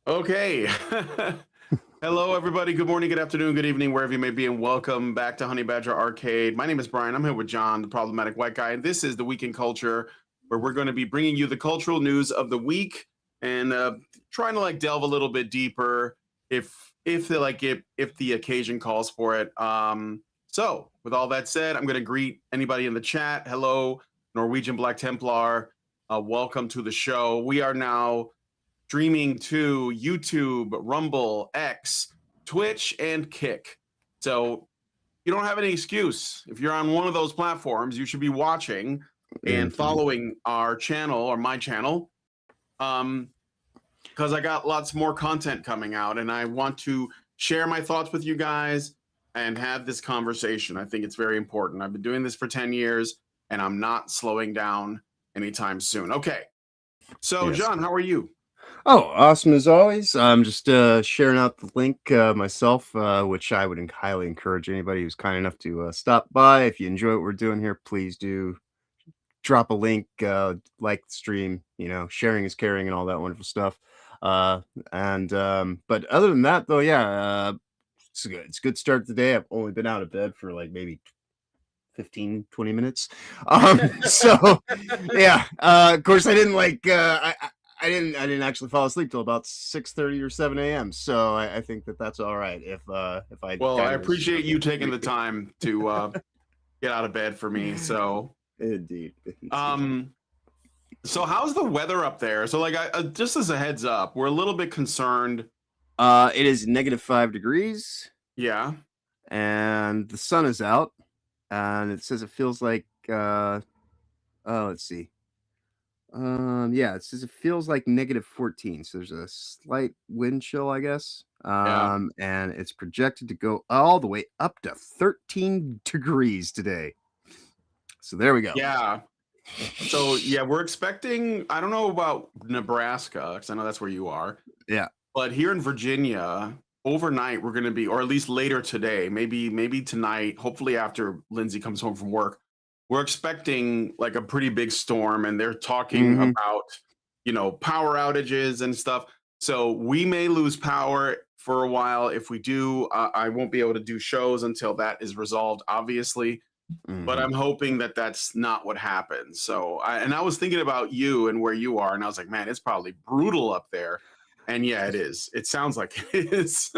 Okay. Hello, everybody. Good morning, good afternoon, good evening, wherever you may be, and welcome back to Honey Badger Arcade. My name is Brian. I'm here with John, the problematic white guy, and this is the Week in Culture, where we're going to be bringing you the cultural news of the week and trying to delve a little bit deeper if the occasion calls for it. So, with all that said, I'm going to greet anybody in the chat. Hello, Norwegian Black Templar. Welcome to the show. We are now streaming to YouTube, Rumble, X, Twitch, and Kick. So you don't have any excuse. If you're on one of those platforms, you should be watching and following our channel or my channel, because I got lots more content coming out and I want to share my thoughts with you guys and have this conversation. I think it's very important. I've been doing this for 10 years and I'm not slowing down anytime soon. Okay. So, yes. John, how are you? Oh, awesome as always. I'm just sharing out the link myself, which I would highly encourage anybody who's kind enough to stop by. If you enjoy what we're doing here, please do drop a link, like the stream. You know, sharing is caring and all that wonderful stuff. But other than that, though, yeah, it's good. It's a good start to the day. I've only been out of bed for like maybe 15, 20 minutes. So yeah, of course I didn't I didn't actually fall asleep till about 6:30 or 7 a.m. So I think that's all right. If I I appreciate you taking the time to get out of bed for me. So indeed. So how's the weather up there? So just as a heads up, we're a little bit concerned. It is -5 degrees. Yeah, and the sun is out, and it says it feels like let's see. Yeah, it says it feels like -14, so there's a slight wind chill, I guess. And it's projected to go all the way up to 13 degrees today. So there we go. Yeah. So yeah, we're expecting, I don't know about Nebraska, because I know that's where you are. Yeah. But here in Virginia, overnight we're gonna be, or at least later today, maybe tonight, hopefully after Lindsay comes home from work. We're expecting like a pretty big storm, and they're talking about, power outages and stuff. So we may lose power for a while. If we do, I won't be able to do shows until that is resolved, obviously. But I'm hoping that that's not what happens. So, I was thinking about you and where you are, and I was like, man, it's probably brutal up there. And yeah, it is. It sounds like it is.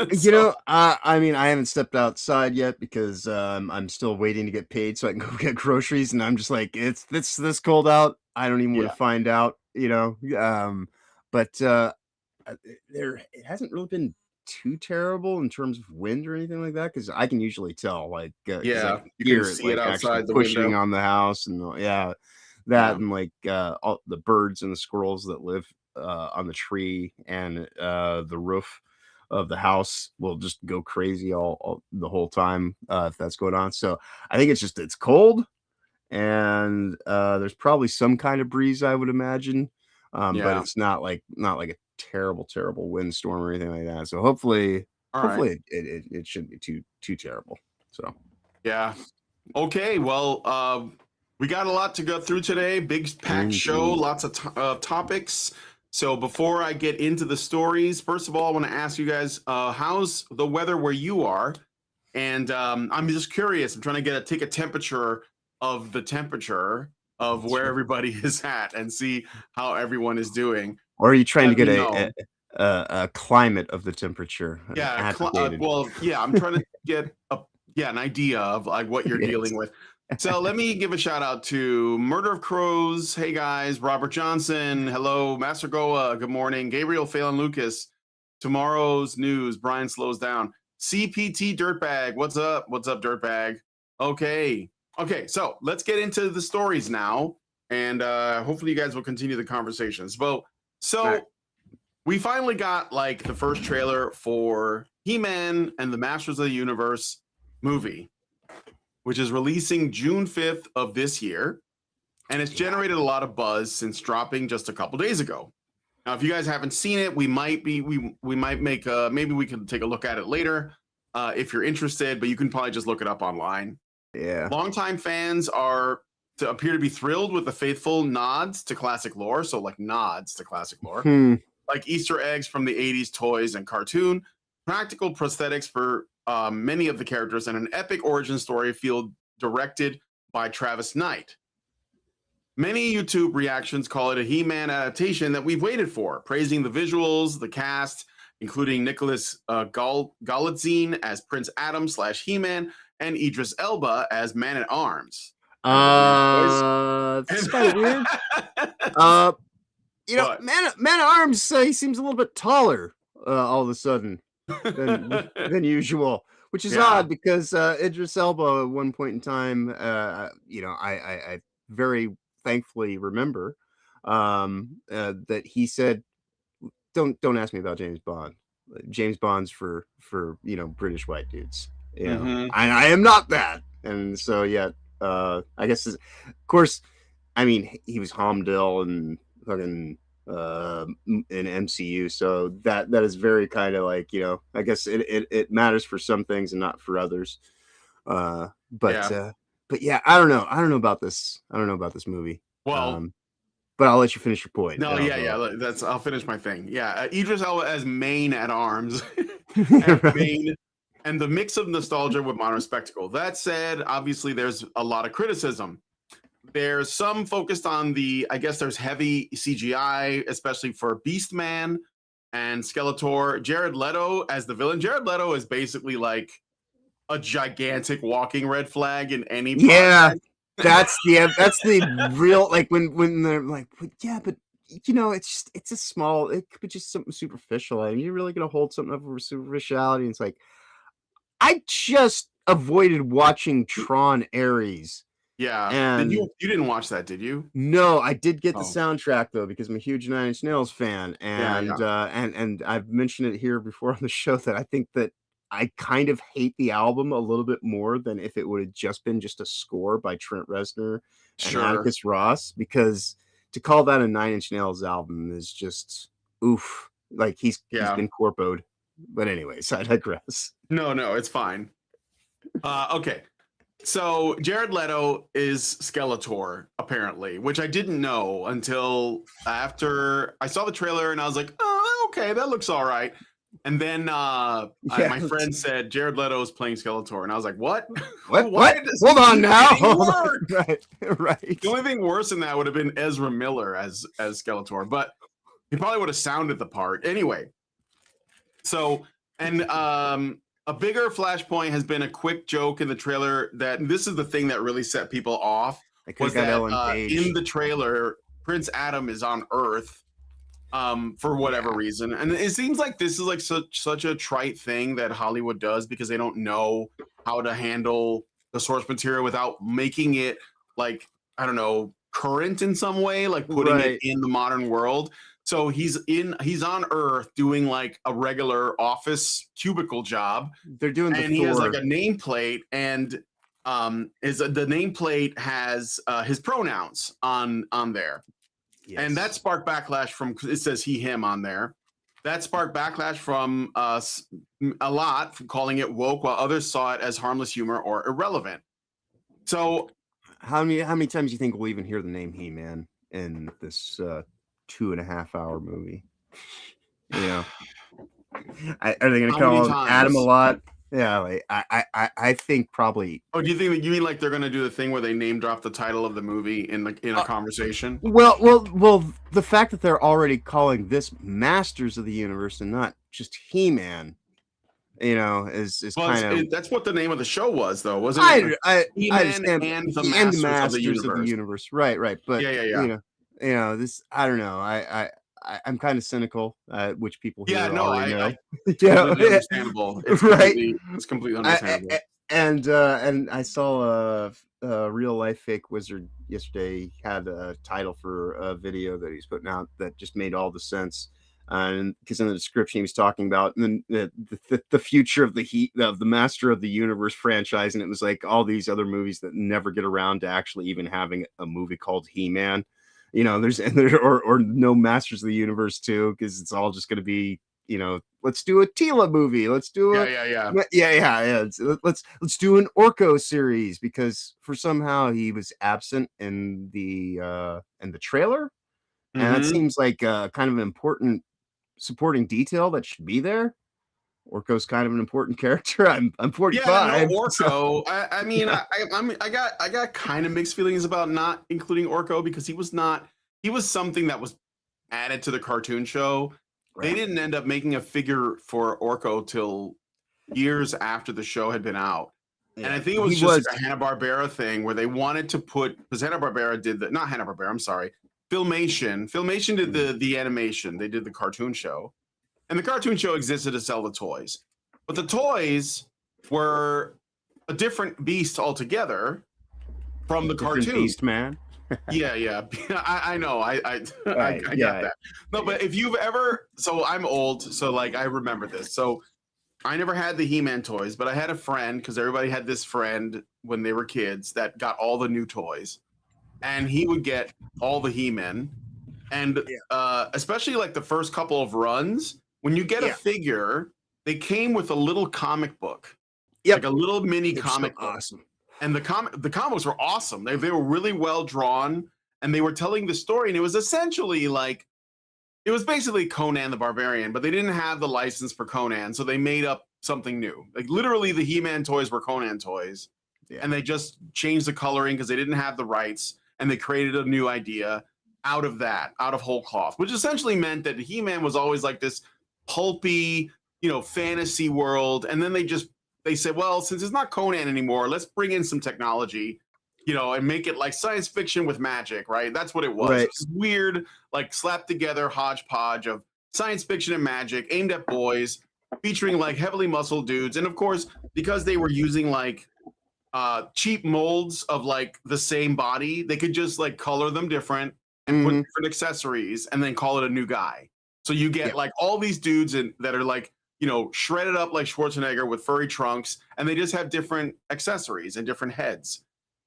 I mean, I haven't stepped outside yet because I'm still waiting to get paid so I can go get groceries, and I'm just like, it's this cold out. I don't even want to find out, But it hasn't really been too terrible in terms of wind or anything like that, because I can usually tell, I can hear it, like, outside the pushing window on the house, and and all the birds and the squirrels that live on the tree and the roof of the house will just go crazy all the whole time if that's going on. So I think it's cold, and there's probably some kind of breeze, I would imagine, but it's not like a terrible windstorm or anything like that. So hopefully it shouldn't be too terrible. So yeah. Okay, well, we got a lot to go through today. Big packed show, lots of topics. So before I get into the stories, first of all, I want to ask you guys, how's the weather where you are? And I'm just curious. I'm trying to take a temperature of the temperature of where everybody is at and see how everyone is doing. Or are you trying to get a climate of the temperature? Yeah, I'm trying to get an idea of like what you're dealing with. So let me give a shout out to Murder of Crows. Hey guys, Robert Johnson. Hello, Master Goa. Good morning. Gabriel Phelan Lucas. Tomorrow's news. Brian slows down. CPT Dirtbag. What's up? What's up, Dirtbag? Okay. So let's get into the stories now, and hopefully you guys will continue the conversations. So we finally got like the first trailer for He-Man and the Masters of the Universe movie, which is releasing June 5th of this year. And it's generated a lot of buzz since dropping just a couple days ago. Now, if you guys haven't seen it, we might make maybe we can take a look at it later if you're interested, but you can probably just look it up online. Yeah. Longtime fans appear to be thrilled with the faithful nods to classic lore. So like nods to classic lore. like Easter eggs from the 80s toys and cartoon, practical prosthetics for many of the characters, and an epic origin story field directed by Travis Knight. Many YouTube reactions call it a He-Man adaptation that we've waited for, praising the visuals, the cast, including Nicholas Galitzine as Prince Adam / He-Man, and Idris Elba as Man-at-Arms. This is kind of weird. You know, What? Man-at-Arms, he seems a little bit taller all of a sudden than usual, which is odd because Idris Elba at one point in time, you know, I very thankfully remember that he said, "Don't ask me about James Bond. James Bond's for you know, British white dudes. You know, I am not that." And so yeah, I guess of course, I mean, he was Homdale and fucking in MCU, so that is very kind of like, you know, I guess it matters for some things and not for others. But yeah, I don't know about this. I don't know about this movie. Well, but I'll let you finish your point. no, I'll finish my thing. Yeah, Idris Elba as Man-at-Arms, Right. and the mix of nostalgia with modern spectacle. That said, obviously there's a lot of criticism. There's some focused on I guess there's heavy CGI, especially for Beastman and Skeletor. Jared Leto as the villain. Jared Leto is basically like a gigantic walking red flag in any podcast. That's the real, like when they're like, yeah, but you know, it's a small, it could be just something superficial. I mean, you're really gonna hold something up for superficiality. And it's like, I just avoided watching Tron Ares. Yeah. And you didn't watch that, did you? No, I did get the soundtrack though, because I'm a huge Nine Inch Nails fan. And and I've mentioned it here before on the show that I think that I kind of hate the album a little bit more than if it would have just been just a score by Trent Reznor and Atticus Ross, because to call that a Nine Inch Nails album is just oof. Like he's been corpoed. But anyways, I digress. No, it's fine. Okay. So Jared Leto is Skeletor, apparently, which I didn't know until after I saw the trailer, and I was like, oh, okay, that looks all right. And then my friend said Jared Leto is playing Skeletor, and I was like, what? What? Hold on now. Right. The only thing worse than that would have been Ezra Miller as Skeletor, but he probably would have sounded the part. Anyway, so, and a bigger flashpoint has been a quick joke in the trailer that this is the thing that really set people off, was that in the trailer, Prince Adam is on Earth for whatever reason. And it seems like this is like such a trite thing that Hollywood does because they don't know how to handle the source material without making it like, I don't know, current in some way, like putting it in the modern world. So he's on Earth doing like a regular office cubicle job. They're doing and he has like a nameplate, and the nameplate has his pronouns on there. Yes. And that sparked backlash from, it says he, him on there. That sparked backlash from us a lot, from calling it woke, while others saw it as harmless humor or irrelevant. So how many times do you think we'll even hear the name He-Man in this 2.5 hour movie? You know, are they going to call him Adam a lot? Yeah, like, I think probably. Oh, do you think that you mean like they're going to do the thing where they name drop the title of the movie in a conversation? Well, the fact that they're already calling this Masters of the Universe and not just He-Man, you know, is kind of. That's what the name of the show was, though, wasn't it? I understand. And the Masters of the Universe. Right. But you know, this, I don't know. I'm kind of cynical, which people here already know. Completely understandable. It's completely understandable. And I saw a real life fake wizard yesterday. He had a title for a video that he's putting out that just made all the sense. And because in the description he was talking about the future of the Master of the Universe franchise, and it was like all these other movies that never get around to actually even having a movie called He-Man. You know, or no Masters of the Universe 2, because it's all just going to be, you know, let's do a Tila movie. Let's do let's do an Orko series, because for somehow he was absent in the trailer, and that seems like kind of an important supporting detail that should be there. Orko's kind of an important character. I'm Yeah, 45. no, So, Orko. I mean, yeah. I got kind of mixed feelings about not including Orko because he was not. He was something that was added to the cartoon show. They Right. didn't end up making a figure for Orko till years after the show had been out. And I Yeah. think it He was just was. a Hanna-Barbera thing where they wanted to put, because Hanna-Barbera did the, not Hanna-Barbera, I'm sorry, Filmation. Filmation did the animation. They did the cartoon show. And the cartoon show existed to sell the toys. But the toys were a different beast altogether from the Different cartoon. beast, man. Yeah. I know. I Right. got Yeah. that. No, but if you've ever, so I'm old, so like I remember this. So I never had the He-Man toys, but I had a friend because everybody had this friend when they were kids that got all the new toys, and he would get all the He-Men, and especially like the first couple of runs, when you get a figure, they came with a little comic book, like a little mini comic book. Awesome. And the comics were awesome. They were really well drawn, and they were telling the story, and it was essentially like it was basically Conan the Barbarian, but they didn't have the license for Conan, so they made up something new. Like literally, the He-Man toys were Conan toys, and they just changed the coloring because they didn't have the rights, and they created a new idea out of that, out of whole cloth, which essentially meant that He-Man was always like this pulpy, fantasy world, and then they said, well, since it's not Conan anymore, let's bring in some technology, and make it like science fiction with magic, right? That's what it was. Right. It was weird, like slapped together hodgepodge of science fiction and magic aimed at boys, featuring like heavily muscled dudes. And of course, because they were using like cheap molds of like the same body, they could just like color them different and put different accessories and then call it a new guy. So you get like all these dudes that are like, shredded up like Schwarzenegger with furry trunks, and they just have different accessories and different heads.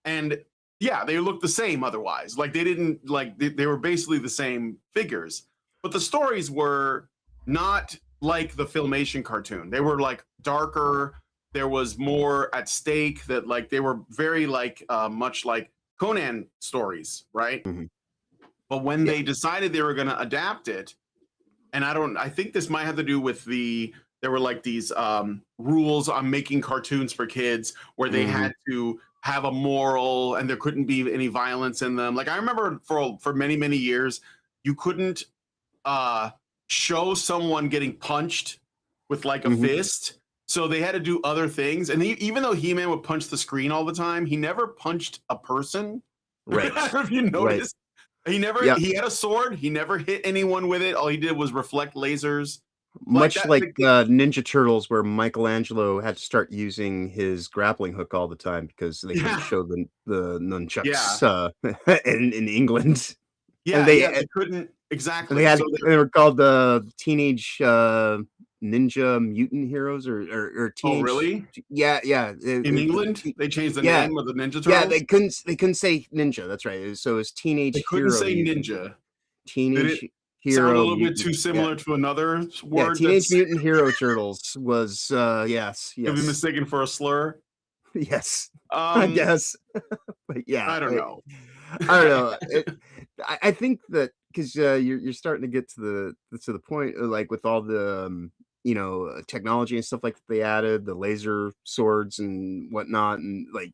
And yeah, they look the same otherwise. Like they didn't like they were basically the same figures, but the stories were not like the Filmation cartoon. They were like darker. There was more at stake. That like they were very like much like Conan stories, right? But when they decided they were going to adapt it, and I think this might have to do with there were like these rules on making cartoons for kids where they had to have a moral and there couldn't be any violence in them. Like I remember for many, many years, you couldn't show someone getting punched with like a fist. So they had to do other things. And even though He-Man would punch the screen all the time, he never punched a person. Right. I don't know if you noticed. He never, he had a sword. He never hit anyone with it. All he did was reflect lasers. Much like Ninja Turtles, where Michelangelo had to start using his grappling hook all the time because they couldn't show the nunchucks in England. Yeah, and they couldn't exactly. They were called the Teenage Ninja Mutant Heroes or Teenage. Oh, really? Yeah. In England, they changed the name of the Ninja Turtles. Yeah, they couldn't say ninja. That's right. So it's Teenage. They couldn't say ninja. Teenage. Sound a little bit too similar to another word. Teenage Mutant Hero Turtles was yes. Could be mistaken for a slur. Yes, I guess. But I don't know. I don't know. I think that because you're starting to get to the point like with all the technology and stuff like that they added, the laser swords and whatnot, and like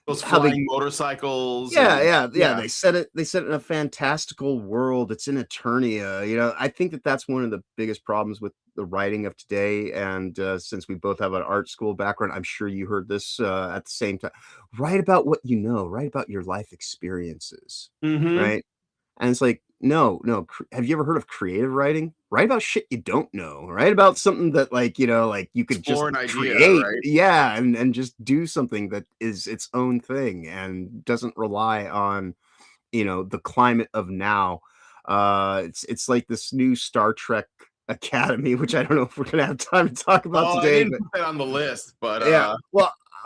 those flying motorcycles. Yeah. They set it in a fantastical world. It's in Eternia. I think that's one of the biggest problems with the writing of today. And since we both have an art school background, I'm sure you heard this at the same time. Write about what you know. Write about your life experiences. Right. And it's like, no. Have you ever heard of creative writing? Write about shit you don't know. Write about something that like you could explore just an idea, create. right? Yeah, and just do something that is its own thing and doesn't rely on the climate of now. It's like this new Star Trek Academy, which I don't know if we're gonna have time to talk about today. I didn't put that on the list, but yeah.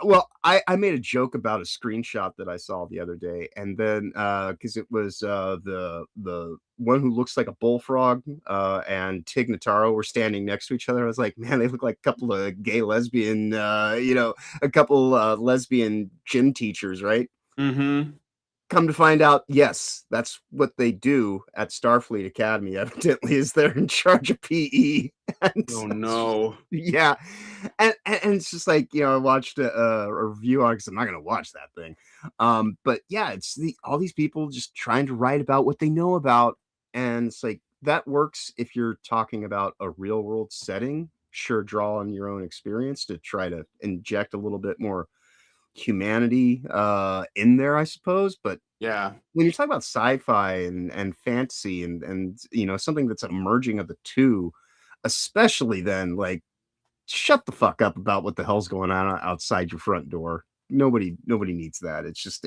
Well, I made a joke about a screenshot that I saw the other day, and then because it was the one who looks like a bullfrog and Tig Notaro were standing next to each other. I was like, man, they look like a couple of gay lesbian, a couple lesbian gym teachers, right? come to find out, yes, that's what they do at Starfleet Academy, evidently, is they're in charge of PE. And Oh so it's just no. yeah. And it's just like, I watched a review on it 'cause I'm not gonna watch that thing. But yeah, it's all these people just trying to write about what they know about, and it's like, that works if you're talking about a real world setting. Sure, draw on your own experience to try to inject a little bit more humanity in there, I suppose. But Yeah. when you're talking about sci-fi and fantasy and something that's a merging of the two, especially then, like, shut the fuck up about what the hell's going on outside your front door. Nobody needs that. It's just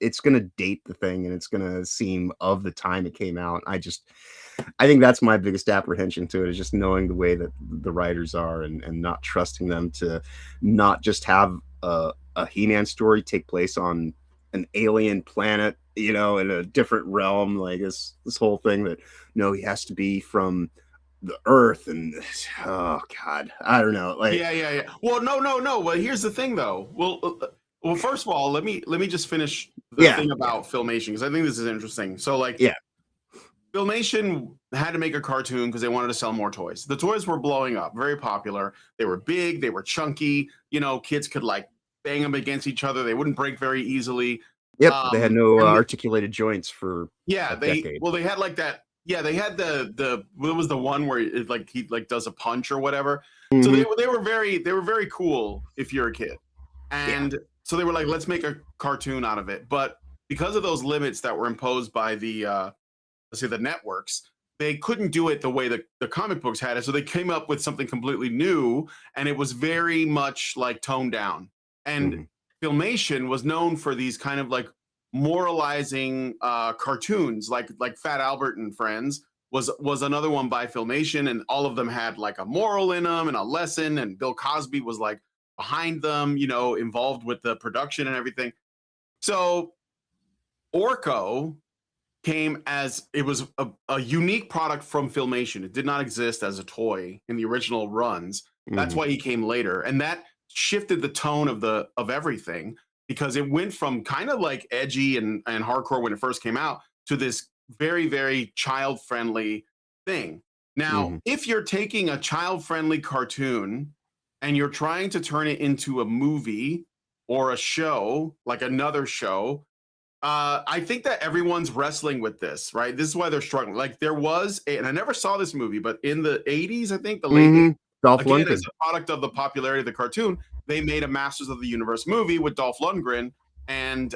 it's gonna date the thing, and it's gonna seem of the time it came out. I think that's my biggest apprehension to it, is just knowing the way that the writers are, and not trusting them to not just have a He-Man story take place on an alien planet, in a different realm, like this whole thing that no, he has to be from the Earth, and oh god, I don't know, like Yeah. Well, no. Well, here's the thing, though. Well, first of all, let me just finish the yeah, thing yeah, about Filmation, because I think this is interesting. So, like, yeah, Filmation had to make a cartoon because they wanted to sell more toys. The toys were blowing up, very popular. They were big, they were chunky. Kids could like bang them against each other. They wouldn't break very easily. yep. They had no And articulated joints for yeah, a decade. they had like that. Yeah, they had the what was the one where he like does a punch or whatever. So Hmm. they were very cool if you're a kid, Yeah, and so they were like, let's make a cartoon out of it. But because of those limits that were imposed by the let's say the networks, they couldn't do it the way that the comic books had it. So they came up with something completely new, and it was very much like toned down. And hmm, Filmation was known for these kind of like moralizing cartoons, like Fat Albert and Friends was another one by Filmation, and all of them had like a moral in them and a lesson. And Bill Cosby was like behind them, involved with the production and everything. So Orko came as it was a unique product from Filmation. It did not exist as a toy in the original runs. That's hmm, why he came later, and that shifted the tone of everything, because it went from kind of like edgy and hardcore when it first came out to this very very child friendly thing. Now, hmm. if you're taking a child friendly cartoon and you're trying to turn it into a movie or a show, like another show, I think that everyone's wrestling with this, right? This is why they're struggling. Like and I never saw this movie, but in the 80s, I think the late 80s, Dolph again, as Lundgren. a product of the popularity of the cartoon, they made a Masters of the Universe movie with Dolph Lundgren and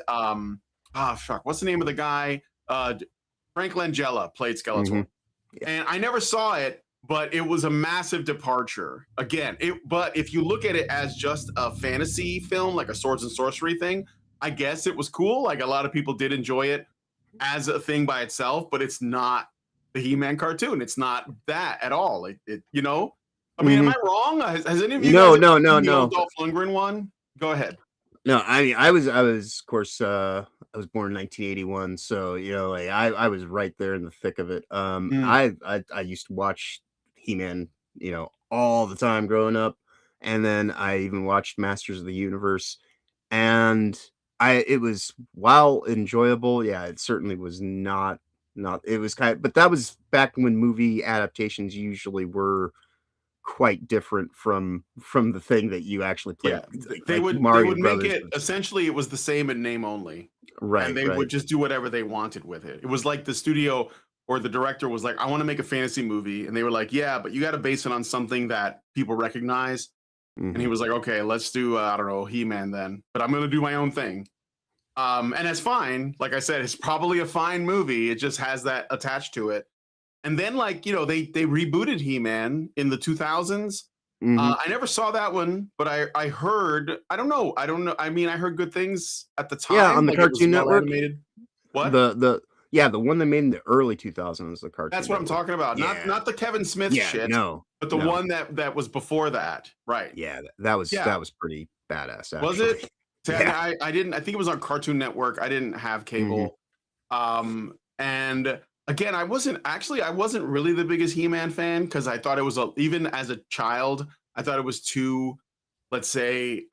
fuck, what's the name of the guy? Frank Langella played Hmm. Skeletor, Yeah. and I never saw it, but it was a massive departure. Again, but if you look at it as just a fantasy film, like a swords and sorcery thing, I guess it was cool. Like a lot of people did enjoy it as a thing by itself, but it's not the He-Man cartoon. It's not that at all. I mean, am Hmm. I wrong? Has any of you guys No, ever no, no, seen the old no. Dolph Lundgren one? Go ahead. No, I mean, I was, of course, I was born in 1981, so, like, I was right there in the thick of it. Mm, I used to watch He-Man, all the time growing up, and then I even watched Masters of the Universe, and it was, while enjoyable, yeah, it certainly was not it was but that was back when movie adaptations usually were quite different from the thing that you actually yeah, played, they like would Mario make Brothers it was essentially. It was the same in name only, and right, they right. would just do whatever they wanted with it. It was like the studio or the director was like, "I want to make a fantasy movie," and they were like, "Yeah, but you got to base it on something that people recognize." And he Mhm, was like, "Okay, let's do I don't know, He-Man then, but I'm gonna do my own thing." And that's fine. Like I said, it's probably a fine movie. It just has that attached to it. And then, like, they rebooted He-Man in the 2000s. mhm. I never saw that one, but I heard, I don't know. I mean, I heard good things at the Yeah, time. on the Like it was Cartoon well Network, animated. What? the yeah, the one they made in the early 2000s, the That's Cartoon what I'm Network. talking about. Not Yeah, not the Kevin Smith yeah, shit, no, but the no. one that was before that. Right. Yeah, that was Yeah. pretty badass, Was actually. it? Yeah, I didn't. I think it was on Cartoon Network. I didn't have mhm, cable. And again, I wasn't really the biggest He-Man fan because I thought it was even as a child, I thought it was too, let's say,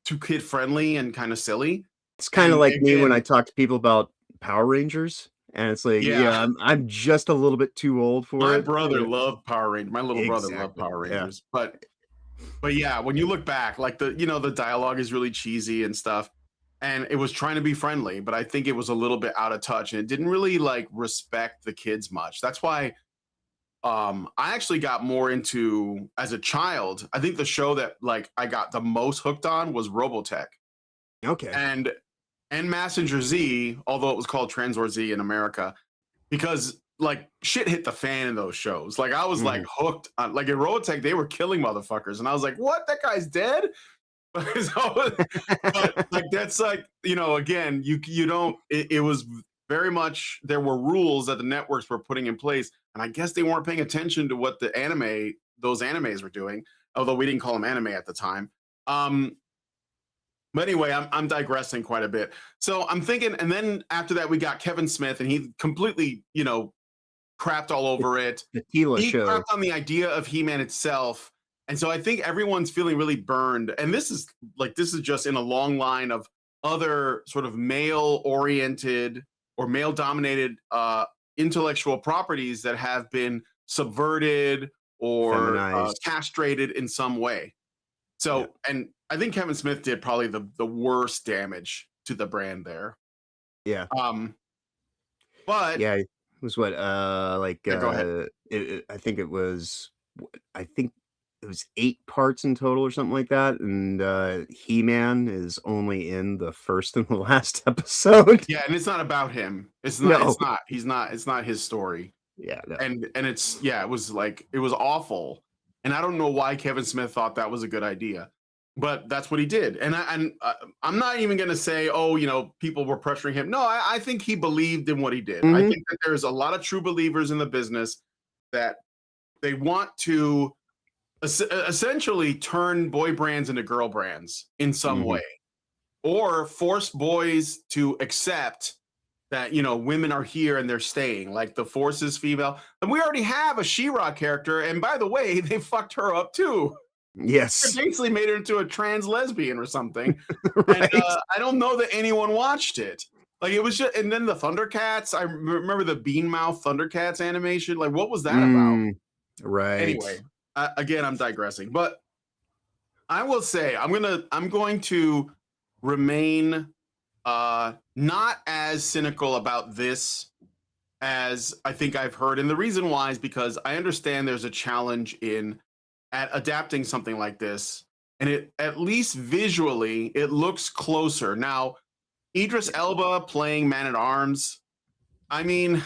too kid friendly and kind of silly. It's kind of And like me when I again, talk to people about Power Rangers, and it's like, yeah, yeah, I'm just a little bit too old for my it. brother loved Power Rangers. My little brother loved Exactly. Power Yeah. Rangers, but yeah, when you look back, like the dialogue is really cheesy and stuff, and it was trying to be friendly, but I think it was a little bit out of touch, and it didn't really like respect the kids much. That's why I actually got more into as a child. I think the show that like I got the most hooked on was Robotech Okay. and Messenger Z, although it was called Transor Z in America, because like shit hit the fan in those shows. Like I was like Mhm. hooked on like in Robotech, they were killing motherfuckers, and I was like, what? That guy's dead? So, but like that's like, again, you don't it was very much there were rules that the networks were putting in place, and I guess they weren't paying attention to what those animes were doing, although we didn't call them anime at the time. Um, but anyway, I'm digressing quite a bit. So I'm thinking, and then after that, we got Kevin Smith, and he completely, crapped all The over it. the Tila He show. crapped on the idea of He-Man itself. And so I think everyone's feeling really burned. And this is just in a long line of other sort of male oriented or male dominated intellectual properties that have been subverted or Feminized. castrated in some way. Yeah. So, and I think Kevin Smith did probably the worst damage to the brand there. Yeah. Um, but Yeah. It was what, like, yeah, go ahead. I think it was I think it was 8 parts in total or something like that, and, He-Man is only in the first and the last episode. Yeah, and it's not about him. It's not. No. It's not. He's not. It's not his story. Yeah, no. And it's yeah. It was like it was awful. And I don't know why Kevin Smith thought that was a good idea, but that's what he did. I'm not even gonna say, oh, people were pressuring him. No, I think he believed in what he did. I Mhm. think that there's a lot of true believers in the business that they want to essentially turn boy brands into girl brands in some Mhm. way, or force boys to accept that women are here and they're staying, like the Force is female, and we already have a She-Ra character, and by the way, they fucked her up too. They Yes. basically made her into a trans lesbian or something, and Right? I don't know that anyone watched it. Like it was just, and then the Thundercats. I remember the Bean Mouth Thundercats animation. Like, what was that about? Mm, right. Anyway, again, I'm digressing, but I will say I'm going to remain not as cynical about this as I think I've heard. And the reason why is because I understand there's a challenge in at adapting something like this. And it, at least visually, it looks closer. Now, Idris Elba playing Man at Arms, I mean,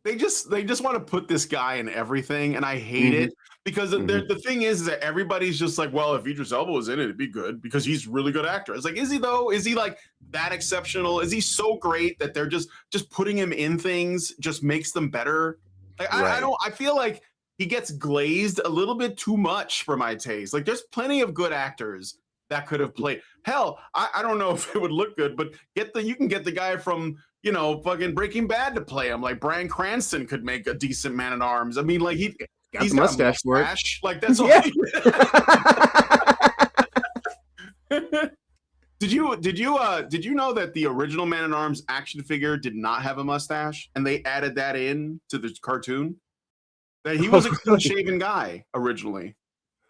they just want to put this guy in everything, and I hate Mhm, it because mhm. the thing is that everybody's just like, well, if Idris Elba was in it, it'd be good because he's a really good actor. It's like, is he though? Is he like that exceptional? Is he so great that they're just putting him in things just makes them better? Like, I Right. don't. I feel like he gets glazed a little bit too much for my taste. Like, there's plenty of good actors that could have played. Hell, I don't know if it would look good, but you can get the guy from fucking Breaking Bad to play him. Like Bryan Cranston could make a decent Man at Arms. I mean, like Got he's the got a mustache for it. mustache. Like that's all. Yeah. Did you know that the original Man at Arms action figure did not have a mustache, and they added that in to the cartoon? That he was Oh, a clean really? shaven guy originally.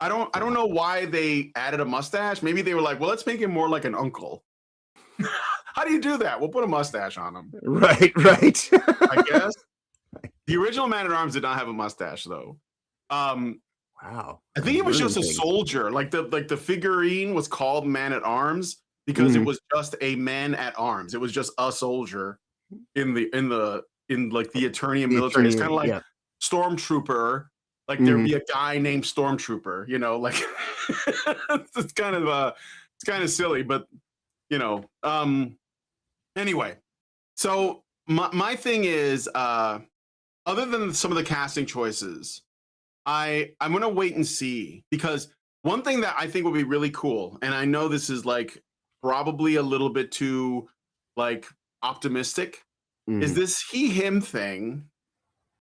I don't know why they added a mustache. Maybe they were like, well, let's make him more like an uncle. How do you do that? We'll put a mustache on him. Right, right. I guess. The original Man at Arms did not have a mustache though. Um, Wow. I think I'm it was just learning a things. soldier. Like the figurine was called Man at Arms because it Mhm. was just a man at arms. It was just a soldier in like the Eternian The military. It's attorney, kind of like yeah. Stormtrooper. Like there'd Mhm. be a guy named Stormtrooper. Like it's kind of silly, but you know. Anyway, so my thing is, other than some of the casting choices, I'm gonna wait and see because one thing that I think would be really cool, and I know this is like probably a little bit too like optimistic, is Mhm. this he him thing,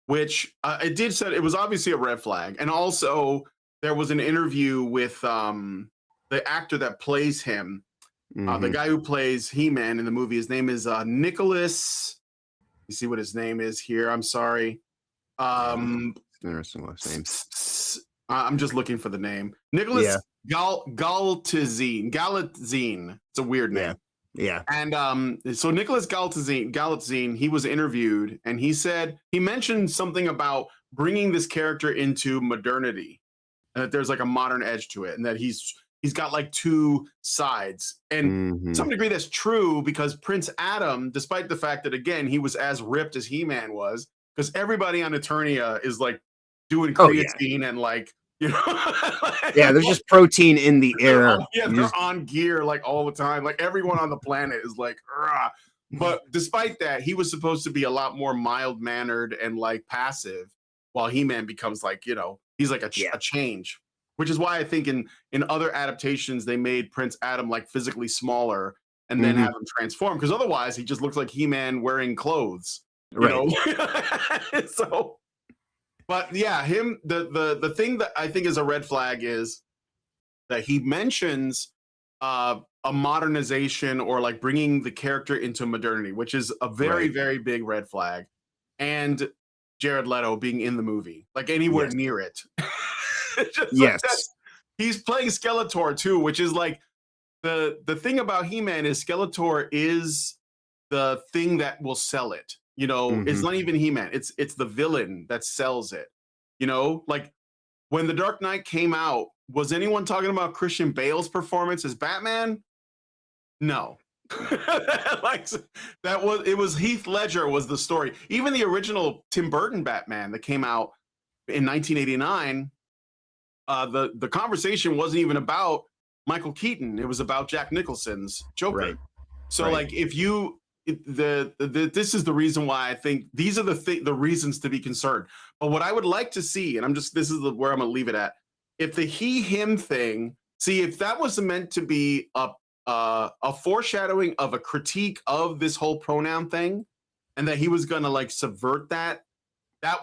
which it did said it was obviously a red flag, and also there was an interview with the actor that plays him, The guy who plays He-Man in the movie, his name is Nicholas. You see what his name is here. I'm sorry. Interesting last name. I'm just looking for the name. Nicholas Galtzine. It's a weird name. Yeah. And so Nicholas Galtzine, he was interviewed, and he mentioned something about bringing this character into modernity, and that there's like a modern edge to it, and that he's got like two sides. And to some degree that's true, because Prince Adam, despite the fact that, again, he was as ripped as He-Man was, because everybody on Eternia is like doing creatine and like, you know, there's just protein in the air. They're on gear like all the time. Like everyone on the planet is like, rah. But despite that, he was supposed to be a lot more mild-mannered and like passive, while He-Man becomes like, you know, he's like a change. Which is why I think in other adaptations they made Prince Adam like physically smaller and then have him transform, because otherwise he just looks like He-Man wearing clothes. You know? So, but yeah, the thing that I think is a red flag is that he mentions a modernization, or like bringing the character into modernity, which is a very, very big red flag. And Jared Leto being in the movie, like anywhere near it. Like he's playing Skeletor too, which is like the thing about He-Man is Skeletor is the thing that will sell it. You know, it's not even He-Man. It's the villain that sells it. You know, like when The Dark Knight came out, was anyone talking about Christian Bale's performance as Batman? No. Like it was Heath Ledger was the story. Even the original Tim Burton Batman that came out in 1989, the conversation wasn't even about Michael Keaton. It was about Jack Nicholson's Joker. So like if you this is the reason why I think these are the reasons to be concerned. But what I would like to see, and this is where I'm going to leave it at, if the he/him thing, see if that was meant to be a foreshadowing of a critique of this whole pronoun thing, and that he was going to like subvert that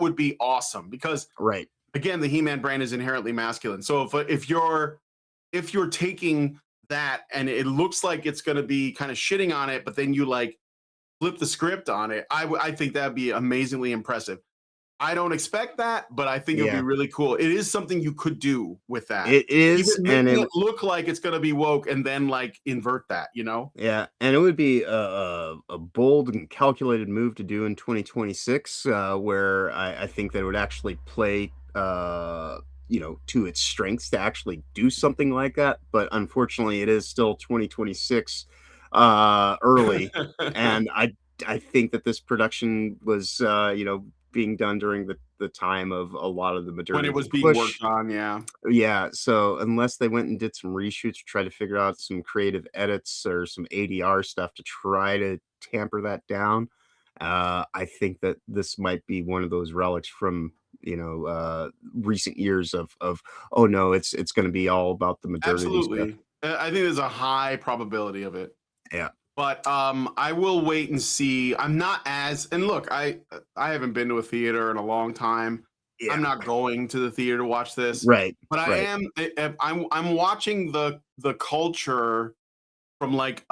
would be awesome, because again, the He-Man brand is inherently masculine. So if you're taking that and it looks like it's going to be kind of shitting on it, but then you like flip the script on it, I think that'd be amazingly impressive. I don't expect that, but I think it'll be really cool. It is something you could do with that. It is, even making it look like it's going to be woke and then like invert that, you know? Yeah, and it would be a bold and calculated move to do in 2026, where I think that it would actually play, you know, to its strengths to actually do something like that. But unfortunately, it is still 2026 early, and I think that this production was, you know, being done during the time of a lot of the modernity when it was being push. worked on. So unless they went and did some reshoots to try to figure out some creative edits or some ADR stuff to try to tamper that down, I think that this might be one of those relics from, you know, recent years of oh no, it's going to be all about the modernity stuff. I think there's a high probability of it. Yeah. But I will wait and see. I'm not and look, I haven't been to a theater in a long time. Yeah. I'm not going to the theater to watch this. Right. But I'm watching the culture from like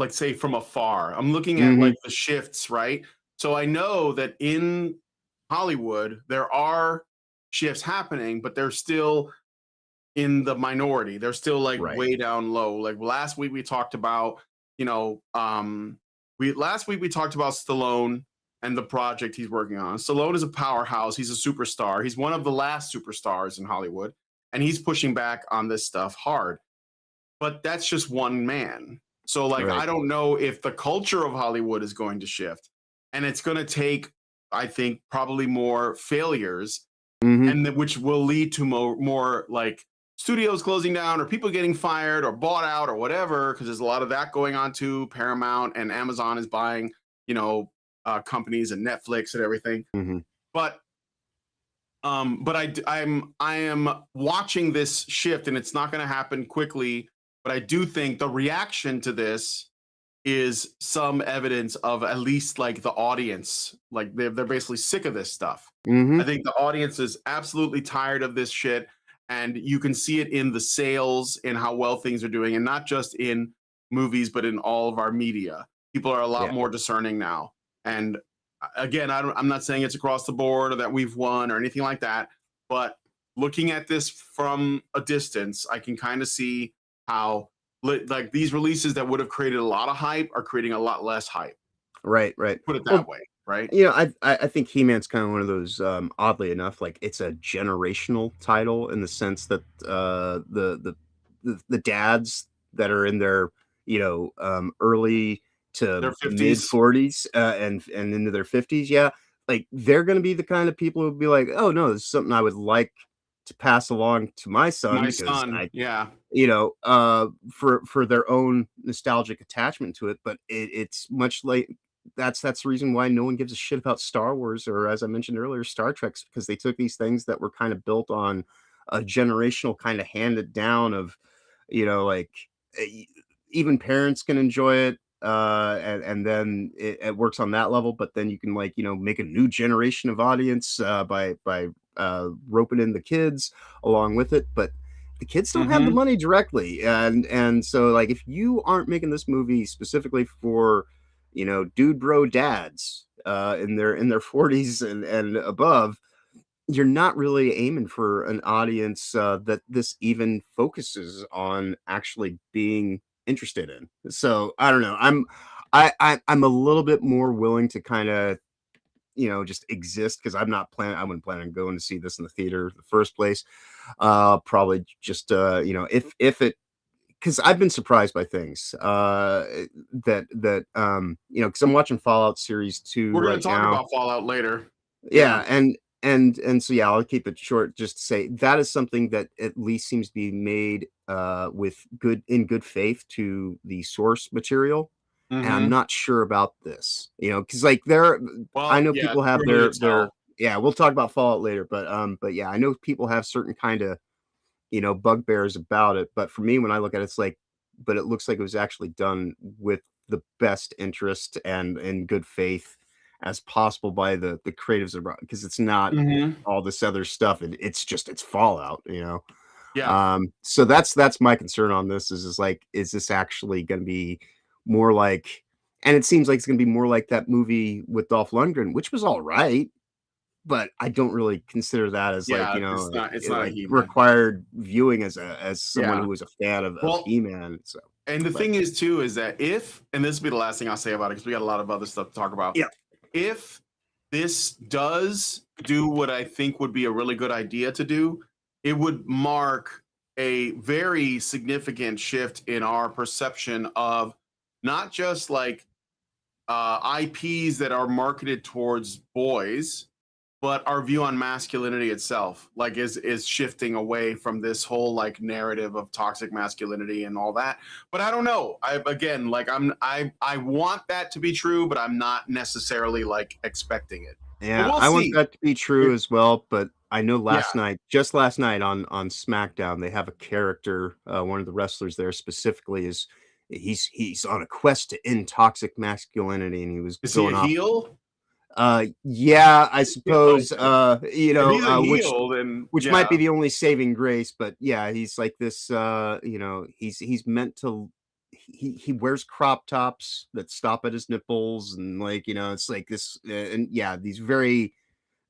say from afar. I'm looking at like the shifts, right? So I know that in Hollywood there are shifts happening, but they're still in the minority. They're still like way down low. Like last week we talked about, you know, last week we talked about Stallone and the project he's working on. Stallone is a powerhouse. He's a superstar. He's one of the last superstars in Hollywood, and he's pushing back on this stuff hard. But that's just one man. So like, I don't know if the culture of Hollywood is going to shift, and it's going to take, I think, probably more failures, and which will lead to more like studios closing down or people getting fired or bought out or whatever, because there's a lot of that going on too. Paramount and Amazon is buying, you know, companies, and Netflix and everything. But I am watching this shift, and it's not going to happen quickly. But I do think the reaction to this is some evidence of at least like the audience, like they're basically sick of this stuff. I think the audience is absolutely tired of this shit. And you can see it in the sales and how well things are doing, and not just in movies, but in all of our media. People are a lot Yeah. more discerning now. And again, I'm not saying it's across the board or that we've won or anything like that, but looking at this from a distance, I can kind of see how like these releases that would have created a lot of hype are creating a lot less hype. Right, right. Put it that Well, way, right? you know, I think He-Man's kind of one of those, oddly enough, like it's a generational title in the sense that the dads that are in their early Their to mid 50s, 40s and into their 50s, yeah, like they're going to be the kind of people who'll be like, oh no, this is something I would like to pass along to my son my because son, I yeah. for their own nostalgic attachment to it, but it's much like that's the reason why no one gives a shit about Star Wars or, as I mentioned earlier, Star Trek, because they took these things that were kind of built on a generational kind of handed down of, like e even parents can enjoy it, and then it works on that level, but then you can, like, make a new generation of audience, by roping in the kids along with it, but the kids don't have the Mhm. money directly, and so, like, if you aren't making this movie specifically for, dude bro dads, in their 40s and above, you're not really aiming for an audience, that this even focuses on actually being interested in. So, I don't know, I'm a little bit more willing to kinda, just exist because I wouldn't plan on going to see this in the theater in the first place. Probably just, if it because I've been surprised by things, because I'm watching Fallout Series 2 We're gonna right talk now. about Fallout later. Yeah. Yeah, and so, yeah, I'll keep it short just to say that is something that at least seems to be made, with good faith to the source material, and I'm Mhm. not sure about this, because like, I Well, know yeah, people it's have early to their tell. yeah, we'll talk about Fallout later, but yeah, I know people have certain kinda, bugbears about it. But for me, when I look at it, it's like, but it looks like it was actually done with the best interest and in good faith as possible by the creatives around, because it's not Mhm. all this other stuff. It's Fallout. Yeah. So that's my concern on this is like, is this actually going to be more like, and it seems like it's going to be more like that movie with Dolph Lundgren, which was all right, but I don't really consider that as like, Yeah, it's not a like He-Man. required viewing as someone Yeah. who was a fan of Well, He-Man. So, and the but thing is too is that if, and this will be the last thing I'll say about it because we got a lot of other stuff to talk about. yeah, If this does do what I think would be a really good idea to do, it would mark a very significant shift in our perception of not just like IPs that are marketed towards boys, but our view on masculinity itself, like, is shifting away from this whole like narrative of toxic masculinity and all that. But I don't know. I again, like, I want that to be true, but I'm not necessarily like expecting it. But yeah, we'll I want see. that to be true It, as well. But I know yeah. just last night on SmackDown, they have a character. One of the wrestlers there specifically is he's on a quest to end toxic masculinity, and he was Is he a going off. heel? Yeah, I Yeah, suppose. okay. If he's a Which heel, then might be yeah. the only saving grace, but yeah, he's like this, he's meant to he wears crop tops that stop at his nipples, and, like, it's like this, and yeah, these very,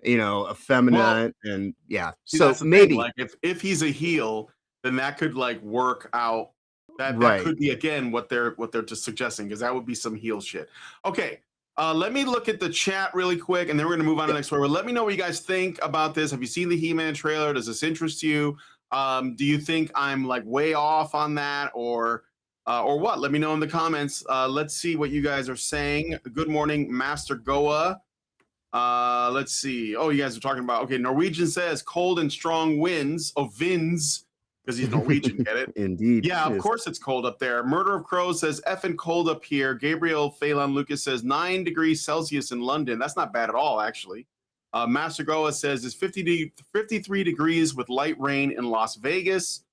Well, effeminate, and yeah, see, so that's the thing. maybe Like, if he's a heel, then that could like work out. That right. could be again what they're just suggesting because that would be some heel shit. Okay, let me look at the chat really quick, and then we're gonna move on to Yeah. the next story. But let me know what you guys think about this. Have you seen the He-Man trailer? Does this interest you? Do you think I'm like way off on that, or what? Let me know in the comments. Let's see what you guys are saying. Good morning, Master Goa. Let's see. Oh, you guys are talking about, okay. Norwegian says cold and strong winds. Oh, Vins, because he's Norwegian. Get it? Indeed, Yeah, of yes. course it's cold up there. Murder of Crows says effing cold up here. Gabriel Phelan Lucas says 9 degrees Celsius in London. That's not bad at all, actually. Master Goa says it's 53 degrees with light rain in Las Vegas.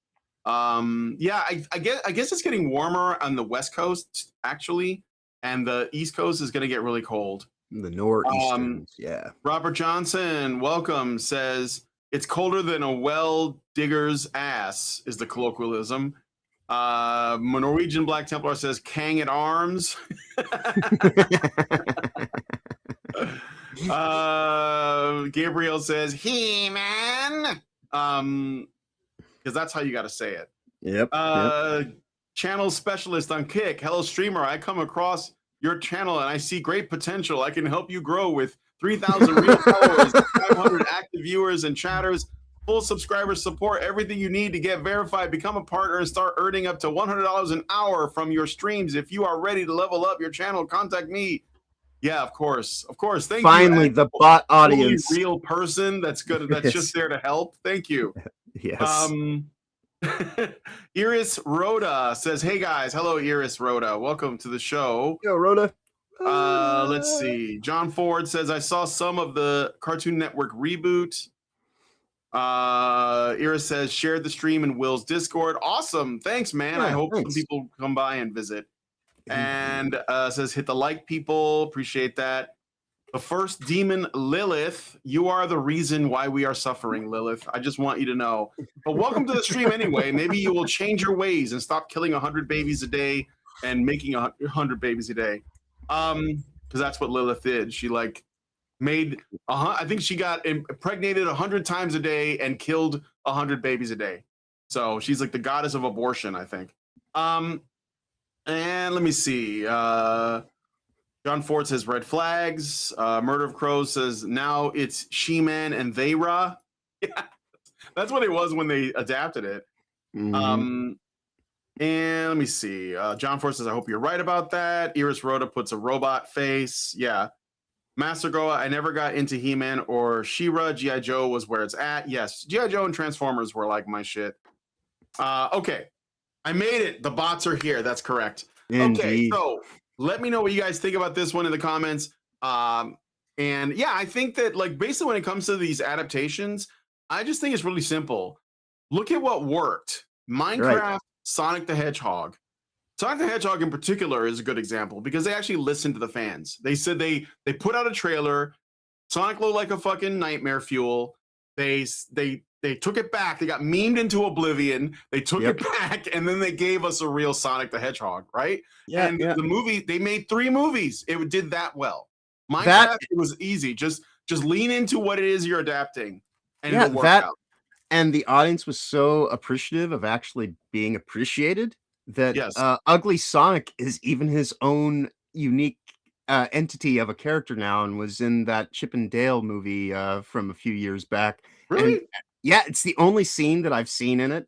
Yeah, I guess it's getting warmer on the West Coast, actually, and the East Coast is going to get really cold. The Um, nor'easters, yeah. Robert Johnson, welcome, says it's colder than a well digger's ass, is the colloquialism. Norwegian Black Templar says Kang at arms. Gabriel says He-Man. Because that's how you got to say it. Yep. Channel specialist on Kick. Hello, streamer. I come across your channel and I see great potential. I can help you grow with 3,000 real followers, 500 active viewers and chatters, full subscriber support, everything you need to get verified, become a partner, and start earning up to $100 an hour from your streams. If you are ready to level up your channel, contact me. Yeah, of course. Thank you. Finally, the bot audience. Real person that's good. That's just there to help. Thank you. Yes. Iris Rhoda says, "Hey guys, hello, Iris Rhoda. Welcome to the show." Yo, Rhoda. Let's see. John Ford says, "I saw some of the Cartoon Network reboot." Iris says, "Shared the stream in Will's Discord." Awesome. Thanks, man. Yeah, I hope thanks. some people come by and visit. And says, "Hit the like, people. Appreciate that." The first demon, Lilith. You are the reason why we are suffering, Lilith. I just want you to know. But welcome to the stream anyway. Maybe you will change your ways and stop killing 100 babies a day and making 100 babies a day. Because that's what Lilith did. She like made I think she got impregnated 100 times a day and killed 100 babies a day. So she's like the goddess of abortion, I think. And let me see. John Ford says red flags. Murder of Crows says now it's She-Man and They-Ra. Yeah, that's what it was when they adapted it. And let me see. John Ford says, I hope you're right about that. Iris Rhoda puts a robot face. Yeah. Master Goa, I never got into He-Man or She-Ra. G.I. Joe was where it's at. Yes, G.I. Joe and Transformers were like my shit. Okay. I made it. The bots are here. That's correct. Indeed. Okay, so let me know what you guys think about this one in the comments. And yeah, I think that like basically when it comes to these adaptations, I just think it's really simple. Look at what worked. Minecraft, right. Sonic the Hedgehog. Sonic the Hedgehog in particular is a good example because they actually listened to the fans. They said they put out a trailer. Sonic looked like a fucking nightmare fuel. They took it back. They got memed into oblivion. They took it back, and then they gave us a real Sonic the Hedgehog, right? Yeah. And the movie, they made 3 movies. It did that well. Minecraft, it was easy. Just lean into what it is you're adapting, and it'll work out. And the audience was so appreciative of actually being appreciated that Ugly Sonic is even his own unique entity of a character now, and was in that Chip and Dale movie from a few years back. Really? And, yeah, it's the only scene that I've seen in it.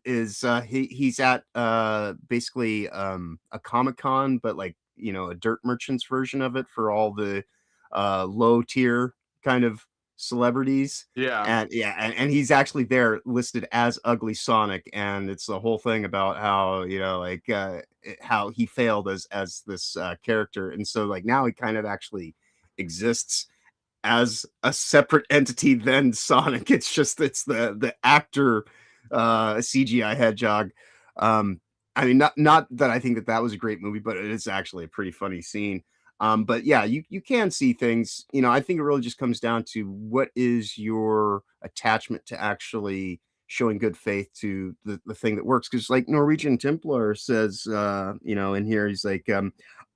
He's at basically a Comic-Con, but like, you know, a dirt merchant's version of it for all the low tier kind of celebrities. Yeah. And he's actually there listed as Ugly Sonic, and it's the whole thing about how, you know, like how he failed as this character, and so like now he kind of actually exists as a separate entity than Sonic. It's the actor CGI Hedgehog. I mean, not that I think that was a great movie, but it is actually a pretty funny scene. But yeah, you can see things, you know. I think it really just comes down to what is your attachment to actually showing good faith to the thing that works. Because like Norwegian Templar says, you know, in here, he's like,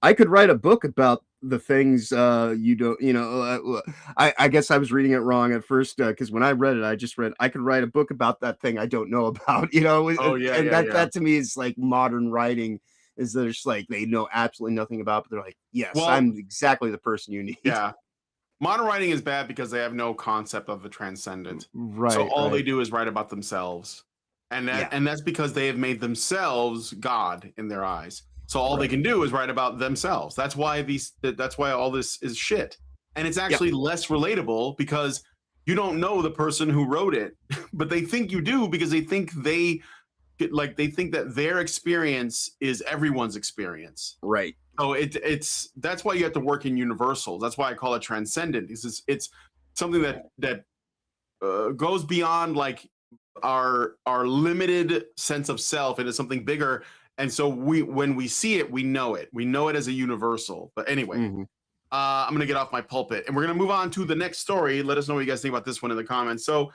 I could write a book about the things you don't, you know. I guess I was reading it wrong at first, because when I read it, I just read I could write a book about that thing I don't know about, you know. Oh yeah, and that to me is like modern writing. Is that it's like they know absolutely nothing about, but they're like, yes, well, I'm exactly the person you need. Yeah. Modern writing is bad because they have no concept of the transcendent. Right. So all they do is write about themselves. And that's because they have made themselves God in their eyes. So all they can do is write about themselves. That's why all this is shit. And it's actually less relatable because you don't know the person who wrote it, but they think you do because they think that their experience is everyone's experience. Right. So that's why you have to work in universals. That's why I call it transcendent. It's something that goes beyond like our limited sense of self into something bigger. And so when we see it, we know it. We know it as a universal. But anyway, I'm gonna get off my pulpit and we're gonna move on to the next story. Let us know what you guys think about this one in the comments. So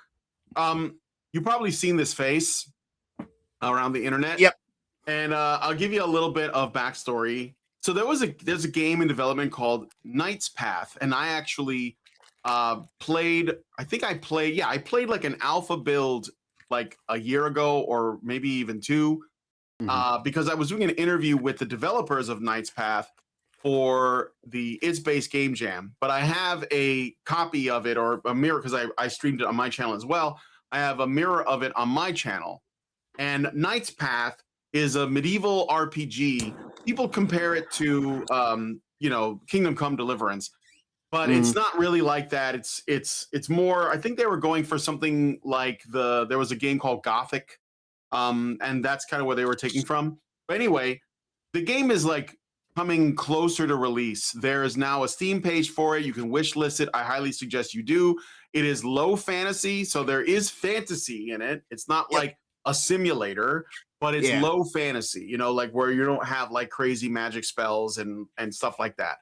you've probably seen this face. around the internet. Yep. And I'll give you a little bit of backstory. So there's a game in development called Knight's Path, and I actually played. I played like an alpha build like a year ago, or maybe even two, because I was doing an interview with the developers of Knight's Path for the It's Base Game Jam. But I have a copy of it, or a mirror, because I streamed it on my channel as well. I have a mirror of it on my channel. And Knight's Path is a medieval RPG. People compare it to, Kingdom Come Deliverance, but it's not really like that. It's more. I think they were going for something like there was a game called Gothic, and that's kind of where they were taking from. But anyway, the game is like coming closer to release. There is now a Steam page for it. You can wish list it. I highly suggest you do. It is low fantasy, so there is fantasy in it. It's not like a simulator, but it's low fantasy, like where you don't have like crazy magic spells and stuff like that.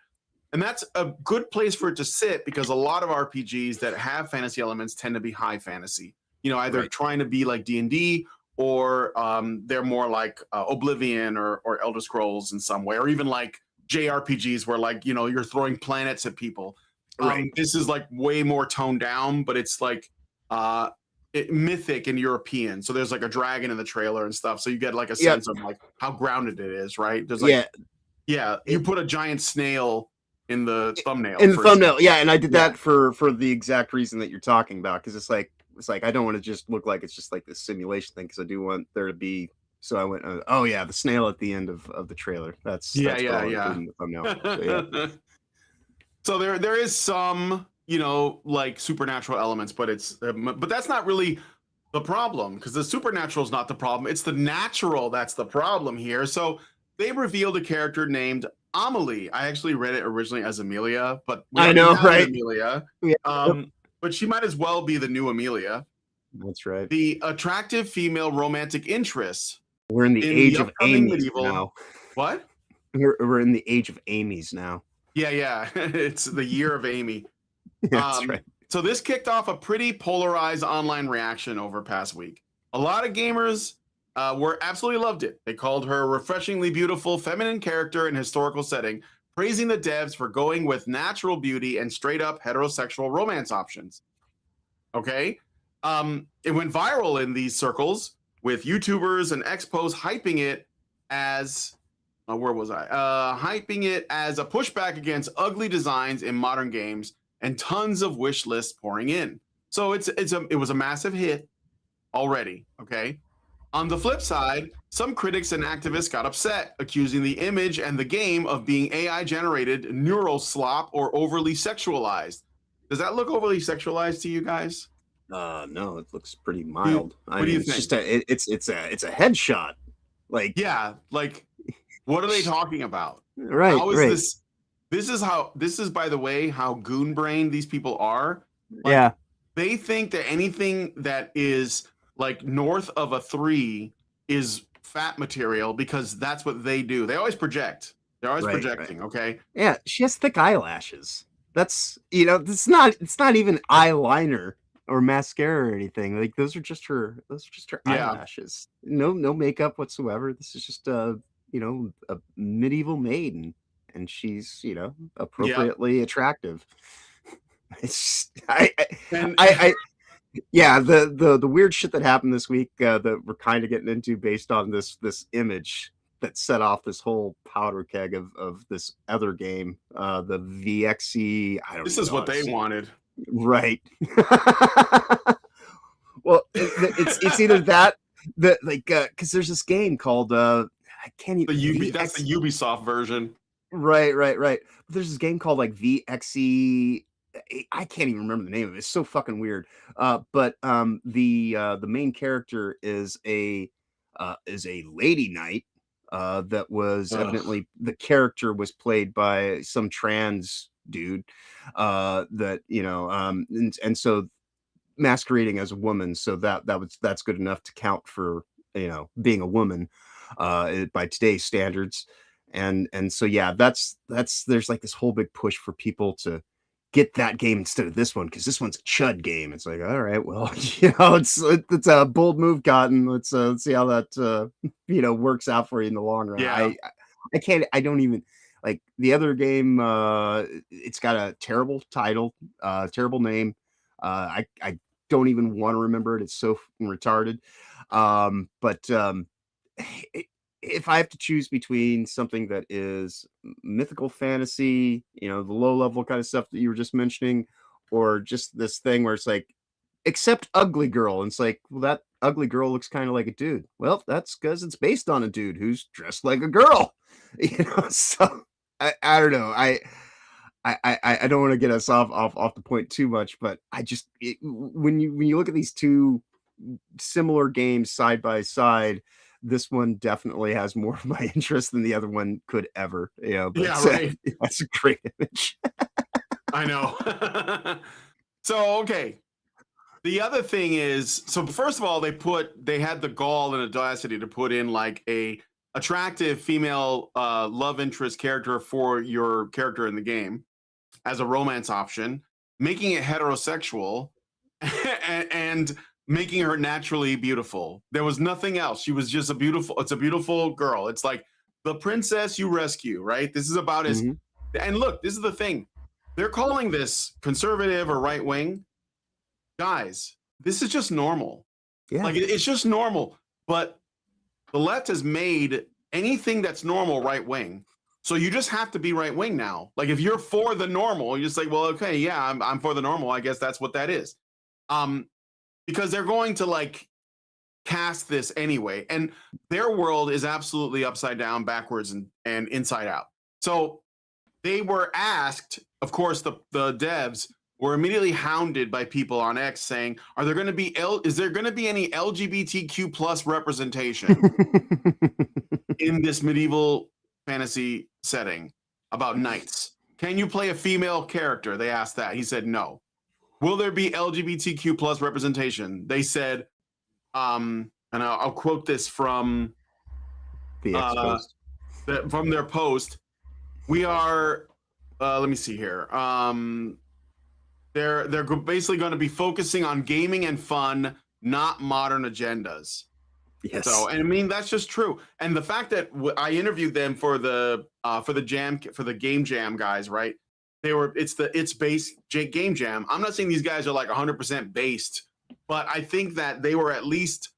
And that's a good place for it to sit, because a lot of RPGs that have fantasy elements tend to be high fantasy, either trying to be like D&D, or they're more like Oblivion or Elder Scrolls in some way, or even like JRPGs where like, you're throwing planets at people. This is like way more toned down, but it's like mythic and European. So there's like a dragon in the trailer and stuff. So you get like a sense of like how grounded it is, right? There's like, you put a giant snail in the thumbnail. And I did that for the exact reason that you're talking about, because it's like I don't want to just look like it's just like this simulation thing, because I do want there to be. So I went, the snail at the end of the trailer. That's in the thumbnail. So, so there is some like supernatural elements, but that's not really the problem, because the supernatural is not the problem. It's the natural that's the problem here. So they revealed a character named Amelie. I actually read it originally as Amelia, but I know, right? Amelia. But she might as well be the new Amelia. That's right. The attractive female romantic interests. We're in the age of Amy's now. What? We're in the age of Amy's now. Yeah. It's the year of Amy. That's right. So this kicked off a pretty polarized online reaction over past week. A lot of gamers were absolutely loved it. They called her a refreshingly beautiful feminine character in historical setting, praising the devs for going with natural beauty and straight up heterosexual romance options. Okay. It went viral in these circles, with YouTubers and expos hyping it as hyping it as a pushback against ugly designs in modern games, and tons of wish lists pouring in. So it was a massive hit already. Okay. On the flip side, some critics and activists got upset, accusing the image and the game of being AI generated, neural slop, or overly sexualized. Does that look overly sexualized to you guys? No, it looks pretty mild. What do you think? It's a headshot. Like, what are they talking about? Right. How is this? This is, by the way, how goon brained these people are. They think that anything that is like north of a 3 is fat material, because that's what they do. They always project. They're always projecting. Okay. Yeah, she has thick eyelashes. That's it's not even eyeliner or mascara or anything. Like those are just her eyelashes. No makeup whatsoever. This is just a medieval maiden, and she's appropriately attractive. It's the weird shit that happened this week that we're kind of getting into based on this image that set off this whole powder keg of this other game, the VXE. This is what they wanted. Right. Well, it's either that because there's this game called I can't even that's the Ubisoft version. Right. But there's this game called like VXE. I can't even remember the name of it. It's so fucking weird. But the main character is a lady knight. That was evidently the character was played by some trans dude. And so masquerading as a woman. So that's good enough to count for being a woman by today's standards. And so there's like this whole big push for people to get that game instead of this one because this one's a chud game. It's like, all right, well, it's a bold move, Cotton. Let's see how that works out for you in the long run. Yeah. I can't. I don't even like the other game. It's got a terrible title, terrible name. I don't even want to remember it. It's so retarded. But if I have to choose between something that is mythical fantasy, the low level kind of stuff that you were just mentioning, or just this thing where it's like, except ugly girl. And it's like, well, that ugly girl looks kind of like a dude. Well, that's because it's based on a dude who's dressed like a girl. So I don't know. I don't want to get us off the point too much, but when you look at these two similar games side by side, this one definitely has more of my interest than the other one could ever. But Yeah, right. That's a great image. I know. So, okay. The other thing is, so first of all, they had the gall and audacity to put in like a attractive female love interest character for your character in the game as a romance option, making it heterosexual and making her naturally beautiful. There was nothing else. She was just it's a beautiful girl. It's like the princess you rescue, right? This is about Mhm. and look, this is the thing. They're calling this conservative or right wing. Guys, this is just normal. Yeah. Like it's just normal. But the left has made anything that's normal right wing. So you just have to be right wing now. Like if you're for the normal, you're just like, well, okay, yeah, I'm for the normal. I guess that's what that is. Because they're going to like cast this anyway, and their world is absolutely upside down, backwards, and inside out. So they were asked, of course, the devs were immediately hounded by people on X saying, "Are there going to be is there going to be any LGBTQ plus representation in this medieval fantasy setting about knights? Can you play a female character?" They asked that. He said no. Will there be LGBTQ plus representation? They said, and I'll quote this from The X post. from their post. We are. Let me see here. They're basically going to be focusing on gaming and fun, not modern agendas. Yes. So, and I mean that's just true. And the fact that I interviewed them for the game jam guys, right? It's based game jam. I'm not saying these guys are like 100% based, but I think that they were at least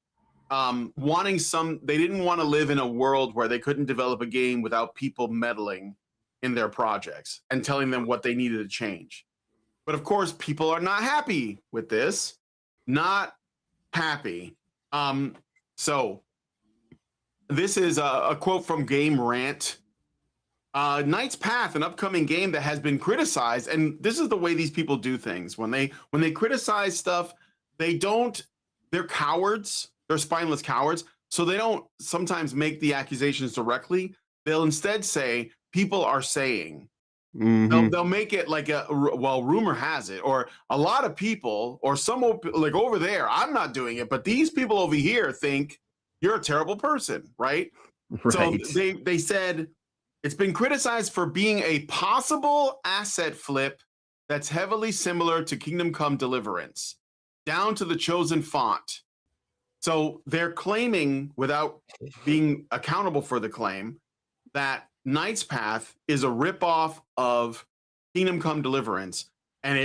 wanting some. They didn't want to live in a world where they couldn't develop a game without people meddling in their projects and telling them what they needed to change. But of course, people are not happy with this. Not happy. So this is a quote from Game Rant. Knight's Path, an upcoming game that has been criticized, and this is the way these people do things. When they criticize stuff, they're cowards. They're spineless cowards. So they don't sometimes make the accusations directly. They'll instead say, people are saying. Mhm. They'll make it like rumor has it, or a lot of people, or some like over there, I'm not doing it, but these people over here think you're a terrible person, right? Right. So they said it's been criticized for being a possible asset flip that's heavily similar to Kingdom Come Deliverance, down to the chosen font. So they're claiming, without being accountable for the claim, that Knight's Path is a ripoff of Kingdom Come Deliverance, and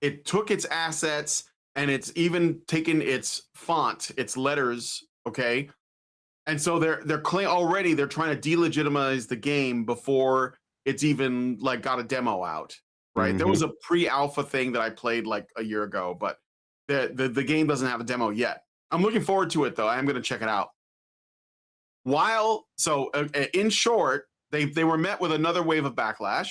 it took its assets and it's even taken its font, its letters, okay? And so they're already they're trying to delegitimize the game before it's even like got a demo out, right? There was a pre-alpha thing that I played like a year ago, but the game doesn't have a demo yet. I'm looking forward to it though. I'm going to check it out. In short, they were met with another wave of backlash.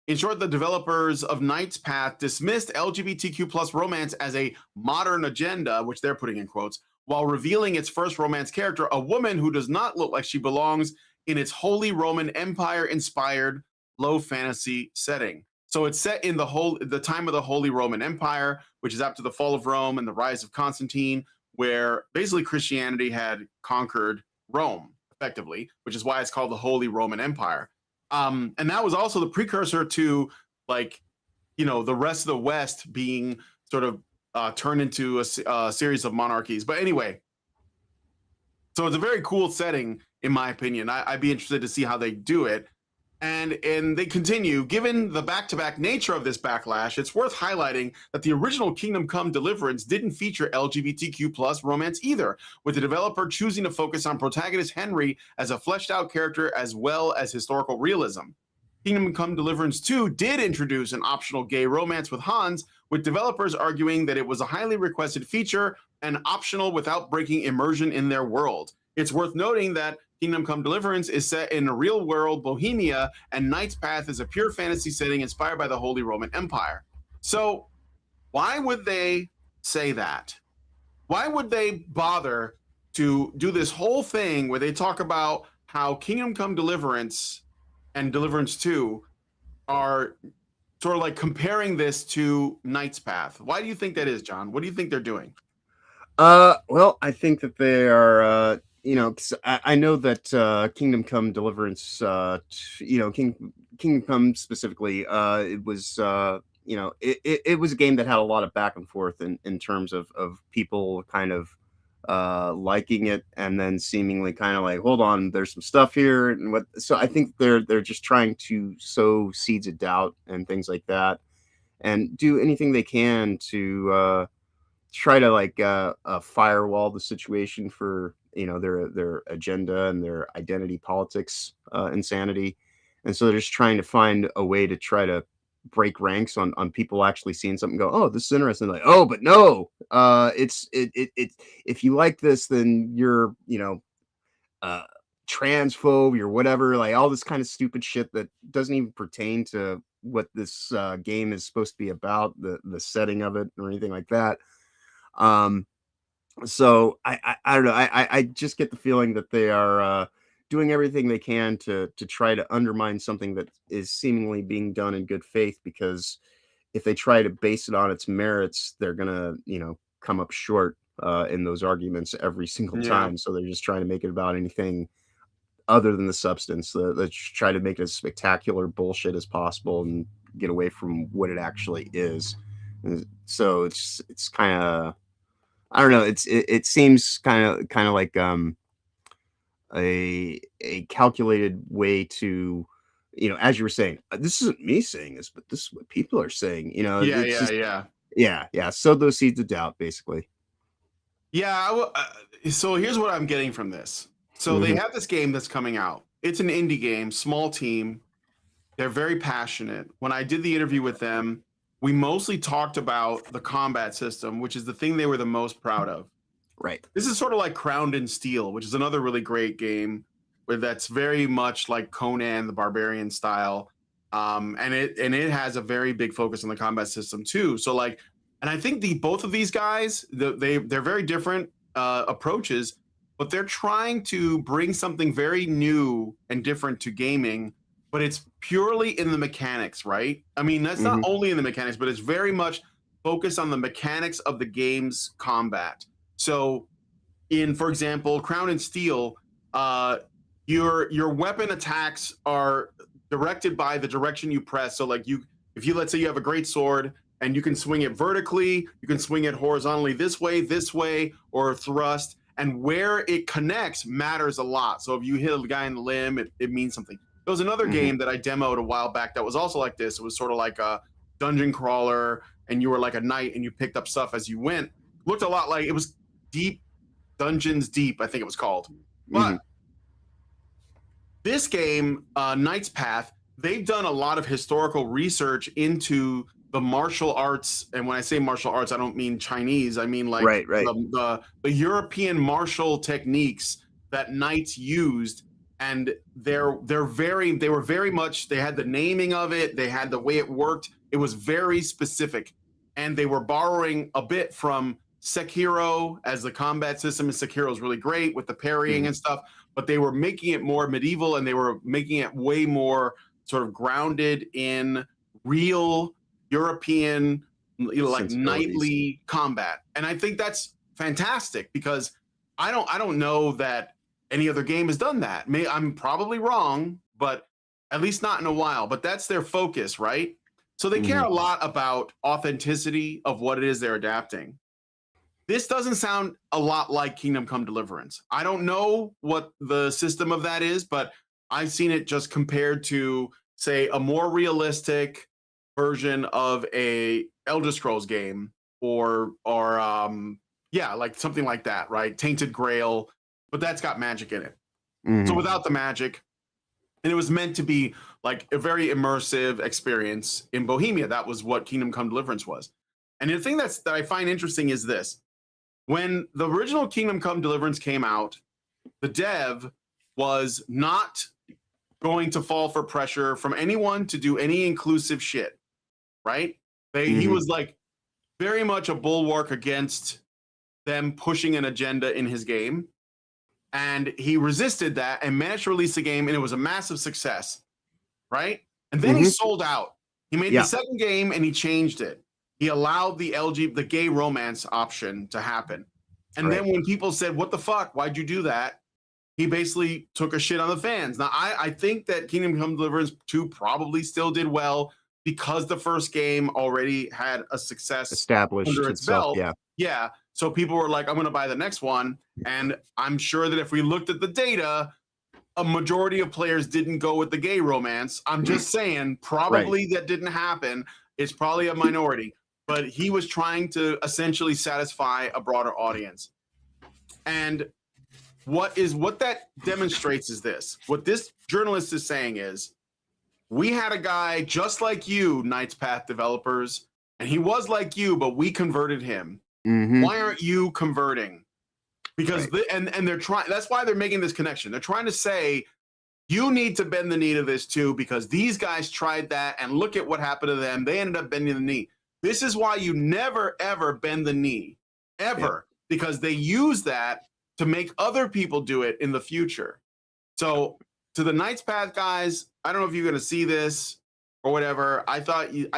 In short, the developers of Knight's Path dismissed LGBTQ plus romance as a modern agenda, which they're putting in quotes, while revealing its first romance character, a woman who does not look like she belongs in its Holy Roman Empire-inspired low fantasy setting. So it's set in the time of the Holy Roman Empire, which is after the fall of Rome and the rise of Constantine, where basically Christianity had conquered Rome effectively, which is why it's called the Holy Roman Empire. And that was also the precursor to like the rest of the West being sort of turned into a series of monarchies. But anyway, so it's a very cool setting, in my opinion. I'd be interested to see how they do it. And they continue, given the back-to-back nature of this backlash, it's worth highlighting that the original Kingdom Come Deliverance didn't feature LGBTQ plus romance either, with the developer choosing to focus on protagonist Henry as a fleshed-out character as well as historical realism. Kingdom Come Deliverance 2 did introduce an optional gay romance with Hans, with developers arguing that it was a highly requested feature and optional without breaking immersion in their world. It's worth noting that Kingdom Come Deliverance is set in a real-world Bohemia, and Knight's Path is a pure fantasy setting inspired by the Holy Roman Empire. So why would they say that? Why would they bother to do this whole thing where they talk about how Kingdom Come Deliverance and Deliverance 2 are sort of like comparing this to Knight's Path? Why do you think that is, John? What do you think they're doing? Well, I think that they are, 'cause I know that Kingdom Come Deliverance, Kingdom Come specifically, it was, it was a game that had a lot of back and forth in terms of people kind of liking it and then seemingly kind of like, hold on, there's some stuff here and what. So I think they're just trying to sow seeds of doubt and things like that, and do anything they can to try to like firewall the situation for their agenda and their identity politics insanity. And so they're just trying to find a way to try to break ranks on people actually seeing something, go, oh, this is interesting, like, oh, but no, it if you like this, then you're uh transphobe, you're whatever, like all this kind of stupid shit that doesn't even pertain to what this game is supposed to be about, the setting of it or anything like that. um so I don't know. I just get the feeling that they are doing everything they can to try to undermine something that is seemingly being done in good faith, because if they try to base it on its merits, they're gonna, come up short in those arguments every single Yeah. time. So they're just trying to make it about anything other than the substance. Let's try to make it as spectacular bullshit as possible and get away from what it actually is. So it's kind of, I don't know. It seems kind of like a calculated way to, as you were saying, this isn't me saying this, but this is what people are saying. Yeah, It's yeah, just, yeah. yeah. Sow those seeds of doubt, basically. Yeah, so here's what I'm getting from this. So they Hmm. have this game that's coming out. It's an indie game, small team. They're very passionate. When I did the interview with them, we mostly talked about the combat system, which is the thing they were the most proud of. Right. This is sort of like Crowned in Steel, which is another really great game where that's very much like Conan the Barbarian style. And it has a very big focus on the combat system too. So like, and I think both of these guys, they're very different approaches, but they're trying to bring something very new and different to gaming, but it's purely in the mechanics, right? I mean, that's not Hmm. only in the mechanics, but it's very much focused on the mechanics of the game's combat. So for example, Crown and Steel, your weapon attacks are directed by the direction you press. So like if you, let's say you have a great sword and you can swing it vertically, you can swing it horizontally this way, or thrust, and where it connects matters a lot. So if you hit a guy in the limb, it means something. There was another Hmm. game that I demoed a while back that was also like this. It was sort of like a dungeon crawler, and you were like a knight and you picked up stuff as you went. Looked a lot like, it was deep Dungeons Deep, I think it was called. Hmm. But this game, Knight's Path, they've done a lot of historical research into the martial arts. And when I say martial arts, I don't mean Chinese. I mean like Right. Right. the European martial techniques that knights used. And they were very much, they had the naming of it, they had the way it worked. It was very specific. And they were borrowing a bit from Sekiro as the combat system. And Sekiro is really great with the parrying Hmm. and stuff, but they were making it more medieval, and they were making it way more sort of grounded in real European, like Sensibilities. knightly combat. And I think that's fantastic, because I don't know that any other game has done that. I'm probably wrong, but at least not in a while. But that's their focus, right? So they care Mhm. a lot about authenticity of what it is they're adapting. This doesn't sound a lot like Kingdom Come Deliverance. I don't know what the system of that is, but I've seen it just compared to, say, a more realistic version of a Elder Scrolls game, or yeah, like something like that, right? Tainted Grail, but that's got magic in it. So Mhm. without the magic, and it was meant to be like a very immersive experience in Bohemia. That was what Kingdom Come Deliverance was. And the thing that I find interesting is this: when the original Kingdom Come Deliverance came out, the dev was not going to fall for pressure from anyone to do any inclusive shit, right? He Mhm. was like very much a bulwark against them pushing an agenda in his game. And he resisted that and managed to release the game, and it was a massive success, right? And then he Mhm. sold out. He made the Yeah. second game and he changed it. He allowed the gay romance option to happen. And Right. then when people said, "What the fuck? Why'd you do that?" He basically took a shit on the fans. Now, I think that Kingdom Come Deliverance 2 probably still did well because the first game already had a success under Established its itself. belt. Yeah. Yeah. So people were like, I'm going to buy the next one. And I'm sure that if we looked at the data, a majority of players didn't go with the gay romance. I'm just saying, Right. probably that didn't happen. It's probably a minority. But he was trying to essentially satisfy a broader audience. And what that demonstrates is this: what this journalist is saying is, we had a guy just like you, Knight's Path developers, and he was like you, but we converted him. Mhm. Why aren't you converting? Because Right. and they're trying, that's why they're making this connection. They're trying to say, you need to bend the knee to this too, because these guys tried that and look at what happened to them. They ended up bending the knee. This is why you never ever bend the knee, Yeah. ever, because they use that to make other people do it in the future. So to the Knights Path guys, I don't know if you're going to see this or whatever. I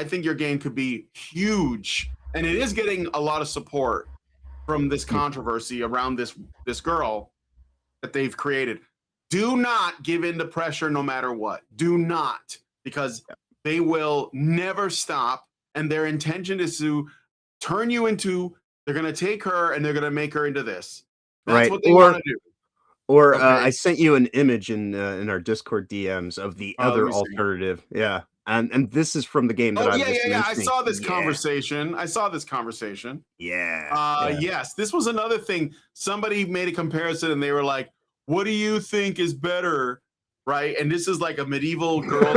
think your game could be huge, and it is getting a lot of support from this Mm. controversy around this girl that they've created. Do not give in to pressure no matter what. Do not, because they will never stop, and their intention is to turn you into, they're going to take her and they're going to make her into this. That's Right. what they want to do. I Okay. sent you an image in our Discord DMs of the Let other me see. alternative. Yeah. And this is from the game that Oh I was yeah, just yeah, yeah. I mentioning. saw this Yeah. conversation. I saw this conversation. Yeah. Yeah. Yes, this was another thing. Somebody made a comparison and they were like, "What do you think is better?" Right? And this is like a medieval girl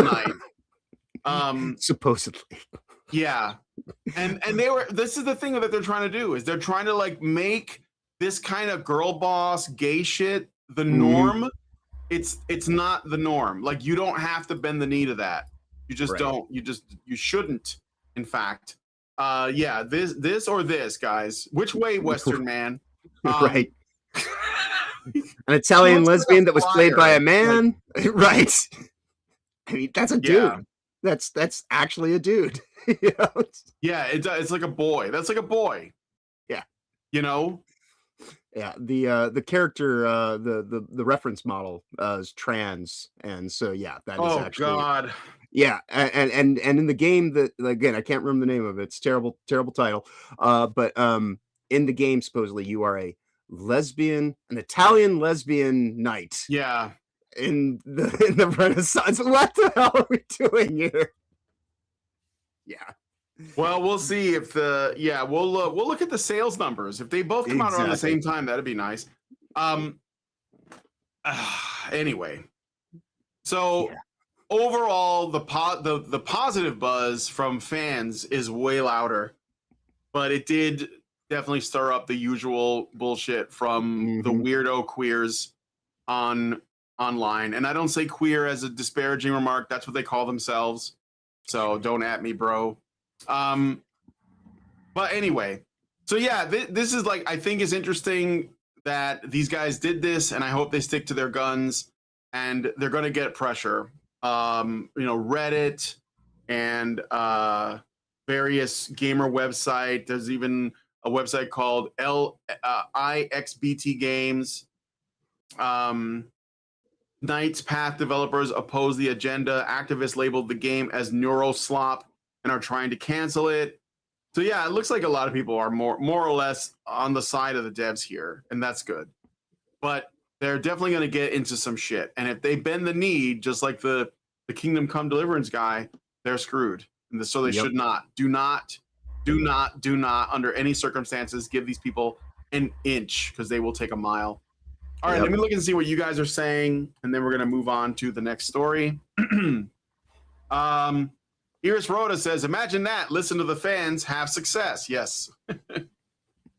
night. Supposedly. Yeah. And they were, this is the thing that they're trying to do, is they're trying to like make this kind of girl boss gay shit the Mhm. norm. It's not the norm. Like, you don't have to bend the knee to that. You just Right. don't. You shouldn't, in fact. Yeah, this or this, guys. Which way, Western man? Um Right. An she Italian looks like lesbian a that was played by flyer. a Like, man. Right. I mean, that's a yeah. dude. That's actually a dude. You know? Yeah, it's like a boy. That's like a boy, Yeah. you know? Yeah, the character, the reference model, is trans, and so, yeah, that is Oh actually God. yeah, and in the game that again, I can't remember the name of it, it's terrible terrible title, but, in the game, supposedly, you are an Italian lesbian knight Yeah. in the Renaissance. What the hell are we doing here? Yeah, Well, we'll see if we'll look at the sales numbers. If they both come out around the exactly. same time, that'd be nice. Um anyway, Yeah, so overall the positive buzz from fans is way louder, but it did definitely stir up the usual bullshit from the mhm. weirdo queers on online. And I don't say queer as a disparaging remark, that's what they call themselves. So don't at me, bro. Um but anyway, so yeah, this is like, I think is interesting that these guys did this, and I hope they stick to their guns, and they're going to get pressure. Reddit and various gamer website. There's even a website called IXBT Games. Um, Knight's Path developers oppose the agenda. Activists labeled the game as neuroslop. and are trying to cancel it. So yeah, it looks like a lot of people are more or less on the side of the devs here, and that's good. But they're definitely going to get into some shit, and if they bend the knee, just like the Kingdom Come Deliverance guy, they're screwed. And so they should not. Do not, under any circumstances, give these people an inch because they will take a mile. All right, let me look and see what you guys are saying, and then we're going to move on to the next story. Iris Rhoda says, imagine that. Listen to the fans. Have success. Yes.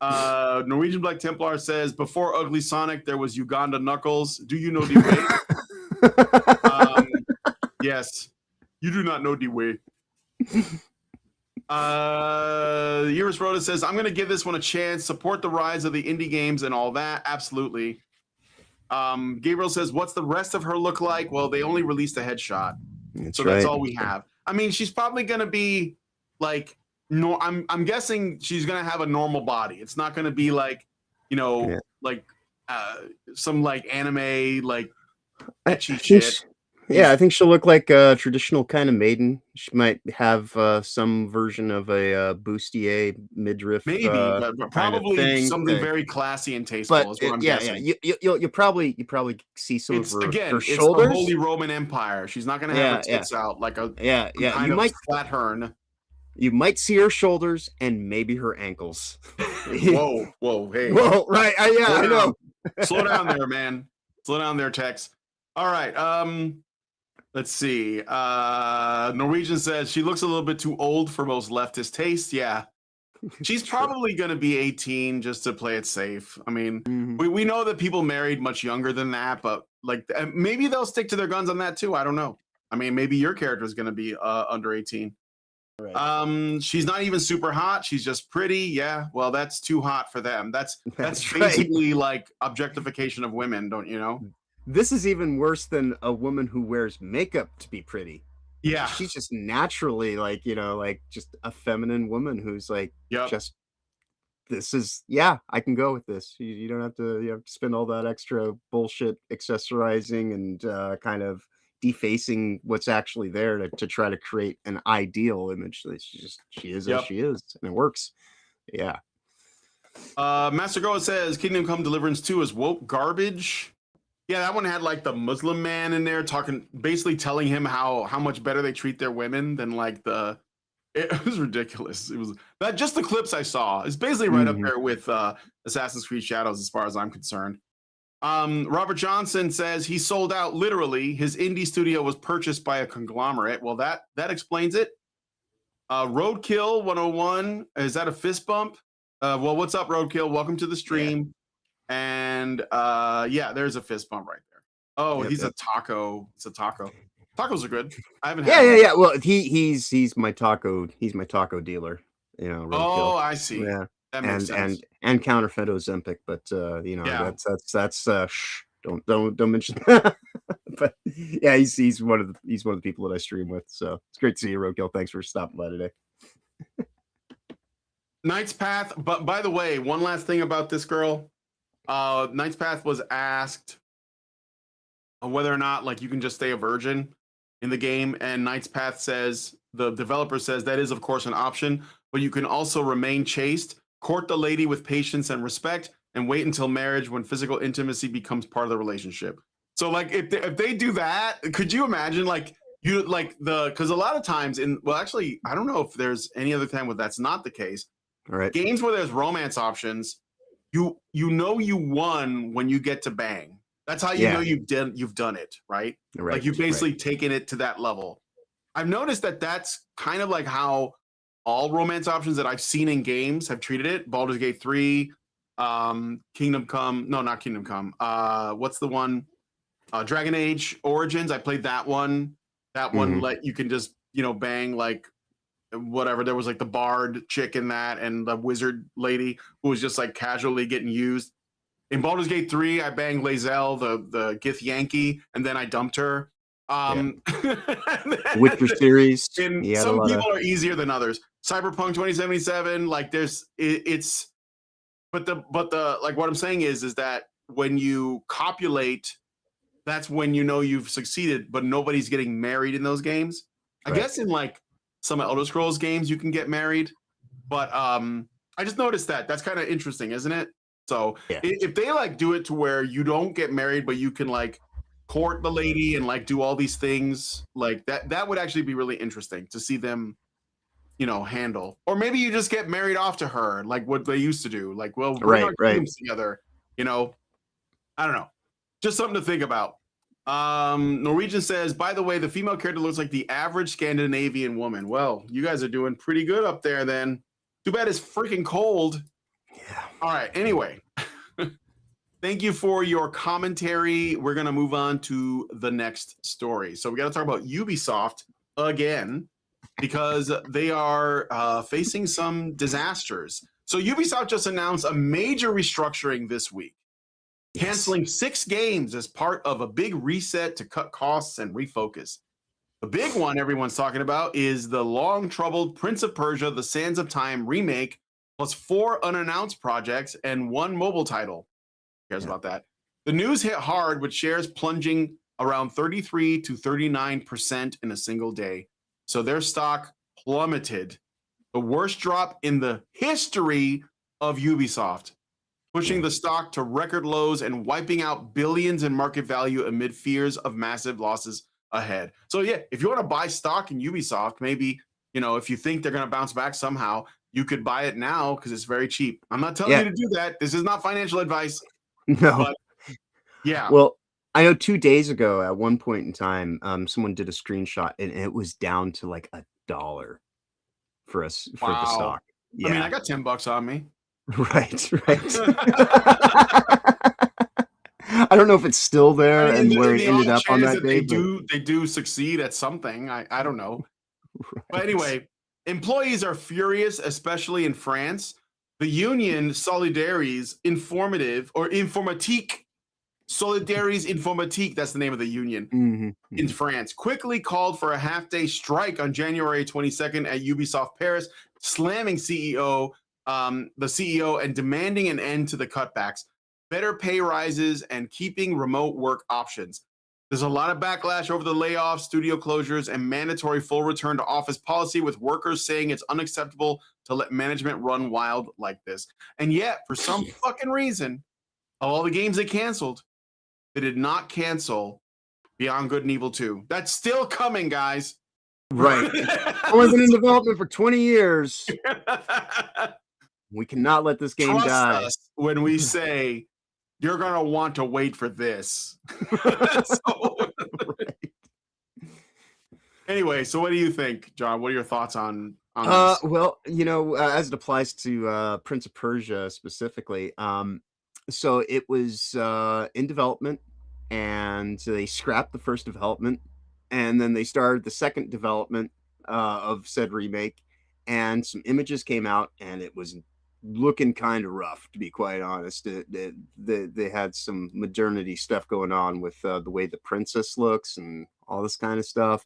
Norwegian Black Templar says, before Ugly Sonic, there was Uganda Knuckles. Do you know the way? Yes. You do not know the way. Iris Rhoda says, I'm going to give this one a chance. Support the rise of the indie games and all that. Absolutely. Gabriel says, what's the rest of her look like? Well, they only released a headshot. That's all we have. I mean, she's probably going to be like, no, I'm guessing she's going to have a normal body. It's not going to be like, like some like anime, like shit. Yeah, I think she'll look like a traditional kind of maiden. She might have some version of a bustier midriff, maybe, but probably something very classy and tasteful. But is what I'm guessing. You probably see some of her it's shoulders. The Holy Roman Empire. She's not going to have her tits out like a you might flat hern. You might see her shoulders and maybe her ankles. Whoa, hey, whoa, right? I know. Slow down there, man. Slow down there, Tex. All right. Let's see. Norwegian says she looks a little bit too old for most leftist tastes. Yeah. She's probably going to be 18 just to play it safe. I mean, we know that people married much younger than that, but like maybe they'll stick to their guns on that too. I don't know. I mean, maybe your character is going to be under 18. Right. She's not even super hot. She's just pretty. Yeah. Well, that's too hot for them. That's basically like objectification of women, don't you know? This is even worse than a woman who wears makeup to be pretty. Yeah. She's just naturally like, like just a feminine woman who's like, just, this is, I can go with this. You don't have to, spend all that extra bullshit accessorizing and kind of defacing what's actually there to try to create an ideal image. She is as she is, and it works. Yeah. Master Goa says Kingdom Come Deliverance 2 is woke garbage. Yeah, that one had like the Muslim man in there basically telling him how much better they treat their women than like it was ridiculous. It was that just the clips I saw. It's basically right up there with Assassin's Creed Shadows as far as I'm concerned. Robert Johnson says he sold out literally. His indie studio was purchased by a conglomerate. Well, that explains it. Roadkill 101, is that a fist bump? Well, what's up, Roadkill? Welcome to the stream. And there's a fist bump right there. Oh, he's a taco. It's a taco. Tacos are good. I haven't had yeah. Well, he's my taco. He's my taco dealer. Roadkill. Oh, I see. Yeah. That makes sense. And counterfeit Ozempic, but that's don't mention that. But yeah, he's one of the people that I stream with. So it's great to see you, Roadkill. Thanks for stopping by today. Knight's Path. But by the way, one last thing about this girl. Knight's Path was asked whether or not like you can just stay a virgin in the game, and Knight's Path says, the developer says, that is of course an option, but you can also remain chaste, court the lady with patience and respect, and wait until marriage when physical intimacy becomes part of the relationship. So like if they do that, could you imagine like you like because a lot of times actually I don't know if there's any other time where that's not the case. All right. Games where there's romance options, you won when you get to bang. That's how you know you've done it, right? Like you've basically taken it to that level. I've noticed that that's kind of like how all romance options that I've seen in games have treated it. Baldur's Gate 3, Kingdom Come, no, not Kingdom Come. What's the one? Dragon Age Origins. I played that one. That one you can just, bang like whatever. There was like the bard chick in that and the wizard lady who was just like casually getting used. In Baldur's Gate 3, I banged Lae'zel, the Gith Yankee, and then I dumped her. Witcher series. And some people are easier than others. Cyberpunk 2077, like but the like what I'm saying is that when you copulate, that's when you know you've succeeded, but nobody's getting married in those games. I guess in like some Elder Scrolls games you can get married. But I just noticed that's kind of interesting, isn't it? So Yeah. if they like do it to where you don't get married, but you can like court the lady and like do all these things like that would actually be really interesting to see them, handle. Or maybe you just get married off to her, like what they used to do. Like, well, bring our teams together, I don't know. Just something to think about. Norwegian says, by the way, the female character looks like the average Scandinavian woman. Well, you guys are doing pretty good up there then. Too bad it's freaking cold. Yeah. All right. Anyway, thank you for your commentary. We're going to move on to the next story. So we got to talk about Ubisoft again because they are facing some disasters. So Ubisoft just announced a major restructuring this week, canceling 6 games as part of a big reset to cut costs and refocus. The big one everyone's talking about is the long-troubled Prince of Persia: The Sands of Time remake, plus 4 unannounced projects and 1 mobile title. Who cares about that? The news hit hard, with shares plunging around 33 to 39% in a single day. So their stock plummeted, the worst drop in the history of Ubisoft, pushing the stock to record lows and wiping out billions in market value amid fears of massive losses ahead. So yeah, if you want to buy stock in Ubisoft, maybe, if you think they're going to bounce back somehow, you could buy it now because it's very cheap. I'm not telling you to do that. This is not financial advice. No. But yeah. Well, I know 2 days ago at one point in time, someone did a screenshot and it was down to like $1 for us for the stock. Yeah. I mean, I got $10 on me. Right. I don't know if it's still there and where it ended up on that day. They do succeed at something. I don't know. Right. But anyway, employees are furious, especially in France. The union Solidaires Informatique, that's the name of the union, in France, quickly called for a half-day strike on January 22nd at Ubisoft Paris, slamming the CEO, and demanding an end to the cutbacks, better pay rises, and keeping remote work options. There's a lot of backlash over the layoffs, studio closures, and mandatory full return to office policy, with workers saying it's unacceptable to let management run wild like this. And yet, for some fucking reason, of all the games they canceled, they did not cancel Beyond Good and Evil 2. That's still coming, guys. Right. Only been in development for 20 years. We cannot let this game die. Us when we say you're going to want to wait for this. Anyway, so what do you think, John? What are your thoughts on this? Well, as it applies to Prince of Persia specifically, so it was in development, and they scrapped the first development, and then they started the second development of said remake, and some images came out, and it was looking kind of rough, to be quite honest. They had some modernity stuff going on with the way the princess looks and all this kind of stuff,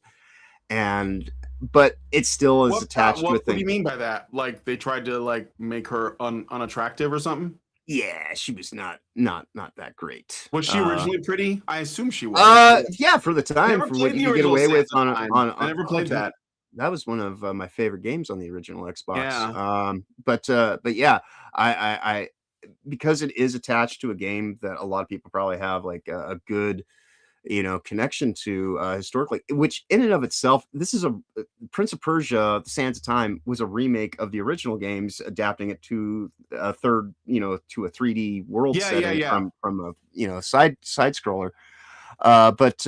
but it still is attached to a thing. What do you mean by that? Like they tried to like make her unattractive or something? Yeah, she was not that great. Was she originally pretty? I assume she was. Yeah, for the time, for what you could get away with on I never played that. That was one of my favorite games on the original Xbox. Yeah. But yeah, I because it is attached to a game that a lot of people probably have like a good connection to historically, which in and of itself, this is a Prince of Persia: The Sands of Time was a remake of the original games, adapting it to a third, to a 3D world setting from a side scroller. But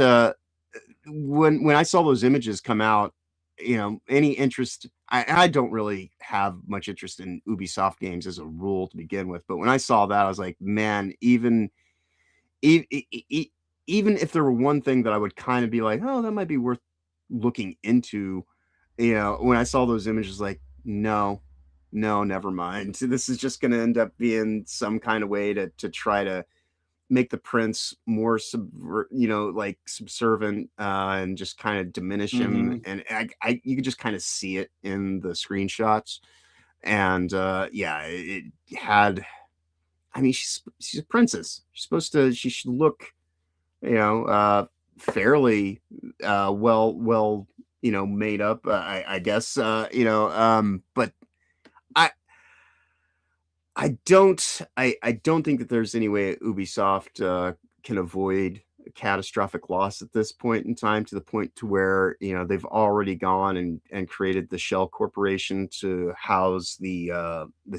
when I saw those images come out, any interest, I don't really have much interest in Ubisoft games as a rule to begin with, but when I saw that, I was like, man, even if there were one thing that I would kind of be like, oh, that might be worth looking into, when I saw those images, like, no, never mind. This is just going to end up being some kind of way to try to make the prince more subservient, and just kind of diminish him. And you could just kind of see it in the screenshots. And it had, I mean, she's a princess. She should look, fairly well, made up. I guess but I I don't think that there's any way Ubisoft can avoid a catastrophic loss at this point in time, to the point to where they've already gone and created the Shell Corporation to house the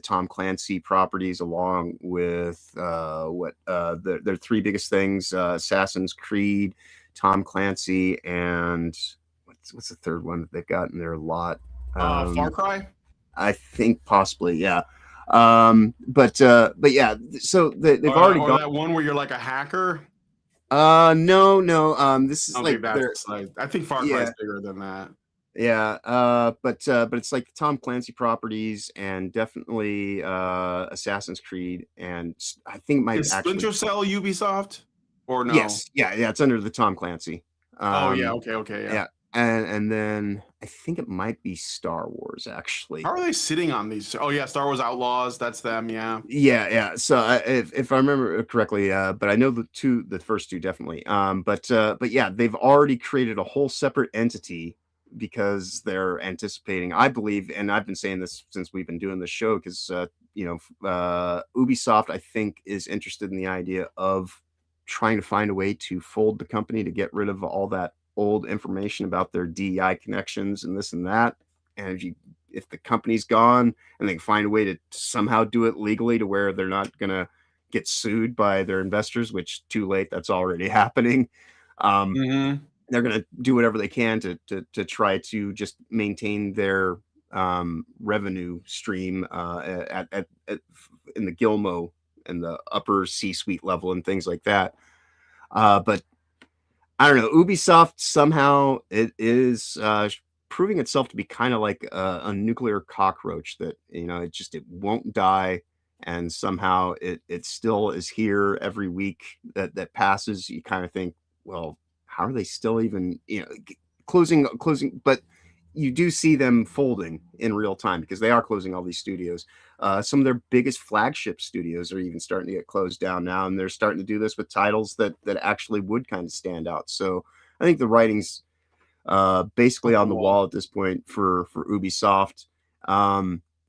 Tom Clancy properties, along with their three biggest things: Assassin's Creed, Tom Clancy, and what's the third one that they've got in their lot? Far Cry. I think possibly, yeah. But yeah, so they've already or gone. that one where you're like a hacker. No. This is I don't like think that's like, I think Far Cry is bigger than that. Yeah. But it's like Tom Clancy properties, and definitely Assassin's Creed, and I think it might Is actually. Splinter Cell Ubisoft or no? Yes, yeah, it's under the Tom Clancy. Oh yeah, okay, yeah. Yeah, and then I think it might be Star Wars, actually. How are they sitting on these? Oh yeah, Star Wars Outlaws. That's them. Yeah. Yeah. So if I remember correctly, but I know the first two definitely. But yeah, they've already created a whole separate entity because they're anticipating, I believe, and I've been saying this since we've been doing this show, because Ubisoft, I think, is interested in the idea of trying to find a way to fold the company, to get rid of all that old information about their DEI connections and this and that. And if the company's gone and they can find a way to somehow do it legally, to where they're not going to get sued by their investors, which too late, that's already happening. They're going to do whatever they can to try to just maintain their revenue stream in the Gilmo and the upper C-suite level and things like that. But I don't know, Ubisoft, somehow it is proving itself to be kind of like a nuclear cockroach that it won't die, and somehow it still is here every week that passes. You kind of think, well, how are they still even closing? But you do see them folding in real time, because they are closing all these studios. Some of their biggest flagship studios are even starting to get closed down now, and they're starting to do this with titles that actually would kind of stand out. So I think the writing's basically on the wall at this point for Ubisoft.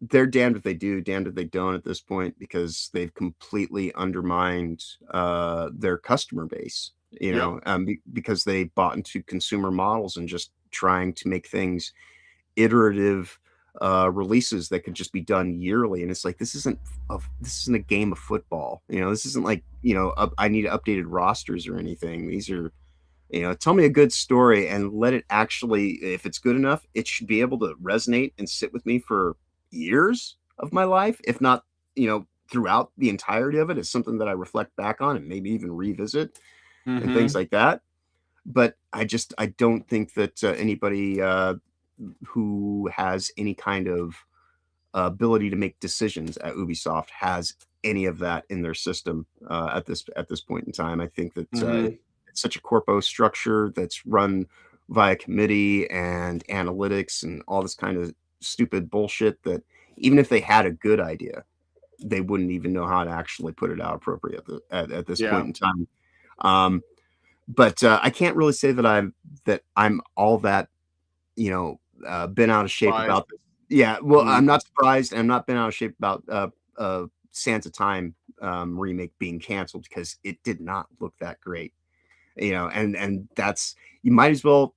They're damned if they do, damned if they don't at this point, because they've completely undermined their customer base. Because they bought into consumer models and just trying to make things iterative releases that could just be done yearly. And it's like, this isn't a game of football. This isn't like I need updated rosters or anything. These are tell me a good story and let it actually, if it's good enough, it should be able to resonate and sit with me for years of my life, if not throughout the entirety of it. It's something that I reflect back on and maybe even revisit and things like that. But I don't think that anybody who has any kind of ability to make decisions at Ubisoft has any of that in their system at this point in time. I think that it's such a corpo structure that's run via committee and analytics and all this kind of stupid bullshit, that even if they had a good idea, they wouldn't even know how to actually put it out appropriate at this point in time. But I can't really say that I'm all that been out of shape about this. Yeah, well, I'm not surprised, and I'm not been out of shape about Sands of Time remake being canceled, because it did not look that great. And that's, you might as well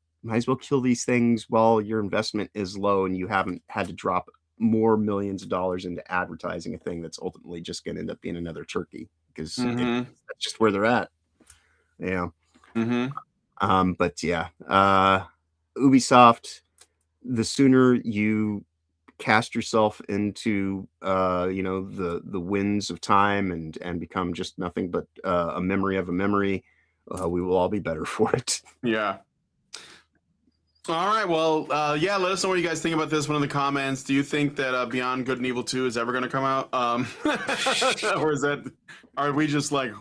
kill these things while your investment is low and you haven't had to drop more millions of dollars into advertising a thing that's ultimately just going to end up being another turkey, because that's just where they're at. But yeah, Ubisoft, the sooner you cast yourself into the winds of time and become just nothing but a memory of a memory, we will all be better for it. Yeah. All right. Well, let us know what you guys think about this one in the comments. Do you think that Beyond Good and Evil 2 is ever going to come out? Or are we just like,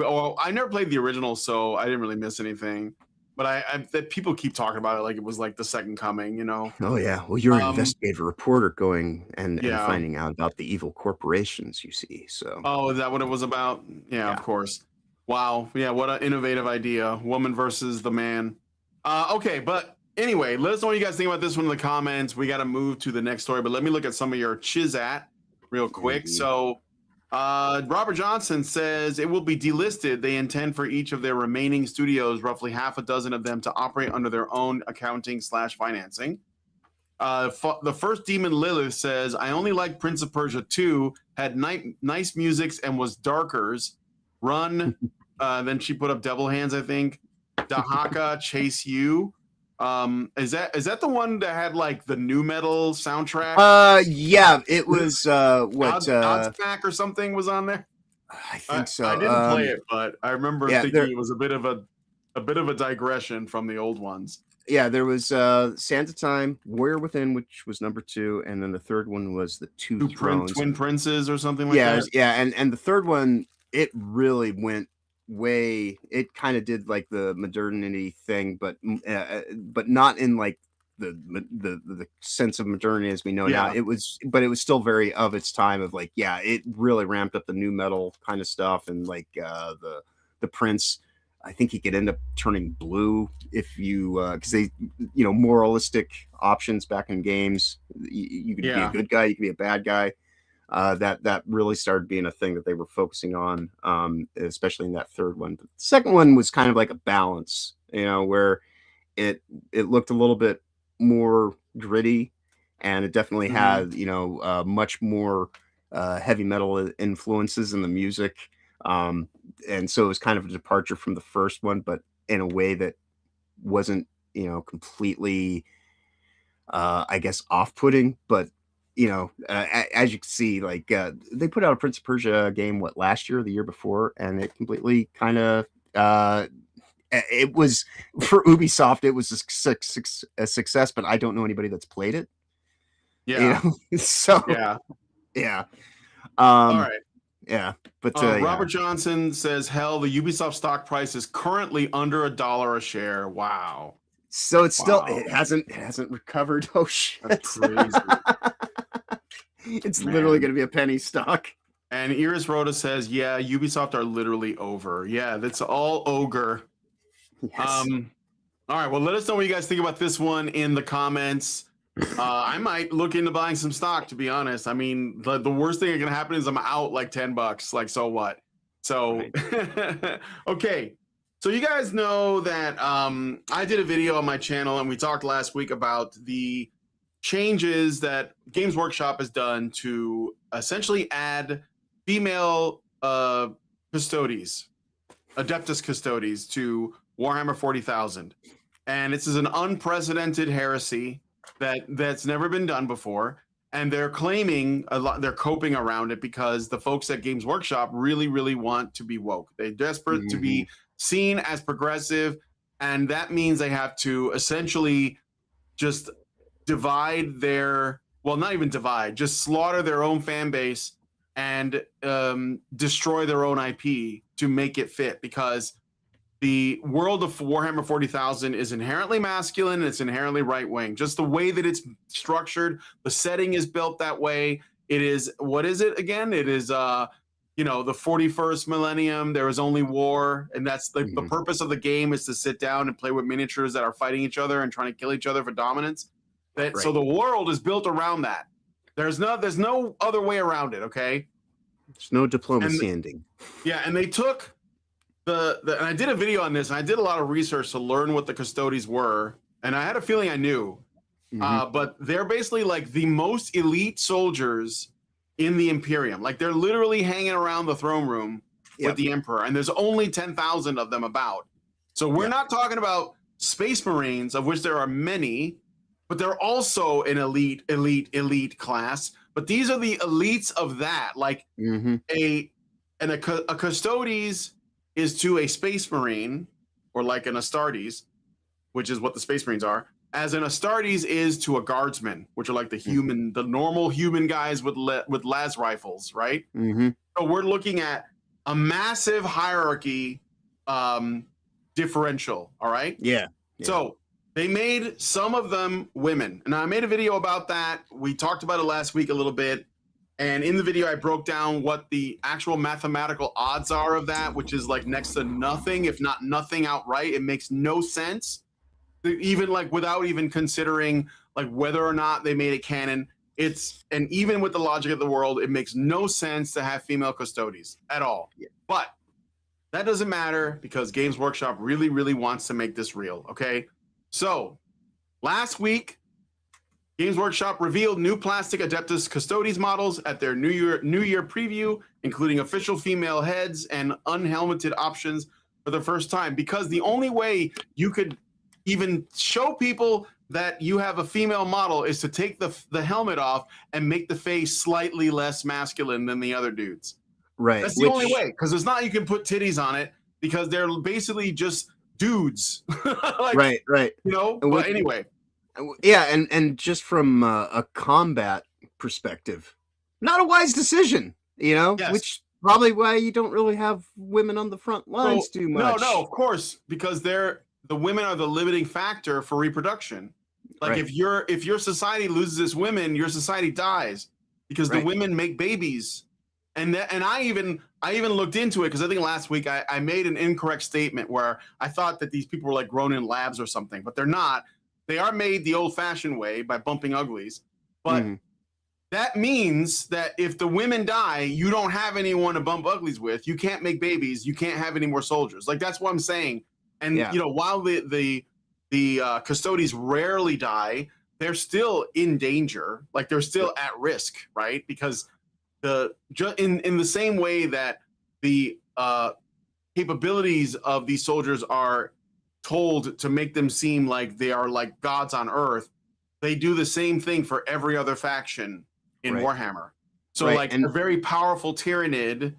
oh, I never played the original, so I didn't really miss anything. But that people keep talking about it like it was like the second coming, Oh yeah. Well, you're an investigative reporter going and finding out about the evil corporations, you see. So. Oh, is that what it was about? Yeah, of course. Wow. Yeah. What an innovative idea. Woman versus the man. Okay, but Anyway, let us know what you guys think about this one in the comments. We got to move to the next story, but let me look at some of your chizat real quick. Indeed. So Robert Johnson says it will be delisted. They intend for each of their remaining studios, roughly half a dozen of them, to operate under their own accounting/financing. The first Demon Lilith says, I only like Prince of Persia 2, had nice musics and was darkers. Run. Then she put up Devil Hands, I think. Dahaka Chase You. Is that the one that had like the new metal soundtrack? Yeah, it was Godsmack or something was on there. I think so. I didn't play it, but I remember yeah, thinking it was a bit of a digression from the old ones. Yeah, there was Santa Time, Warrior Within, which was number 2, and then the third one was the Two Thrones. Twin Princes or something like that. Yeah, and the third one, it really went way. It kind of did like the modernity thing, but not in like the sense of modernity as we know now. It was still very of its time. Of like, yeah, it really ramped up the new metal kind of stuff, and like the Prince. I think he could end up turning blue if you because they moralistic options back in games. You could be a good guy, you could be a bad guy. That really started being a thing that they were focusing on, especially in that third one. But the second one was kind of like a balance, where it looked a little bit more gritty, and it definitely had much more heavy metal influences in the music. And so it was kind of a departure from the first one, but in a way that wasn't, completely, I guess, off-putting. But, as you can see, like they put out a Prince of Persia game, last year or the year before, and it completely kind of, it was, for Ubisoft, it was a success, but I don't know anybody that's played it. Yeah. So, yeah. All right. Yeah, but Robert Johnson says, "Hell, the Ubisoft stock price is currently under $1 a share." Wow. So it's still it hasn't recovered. Oh shit! That's crazy. It's literally going to be a penny stock. And Iris Rhoda says, "Yeah, Ubisoft are literally over. Yeah, that's all ogre." Yes. All right. Well, let us know what you guys think about this one in the comments. I might look into buying some stock, to be honest. I mean, the worst thing that can happen is I'm out like $10. Like, so what? So, right. Okay. So you guys know that I did a video on my channel, and we talked last week about the changes that Games Workshop has done to essentially add female custodes, Adeptus custodes, to Warhammer 40,000. And this is an unprecedented heresy that's never been done before, and they're claiming they're coping around it because the folks at Games Workshop really want to be woke. They're desperate to be seen as progressive, and that means they have to essentially just divide not even divide, just slaughter their own fan base and destroy their own IP to make it fit, because the world of Warhammer 40,000 is inherently masculine, and it's inherently right-wing. Just the way that it's structured, the setting is built that way. It is, what is it again? It is, the 41st millennium. There is only war, and that's the purpose of the game, is to sit down and play with miniatures that are fighting each other and trying to kill each other for dominance. So the world is built around that. There's no other way around it. Okay. There's no diplomacy ending. Yeah, and they took. And I did a video on this, and I did a lot of research to learn what the custodes were, and I had a feeling I knew. But they're basically like the most elite soldiers in the Imperium. Like, they're literally hanging around the throne room with the Emperor, and there's only 10,000 of them about. So we're not talking about Space Marines, of which there are many, but they're also an elite class. But these are the elites of that. Like a custodes is to a Space Marine, or like an Astartes, which is what the Space Marines are, as an Astartes is to a Guardsman, which are like the normal human guys with las rifles, right? So we're looking at a massive hierarchy differential, all right? Yeah. So they made some of them women, and I made a video about that. We talked about it last week a little bit. And in the video, I broke down what the actual mathematical odds are of that, which is like next to nothing, if not nothing outright. It makes no sense. even like without even considering like whether or not they made it canon. And even with the logic of the world, it makes no sense to have female custodies at all. Yeah. But that doesn't matter because Games Workshop really, really wants to make this real. Okay. So last week, Games Workshop revealed new plastic Adeptus Custodes models at their New Year preview, including official female heads and unhelmeted options for the first time. Because the only way you could even show people that you have a female model is to take the helmet off and make the face slightly less masculine than the other dudes. Right. That's the only way, because it's not you can put titties on it because they're basically just dudes. Like, right. You know, but anyway. Yeah, and just from a combat perspective, not a wise decision, you know, Yes. which probably why you don't really have women on the front lines too much. No, of course, because the women are the limiting factor for reproduction. Like Right. if your society loses its women, your society dies because the women make babies. And I even looked into it because I think last week I made an incorrect statement where I thought that these people were like grown in labs or something, but they're not. They are made the old-fashioned way by bumping uglies, but that means that if the women die, you don't have anyone to bump uglies with. You can't make babies. You can't have any more soldiers. Like that's what I'm saying. And you know, while the Custodes rarely die, they're still in danger. Like they're still at risk, right? Because in the same way that the capabilities of these soldiers are told to make them seem like they are like gods on earth, they do the same thing for every other faction in Warhammer. So like a very powerful Tyrannid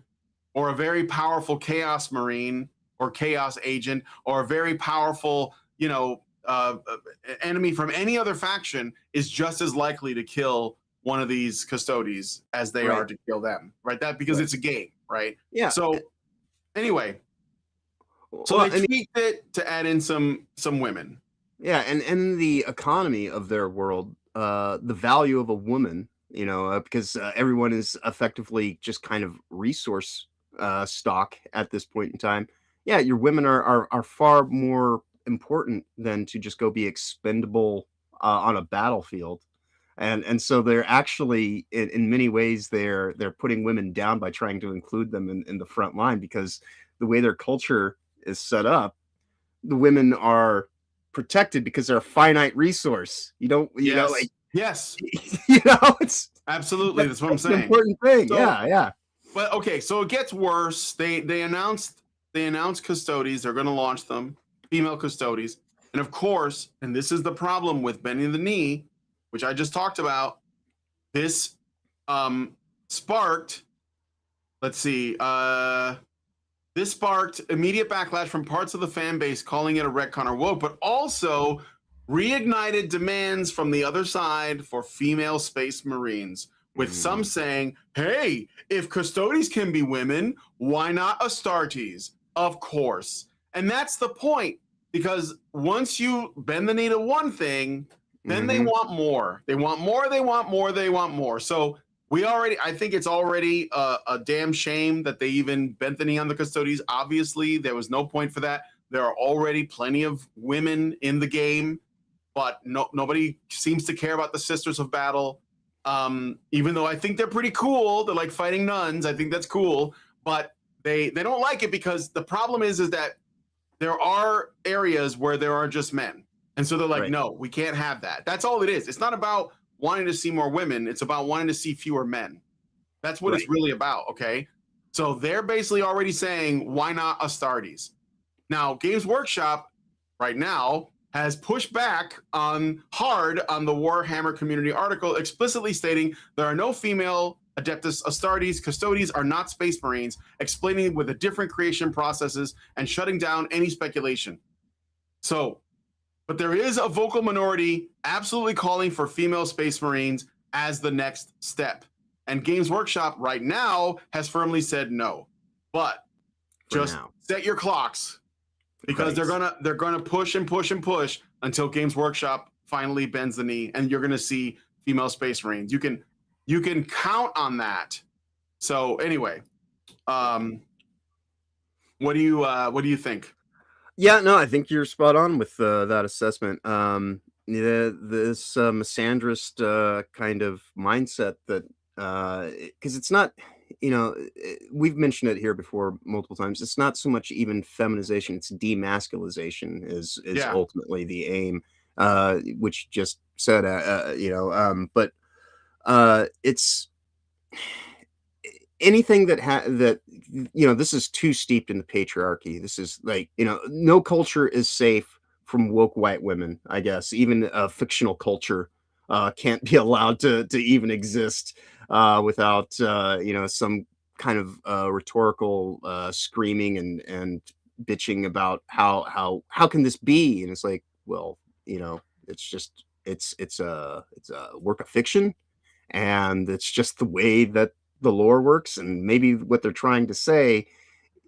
or a very powerful Chaos Marine or Chaos Agent or a very powerful, you know, enemy from any other faction is just as likely to kill one of these Custodes as they are to kill them, right? That because it's a game, right? Yeah. So anyway, so they tweaked it to add in some women. Yeah, and the economy of their world, the value of a woman, you know, because everyone is effectively just kind of resource stock at this point in time. Yeah, your women are far more important than to just go be expendable on a battlefield. And so they're actually in many ways they're putting women down by trying to include them in the front line, because the way their culture is set up, the women are protected because they're a finite resource. You know, like yes, you know, it's absolutely that's what I'm saying. An important thing. So, yeah. But okay, so it gets worse. They announced Custodes. They're going to launch them, female Custodes, and of course, and this is the problem with bending the knee, which I just talked about. This sparked. Let's see. This sparked immediate backlash from parts of the fan base calling it a retcon or woke, but also reignited demands from the other side for female space marines, with some saying, hey, if Custodes can be women, why not Astartes? Of course. And that's the point, because once you bend the knee to one thing, then they want more. They want more, they want more, they want more. So I think it's already a damn shame that they even bent the knee on the Custodes. Obviously, there was no point for that. There are already plenty of women in the game, but nobody seems to care about the Sisters of Battle. Even though I think they're pretty cool. They're like fighting nuns. I think that's cool. But they don't like it because the problem is that there are areas where there are just men. And so they're like, no, we can't have that. That's all it is. It's not about wanting to see more women. It's about wanting to see fewer men. That's what it's really about, okay? So they're basically already saying, why not Astartes? Now, Games Workshop right now has pushed back hard on the Warhammer community article, explicitly stating there are no female Adeptus Astartes. Custodes are not Space Marines, explaining with the different creation processes and shutting down any speculation. So, but there is a vocal minority absolutely calling for female Space Marines as the next step. And Games Workshop right now has firmly said no. But just set your clocks, because they're gonna push and push and push until Games Workshop finally bends the knee, and you're gonna see female Space Marines. You can count on that. So anyway, what do you think? Yeah, no, I think you're spot on with that assessment. This misandrist kind of mindset that because it's not, we've mentioned it here before multiple times. It's not so much even feminization; it's demasculization is Yeah. ultimately the aim, which you just said. But it's anything that this is too steeped in the patriarchy. This is like, no culture is safe from woke white women, I guess. Even a fictional culture can't be allowed to even exist without some kind of rhetorical screaming and bitching about how can this be. And it's like, well, it's just it's a work of fiction, and it's just the way that the lore works, and maybe what they're trying to say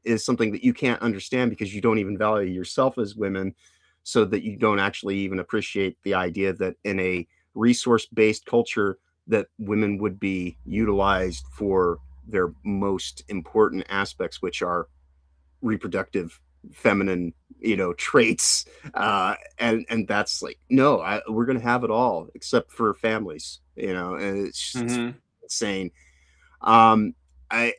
is something that you can't understand because you don't even value yourself as women, so that you don't actually even appreciate the idea that in a resource-based culture that women would be utilized for their most important aspects, which are reproductive feminine traits, and that's like, no, we're gonna have it all except for families, and it's Hmm. insane. um I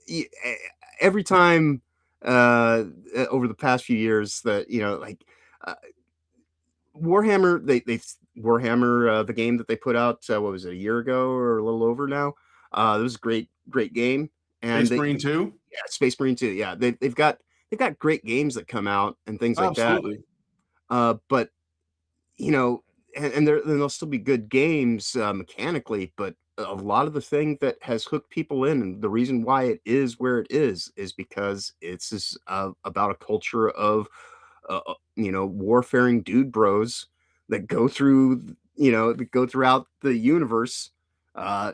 e- e- every time over the past few years that like uh, Warhammer, they Warhammer, the game that they put out, what was it, a year ago or a little over now? It was a great game, and Space they Marine 2? yeah, Space Marine 2, yeah, they've got great games that come out and things like that, Absolutely. but you know, and there'll still be good games mechanically, but a lot of the thing that has hooked people in, and the reason why it is where it is because about a culture of warfaring dude bros that go that go throughout the universe, uh,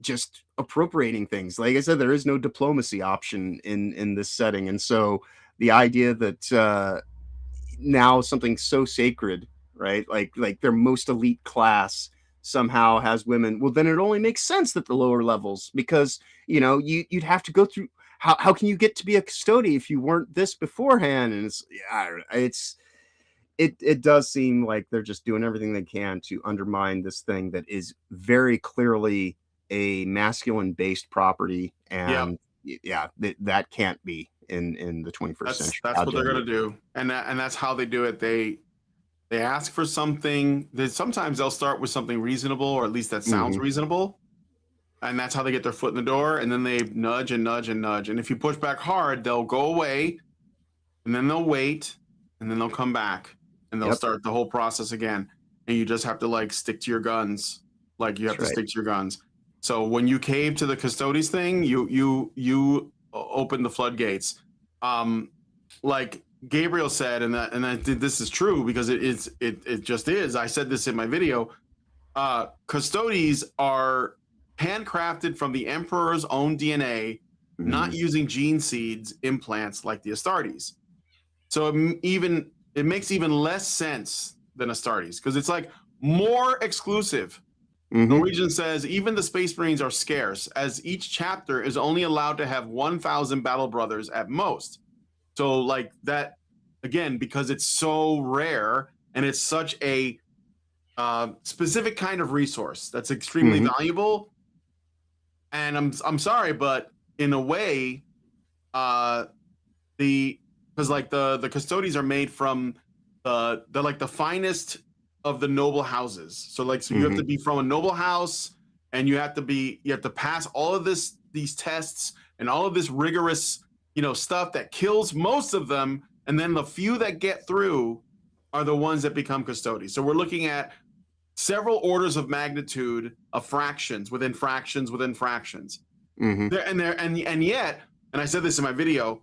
just appropriating things. Like I said, there is no diplomacy option in this setting, and so the idea that now something so sacred, right? Like their most elite class somehow has women. Well, then it only makes sense that the lower levels, because you'd have to go through. How can you get to be a custodian if you weren't this beforehand? And it's yeah, I don't know, it does seem like they're just doing everything they can to undermine this thing that is very clearly a masculine based property, Yep. and yeah, that can't be in the 21st century. That's How what they're dare you? gonna do, and that's how they do it. They ask for something. Sometimes they'll start with something reasonable, or at least that sounds Hmm. reasonable, and that's how they get their foot in the door. And then they nudge and nudge and nudge. And if you push back hard, they'll go away, and then they'll wait, and then they'll come back, and they'll Yep, start the whole process again. And you just have to like stick to your guns. Like you have that's to right. stick to your guns. So when you cave to the Custodes thing, you open the floodgates. Um, like Gabriel said, and this is true because it just is. I said this in my video. Custodes are handcrafted from the Emperor's own DNA, not Mhm, using gene seeds implants like the Astartes. So it makes even less sense than Astartes because it's like more exclusive. mhm, Norwegian says even the Space Marines are scarce, as each chapter is only allowed to have 1,000 battle brothers at most. So, like that, again, because it's so rare and it's such a specific kind of resource that's extremely mhm, valuable. And I'm sorry, but in a way, uh, the because like the custodies are made from the like the finest of the noble houses. So like so you have mhm, to be from a noble house, and you have to pass all of these tests and all of this rigorous stuff that kills most of them, and then the few that get through are the ones that become custodies. So we're looking at several orders of magnitude of fractions within fractions within fractions. mhm, And yet, and I said this in my video,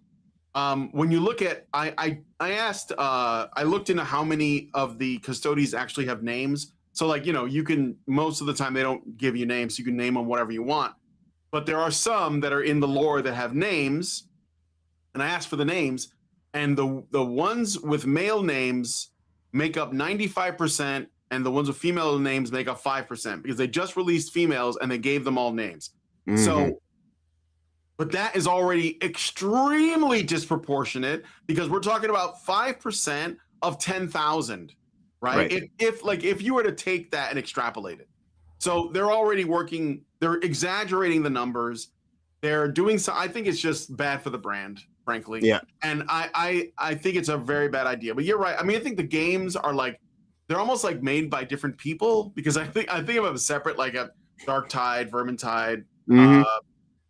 when you look at I asked I looked into how many of the custodies actually have names. So like you can, most of the time they don't give you names, so you can name them whatever you want. But there are some that are in the lore that have names, and I asked for the names, and the ones with male names make up 95%, and the ones with female names make up 5% because they just released females and they gave them all names. mhm. So but that is already extremely disproportionate because we're talking about 5% of 10,000, right? If you were to take that and extrapolate it. So they're already working, they're exaggerating the numbers. They're doing so. I think it's just bad for the brand, frankly. Yeah. And I think it's a very bad idea. But you're right. I mean, I think the games are like, they're almost like made by different people because I think of them as separate, like a Dark Tide, Vermintide,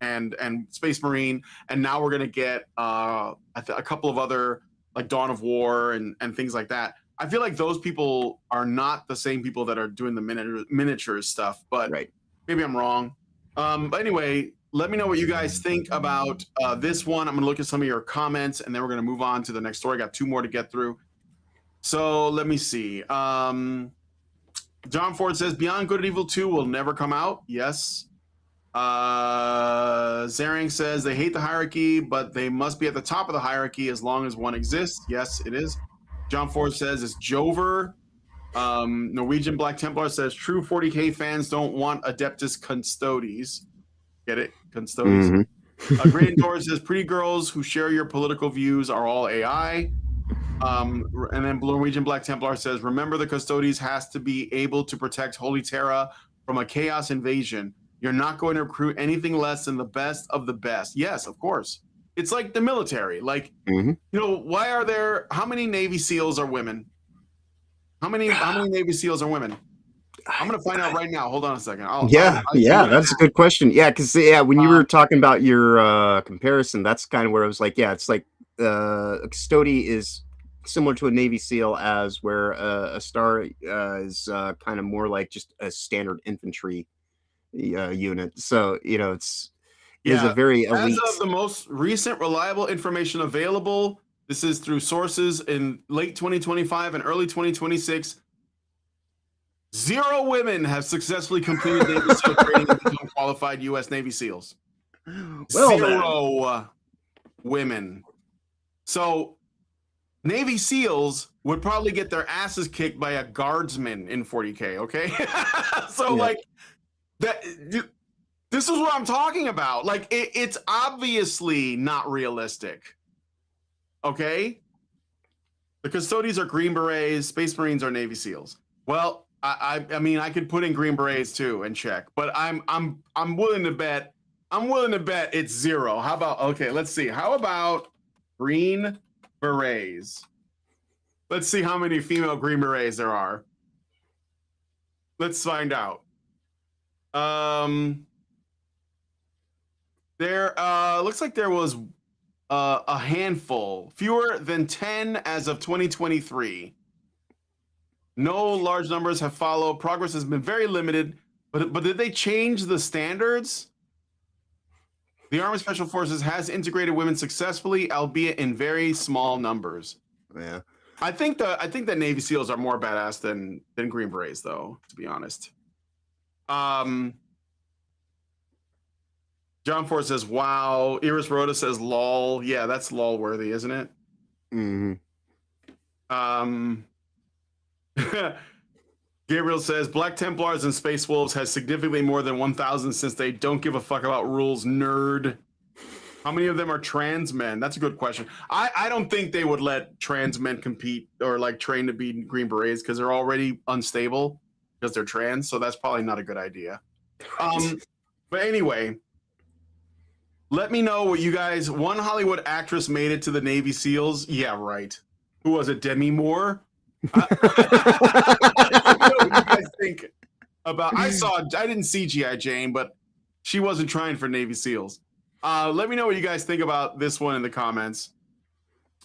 and Space Marine, and now we're gonna get a couple of other like Dawn of War and things like that. I feel like those people are not the same people that are doing the miniatures stuff, but maybe I'm wrong. But anyway, let me know what you guys think about this one. I'm gonna look at some of your comments, and then we're gonna move on to the next story. Got 2 more to get through. So let me see. John Ford says Beyond Good and Evil 2 will never come out. Yes. Zarang says they hate the hierarchy, but they must be at the top of the hierarchy as long as one exists. Yes, it is. John Ford says it's Jover. Norwegian Black Templar says true 40K fans don't want Adeptus Custodes. Get it? Custodes. Great Door says pretty girls who share your political views are all AI. And then Norwegian Black Templar says remember the Custodes has to be able to protect Holy Terra from a chaos invasion. You're not going to recruit anything less than the best of the best. Yes, of course. It's like the military. Like, you know, why are there? How many Navy SEALs are women? How many Navy SEALs are women? I'm gonna find out right now. Hold on a second. I'll That's a good question. Yeah, because when you were talking about your comparison, that's kind of where I was like, yeah, it's like a custody is similar to a Navy SEAL, as where a star is kind of more like just a standard infantry unit. So you know, it's a very elite. As of the most recent reliable information available, this is through sources in late 2025 and early 2026. 0 women have successfully completed Navy SEAL training and become qualified U.S. Navy SEAls. Well, 0 women. So Navy SEALs would probably get their asses kicked by a guardsman in 40K. Okay, so like that. This is what I'm talking about. Like it's obviously not realistic. Okay, the Custodies are Green Berets, Space Marines are Navy SEAls. Well, I mean I could put in Green Berets too and check, but I'm willing to bet it's 0. How about let's see. How about Green Berets? Let's see how many female Green Berets there are. Let's find out. There looks like there was a handful, fewer than 10 as of 2023. No large numbers have followed. Progress has been very limited, but did they change the standards? The Army Special Forces has integrated women successfully, albeit in very small numbers. Yeah, I think that Navy SEALs are more badass than Green Berets, though, to be honest. John Ford says, wow. Iris Rhoda says, lol. Yeah, that's lol worthy, isn't it? Gabriel says, Black Templars and Space Wolves has significantly more than 1,000 since they don't give a fuck about rules, nerd. How many of them are trans men? That's a good question. I don't think they would let trans men compete or like train to be Green Berets because they're already unstable because they're trans. So that's probably not a good idea. But anyway, let me know what you guys. One Hollywood actress made it to the Navy SEALs. Yeah, right. Who was it? Demi Moore? What you guys think about? I didn't see G.I. Jane, but she wasn't trying for Navy SEALs. Let me know what you guys think about this one in the comments.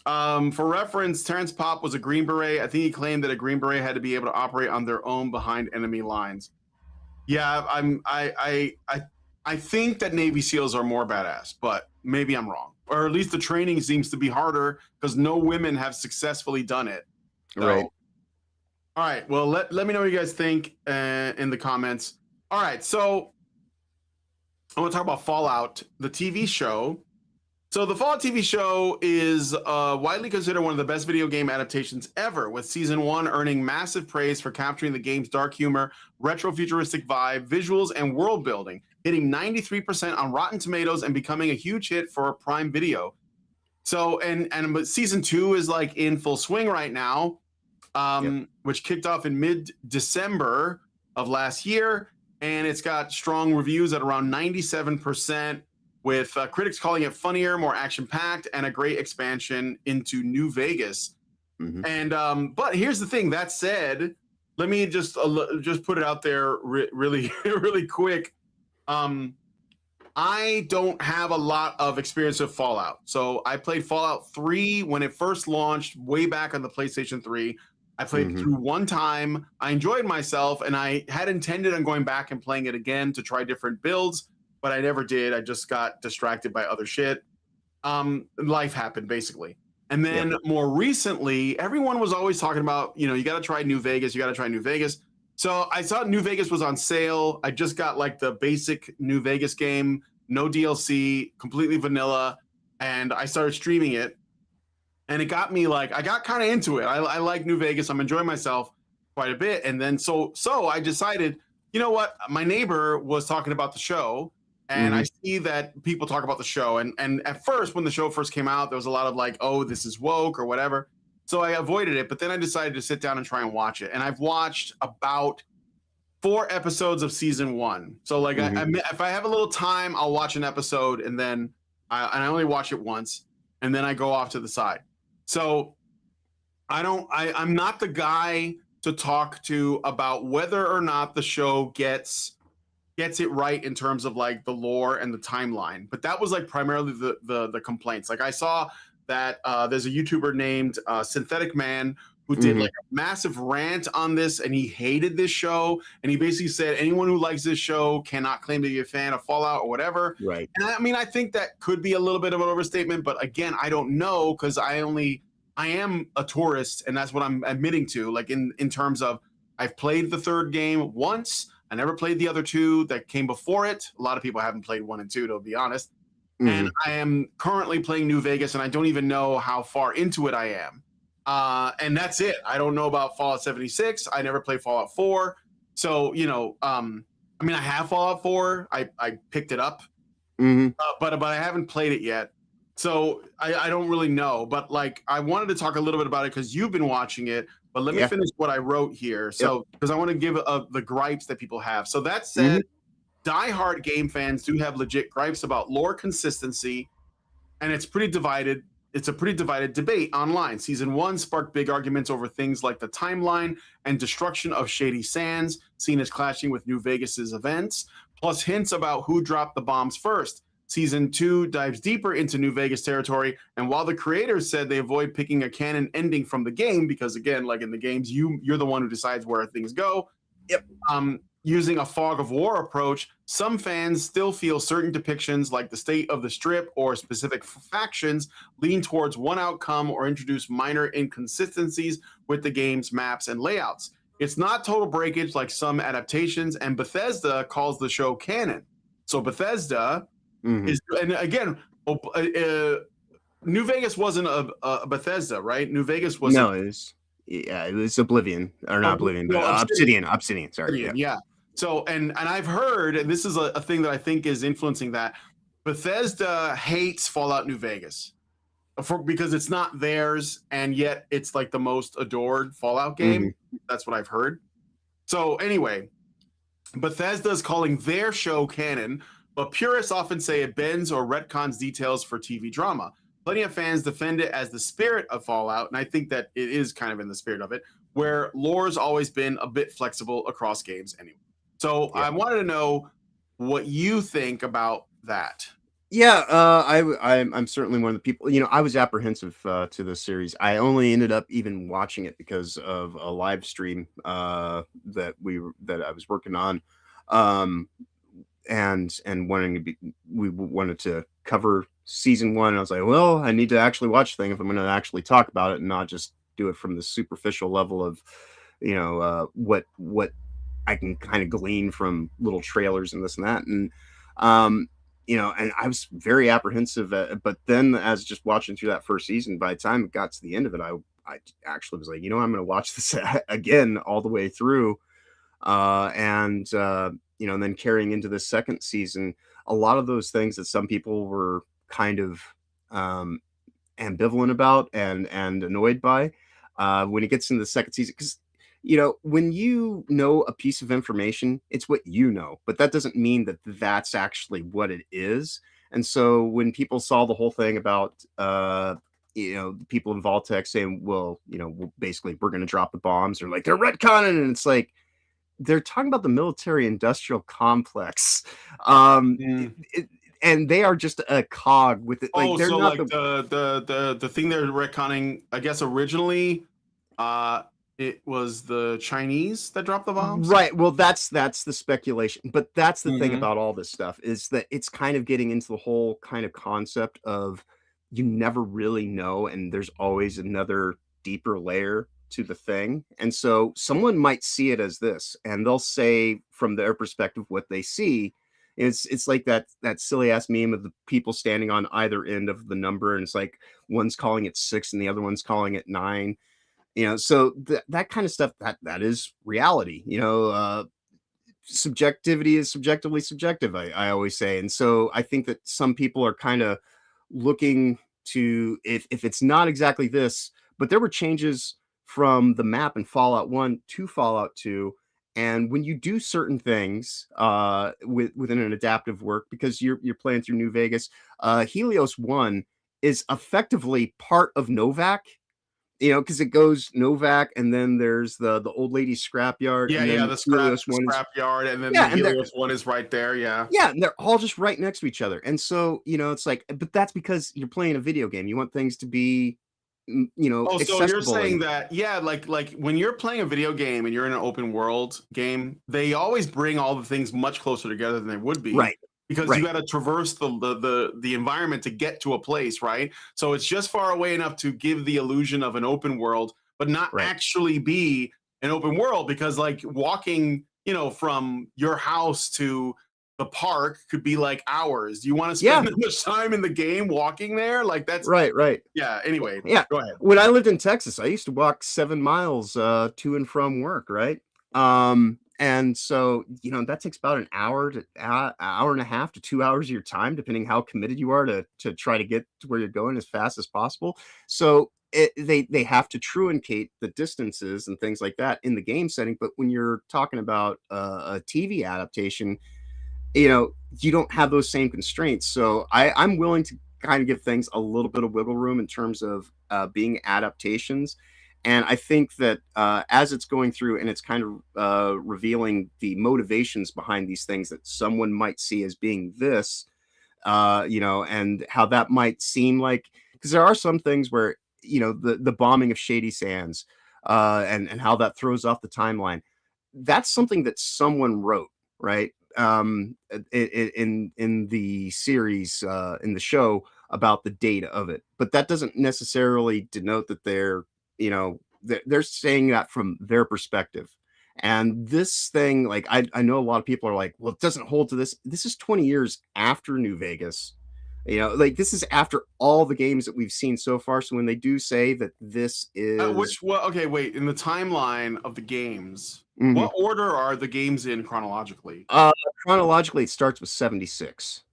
For reference, Terrence Popp was a Green Beret. I think he claimed that a Green Beret had to be able to operate on their own behind enemy lines. Yeah, I think that Navy SEALs are more badass, but maybe I'm wrong. Or at least the training seems to be harder because no women have successfully done it. So, right. All right. Well, let me know what you guys think in the comments. All right. So I want to talk about Fallout, the TV show. So the Fallout TV show is widely considered one of the best video game adaptations ever, with season 1 earning massive praise for capturing the game's dark humor, retro futuristic vibe, visuals, and world building. hitting 93% on Rotten Tomatoes and becoming a huge hit for Prime Video. So, but season 2 is like in full swing right now, which kicked off in mid-December of last year, and it's got strong reviews at around 97%, with critics calling it funnier, more action-packed, and a great expansion into New Vegas. And but here's the thing. That said, let me just put it out there really really quick. I don't have a lot of experience with Fallout. So I played Fallout 3 when it first launched way back on the PlayStation 3. I played it through one time. I enjoyed myself, and I had intended on going back and playing it again to try different builds, but I never did. I just got distracted by other shit. Life happened, basically. And then more recently, everyone was always talking about, you got to try New Vegas. You got to try New Vegas. So I saw New Vegas was on sale. I just got like the basic New Vegas game, no DLC, completely vanilla, and I started streaming it. And it got me I got kind of into it. I like New Vegas. I'm enjoying myself quite a bit. And then so I decided, you know what? My neighbor was talking about the show, and I see that people talk about the show. And at first, when the show first came out, there was a lot of oh, this is woke or whatever. So I avoided it, but then I decided to sit down and try and watch it. And I've watched about 4 episodes of season 1. So if I have a little time, I'll watch an episode, and then I only watch it once, and then I go off to the side. So I'm not the guy to talk to about whether or not the show gets it right in terms of the lore and the timeline. But that was primarily the complaints. I saw that there's a YouTuber named Synthetic Man who did a massive rant on this, and he hated this show, and he basically said anyone who likes this show cannot claim to be a fan of Fallout or whatever. Right. And I mean, I think that could be a little bit of an overstatement, but again, I don't know, because I am a tourist, and that's what I'm admitting to. In terms of, I've played the 3rd game once. I never played the other 2 that came before it. A lot of people haven't played 1 and 2, to be honest. And I am currently playing New Vegas, and I don't even know how far into it I am. And that's it. I don't know about Fallout 76. I never played Fallout 4. So, I mean, I have Fallout 4. I picked it up, but I haven't played it yet. So I don't really know. But I wanted to talk a little bit about it because you've been watching it. But let me finish what I wrote here. So, because I want to give the gripes that people have. So that said, diehard game fans do have legit gripes about lore consistency, and it's pretty divided. It's a pretty divided debate online. Season 1 sparked big arguments over things like the timeline and destruction of Shady Sands, seen as clashing with New Vegas's events, plus hints about who dropped the bombs first. Season 2 dives deeper into New Vegas territory, and while the creators said they avoid picking a canon ending from the game, because again, in the games, you're the one who decides where things go. Using a fog of war approach, some fans still feel certain depictions, like the state of the strip or specific factions, lean towards one outcome or introduce minor inconsistencies with the game's maps and layouts. It's not total breakage like some adaptations, and Bethesda calls the show canon. So Bethesda is, and again, New Vegas wasn't a Bethesda, right? New Vegas was it was Oblivion, or not Oblivion, but Obsidian. Sorry, yeah. So, and I've heard, and this is a thing that I think is influencing that, Bethesda hates Fallout New Vegas because it's not theirs, and yet it's the most adored Fallout game. That's what I've heard. So anyway, Bethesda is calling their show canon, but purists often say it bends or retcons details for TV drama. Plenty of fans defend it as the spirit of Fallout, and I think that it is kind of in the spirit of it, where lore's always been a bit flexible across games anyway. So I wanted to know what you think about that. Yeah, I'm certainly one of the people. I was apprehensive to this series. I only ended up even watching it because of a live stream that I was working on, and we wanted to cover season 1. And I was like, well, I need to actually watch the thing if I'm going to actually talk about it and not just do it from the superficial level of, what I can kind of glean from little trailers and this and that. And, and I was very apprehensive, but then as just watching through that first season, by the time it got to the end of it, I actually was like, I'm going to watch this again all the way through. and then carrying into the second season, a lot of those things that some people were kind of um, ambivalent about and annoyed by when it gets into the second season. Because when you know a piece of information, it's what you know, but that doesn't mean that that's actually what it is. And so when people saw the whole thing about people in Voltec saying, well, basically we're going to drop the bombs, or like they're retconning, and it's like they're talking about the military industrial complex. Mm. And they are just a cog with it. Like Oh, they're so not like the the thing they're retconning, I guess originally, uh, it was the Chinese that dropped the bombs. right. Well, that's the speculation. But that's the thing Hmm. about all this stuff is that it's kind of getting into the whole kind of concept of you never really know, and there's always another deeper layer to the thing. And so someone might see it as this, and they'll say from their perspective what they see. It's like that silly ass meme of the people standing on either end of the number, and it's like one's calling it 6 and the other one's calling it 9. So that kind of stuff, that is reality. Subjectivity is subjectively subjective, I always say. And so I think that some people are kind of looking to, if it's not exactly this, but there were changes from the map in Fallout 1 to Fallout 2. And when you do certain things within an adaptive work, because you're playing through New Vegas, Helios 1 is effectively part of Novak, because it goes Novak, and then there's the old lady scrapyard, Yeah, and yeah, then Helios the one is scrap yard, and then the yeah, and they're Helios one is right there. Yeah. yeah, and they're all just right next to each other. And so, it's like, but that's because you're playing a video game. You want things to be, Oh, so you're accessible saying and that, yeah, like when you're playing a video game and you're in an open world game, they always bring all the things much closer together than they would be, right, because you right, got to traverse the environment to get to a place, right? So it's just far away enough to give the illusion of an open world, but not right. actually be an open world, because like walking, from your house to the park could be like hours. Do you want to spend Yeah, that much time in the game walking there? Like that's right, right. yeah. Anyway, Yeah. go ahead. When I lived in Texas, I used to walk 7 miles to and from work, right? And so, that takes about an hour to hour and a half to 2 hours of your time, depending how committed you are to try to get to where you're going as fast as possible. So they have to truncate the distances and things like that in the game setting. But when you're talking about a TV adaptation, you don't have those same constraints. So I'm willing to kind of give things a little bit of wiggle room in terms of being adaptations. And I think that as it's going through and it's kind of revealing the motivations behind these things that someone might see as being this, and how that might seem like, because there are some things where, the bombing of Shady Sands and how that throws off the timeline. That's something that someone wrote, right? In the series, in the show, about the date of it, but that doesn't necessarily denote that they're saying that from their perspective. And this thing, like, I know a lot of people are like, well, it doesn't hold to this. This is 20 years after New Vegas. Like, this is after all the games that we've seen so far. So when they do say that this is Okay, wait. In the timeline of the games, Mhm. what order are the games in chronologically? uh chronologically, it starts with 76.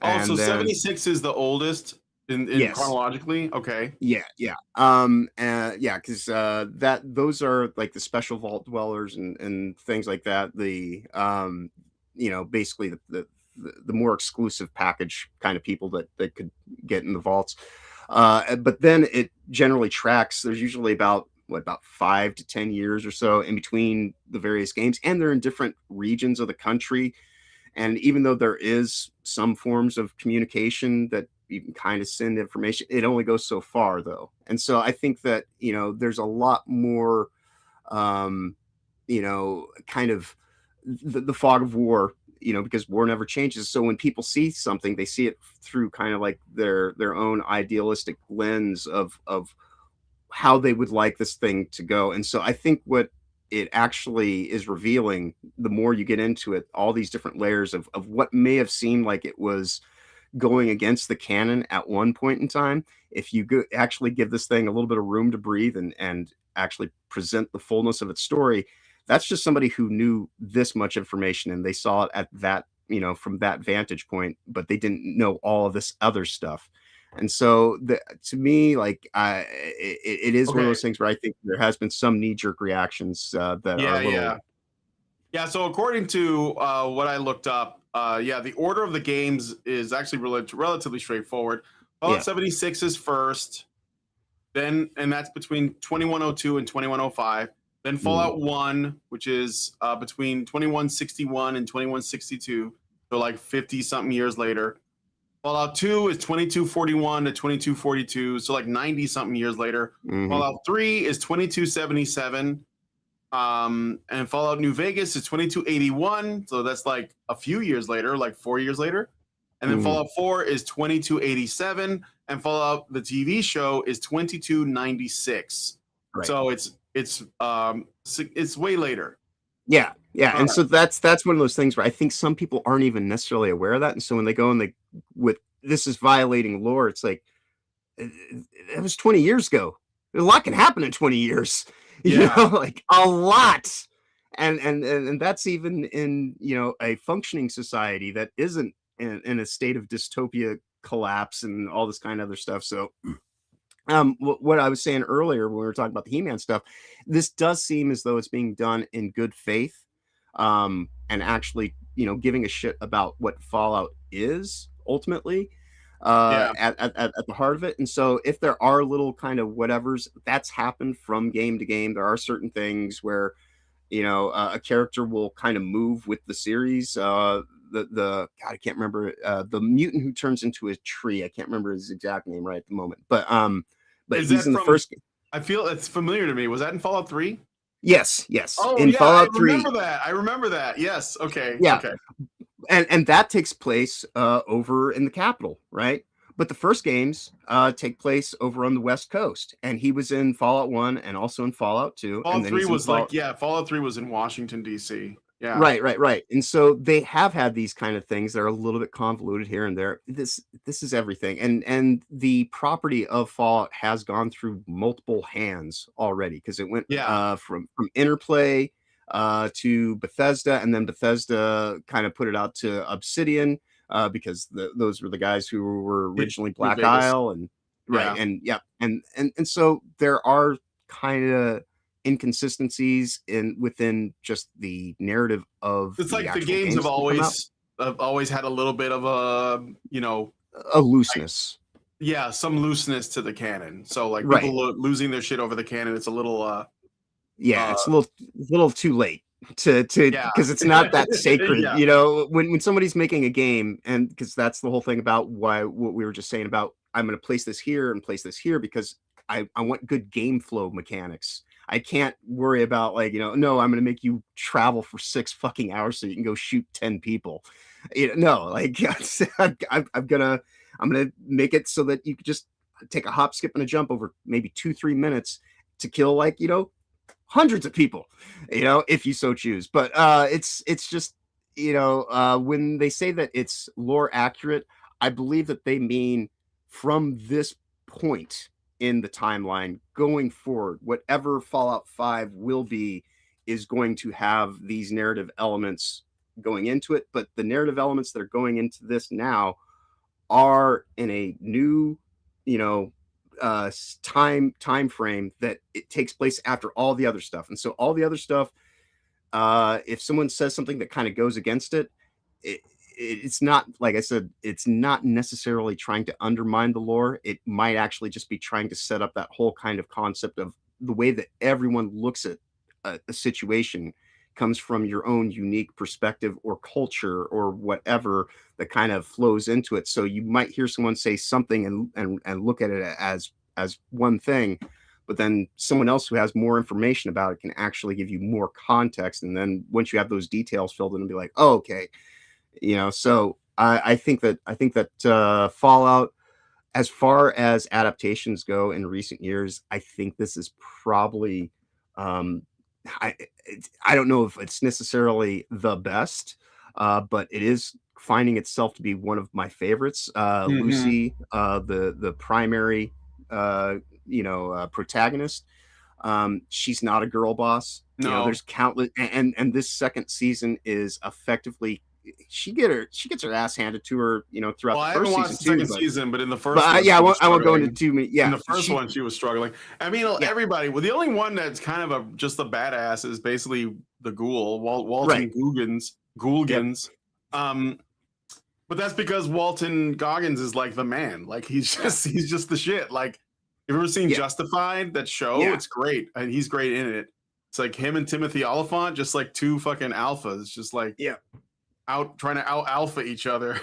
Oh, so And then 76 is the oldest in yes. chronologically. Okay. Yeah, yeah. Yeah, because that those are like the special vault dwellers and things like that. Basically the more exclusive package kind of people that could get in the vaults. But then it generally tracks. There's usually about 5 to 10 years or so in between the various games, and they're in different regions of the country. And even though there is some forms of communication that you can kind of send information, it only goes so far though. And so I think that, there's a lot more, kind of the fog of war, because war never changes. So when people see something, they see it through kind of like their own idealistic lens of how they would like this thing to go. And so I think what it actually is revealing, the more you get into it, all these different layers of what may have seemed like it was going against the canon at one point in time. If you actually give this thing a little bit of room to breathe and actually present the fullness of its story, That's just somebody who knew this much information and they saw it at that, from that vantage point, but they didn't know all of this other stuff. And so to me, like, it is one of Okay. those things where I think there has been some knee-jerk reactions that are a little. Yeah, so according to what I looked up, the order of the games is actually relatively straightforward. Fallout Yeah. 76 is first, then, and that's between 2102 and 2105. Then Fallout 1, which is between 2161 and 2162, so like 50 something years later. Fallout 2 is 2241 to 2242, so like 90 something years later. Fallout 3 is 2277. And Fallout New Vegas is 2281, so that's like a few years later, like 4 years later. And then Fallout 4 is 2287, and Fallout the TV show is 2296. Right. So it's way later. Yeah. And so that's one of those things where I think some people aren't even necessarily aware of that. And so when they go and with this is violating lore, it's like it was 20 years ago. A lot can happen in 20 years. Like a lot. And that's even in, a functioning society that isn't in a state of dystopia collapse and all this kind of other stuff. So what I was saying earlier when we were talking about the He-Man stuff, this does seem as though it's being done in good faith, and actually, giving a shit about what Fallout is ultimately, at the heart of it. And so if there are little kind of whatevers, that's happened from game to game. There are certain things where, a character will kind of move with the series. God, I can't remember the mutant who turns into a tree. I can't remember his exact name right at the moment, but he's in the first game. I feel it's familiar to me. Was that in Fallout 3? Yes. Oh, in Fallout 3. I remember that. Yes. Okay. Yeah. Okay. And that takes place over in the capital, right? But the first games take place over on the West Coast, and he was in Fallout 1 and also in Fallout 2. Fallout and then 3 was Fallout 3 was in Washington, D.C. Yeah. Right. And so they have had these kind of things that are a little bit convoluted here and there. This is everything. And the property of Fallout has gone through multiple hands already, because it went from Interplay to Bethesda, and then Bethesda kind of put it out to Obsidian, because those were the guys who were originally Black Isle, and and so there are kind of inconsistencies within just the narrative of it's like the games have always had a little bit of a looseness. Some looseness to the canon. So like people losing their shit over the canon, it's a little it's a little too late to because it's not that sacred. When somebody's making a game, and because that's the whole thing about what we were just saying about, I'm going to place this here and place this here because I want good game flow mechanics. I can't worry about no, I'm going to make you travel for 6 fucking hours so you can go shoot 10 people. No, like I'm going to make it so that you could just take a hop, skip, and a jump over maybe 2-3 minutes to kill hundreds of people, if you so choose. But it's just, when they say that it's lore accurate, I believe that they mean from this point in the timeline going forward, whatever Fallout 5 will be is going to have these narrative elements going into it. But the narrative elements that are going into this now are in a new, time frame that it takes place after all the other stuff. And so all the other stuff, if someone says something that kind of goes against it, it's not, like I said, it's not necessarily trying to undermine the lore. It might actually just be trying to set up that whole kind of concept of the way that everyone looks at a situation comes from your own unique perspective or culture or whatever that kind of flows into it. So you might hear someone say something and look at it as one thing, but then someone else who has more information about it can actually give you more context. And then once you have those details filled in, and be like, oh, okay. So I think that Fallout, as far as adaptations go in recent years, I think this is probably, I don't know if it's necessarily the best, but it is finding itself to be one of my favorites. Lucy, the primary, protagonist, she's not a girl boss. You know, No. there's countless, and this second season is effectively she gets her ass handed to her, you know, throughout Well, the I haven't first watched season the too. second season, but in the But first one, yeah, she was I won't go into struggling. too many. In Yeah, the first one, she was struggling. I mean, yeah, everybody. Well, the only one that's kind of just a badass is basically the ghoul, right. Walton Googans. Yep. Googans. Um, but that's because Walton Goggins is like the man. Like Yeah. he's just the shit. Like, you've ever seen Yeah. Justified? That show? Yeah. It's great, and he's great in it. It's like him and Timothy Oliphant, just like two fucking alphas, just like Yeah. out trying to out alpha each other.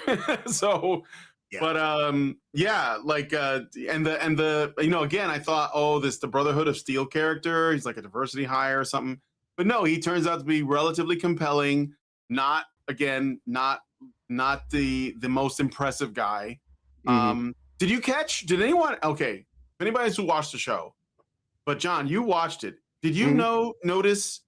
So, Yeah. but yeah, like and the you know, again, I thought, oh, this the Brotherhood of Steel character, he's like a diversity hire or something. But no, he turns out to be relatively compelling. Not again, not the most impressive guy. Hmm. Did you catch? Did anyone? Okay, if anybody's who watched the show, but John, you watched it. Did you Hmm. notice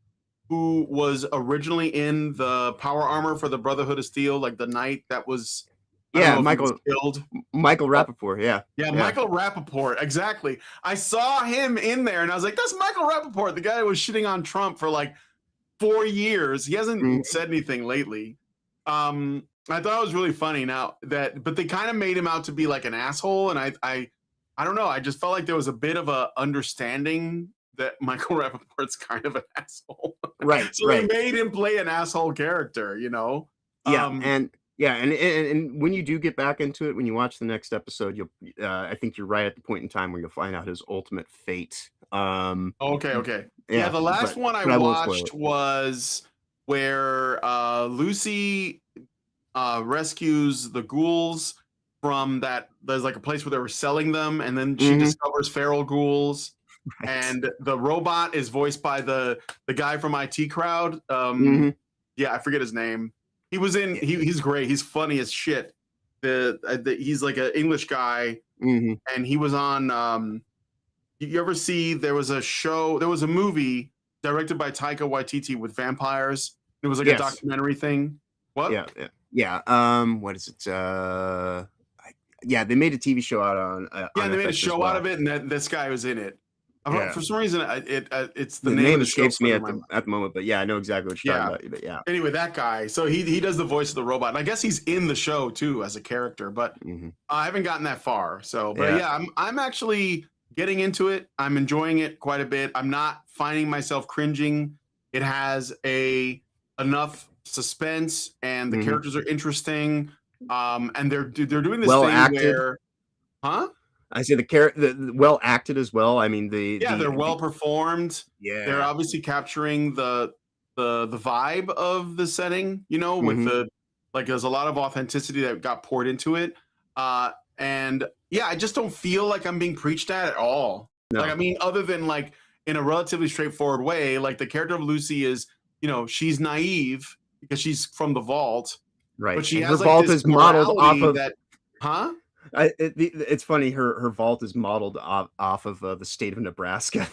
who was originally in the power armor for the Brotherhood of Steel, like the knight that was? I don't Yeah, know if he was killed. Michael But Rappaport. Yeah. yeah, Yeah. Michael Rappaport, exactly. I saw him in there, and I was like, "That's Michael Rappaport, the guy who was shitting on Trump for like 4 years. He Mhm. hasn't said anything lately." I thought it was really funny. Now that, but they kind of made him out to be like an asshole, and I don't know. I just felt like there was a bit of a understanding that Michael Rappaport's kind of an asshole, Right. so they Right. made him play an asshole character. You know? Yeah, Um, and yeah, and when you do get back into it, when you watch the next episode, you'll I think you're right at the point in time where you'll find out his ultimate fate. okay, okay, yeah. Yeah, The last but one I but I won't spoil it. watched was where Lucy rescues the ghouls from that. There's like a place where they were selling them, and then she Mhm. discovers feral ghouls. Right. And the robot is voiced by the guy from IT Crowd. Mhm. Yeah, I forget his name. He was in. Yeah. He's great. He's funny as shit. He's like an English guy, Mhm. and he was on. You ever see? There was a show. There was a movie directed by Taika Waititi with vampires. It was like a Yes. documentary thing. What? Yeah, yeah. Yeah, what is it? I yeah, they made a TV show out Yeah, on and they made a FX as show out well. of it, and this guy was in it. Yeah. For some reason, it's the The name of name the show escapes me slipping my mind. at the moment, but yeah, I know exactly what you're talking Yeah. about, but yeah. Anyway, that guy. So he does the voice of the robot, and I guess he's in the show too as a character. But Mhm. I haven't gotten that far. So, but Yeah. yeah, I'm actually getting into it. I'm enjoying it quite a bit. I'm not finding myself cringing. It has a enough suspense, and the Mhm. characters are interesting. And they're doing this Well thing acted. where, huh? I say the well acted as well. I mean, Yeah, they're well the performed. They're yeah. obviously capturing the vibe of the setting, you know, with Mhm. the like there's a lot of authenticity that got poured into it. And yeah, I just don't feel like I'm being preached at all. Like, I No. mean, other than like in a relatively straightforward way, like the character of Lucy is, you know, she's naive because she's from the vault, Right, but she and her has like vault this is modeled off morality of that, huh? it's funny, her vault is modeled off of, the state of Nebraska.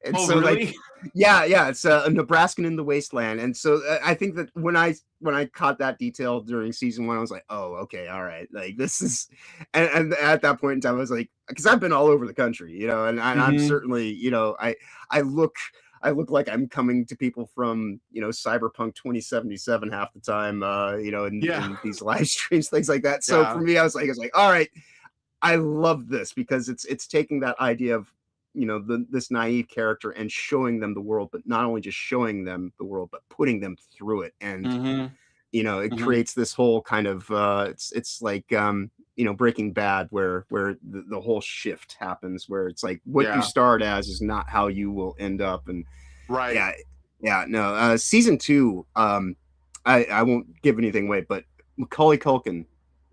And Oh, so, like really? yeah, yeah, it's a Nebraskan in the wasteland, and so, I think that when I caught that detail during season 1, I was like, "Oh, okay, alright, like, this is" and at that point in time, I was like, because 'cause I've been all over the country, you know, and I'm Hmm. certainly, you know, I look I look like I'm coming to people from, you know, Cyberpunk 2077 half the time, you know, Yeah, in these live streams, things like that, so yeah. for me, I was like, "Alright, I love this because it's taking that idea of, you know, this naive character and showing them the world, but not only just showing them the world, but putting them through it. And, Hmm. you know, it Hmm. creates this whole kind of it's like you know, Breaking Bad where the whole shift happens where it's like what you Yeah, start as is not how you will end up. And right. yeah, yeah, no, season 2, I won't give anything away, but Macaulay Culkin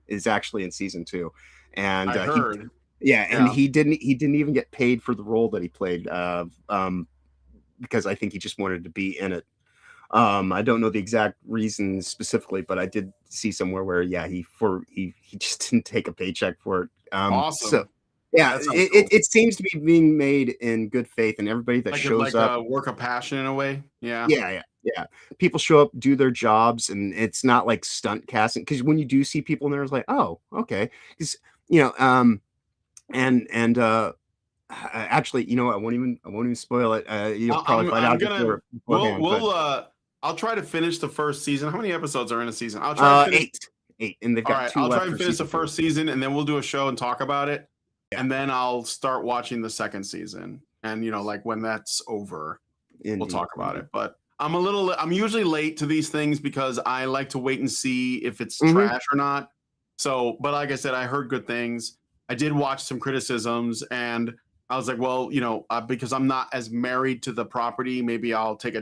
is actually in season 2, and I heard. yeah, and Yeah. he didn't even get paid for the role that he played, because I think he just wanted to be in it. I don't know the exact reasons specifically, but I did see somewhere where yeah, he just didn't take a paycheck for it. So Awesome. yeah, That sounds cool. it seems to be being made in good faith, and everybody that shows Like up, a work of passion in a way. Yeah. yeah, yeah, yeah. People show up, do their jobs, and it's not like stunt casting. Because when you do see people in there, it's like, oh, okay, because you know, and Actually, you know what? I won't even spoil it. You'll probably find I'm out gonna beforehand. But I'll try to finish the first season. How many episodes are in a season? I'll try to finish. eight, and they've All got right, 2 I'll try left and for finish the season 2. first season, and then we'll do a show and talk about it. Yeah. And then I'll start watching the second season. And like when that's over, we'll talk about it. But I'm usually late to these things because I like to wait and see if it's trash or not. So, but like I said, I heard good things. I did watch some criticisms, and I was like, well, because I'm not as married to the property, maybe I'll take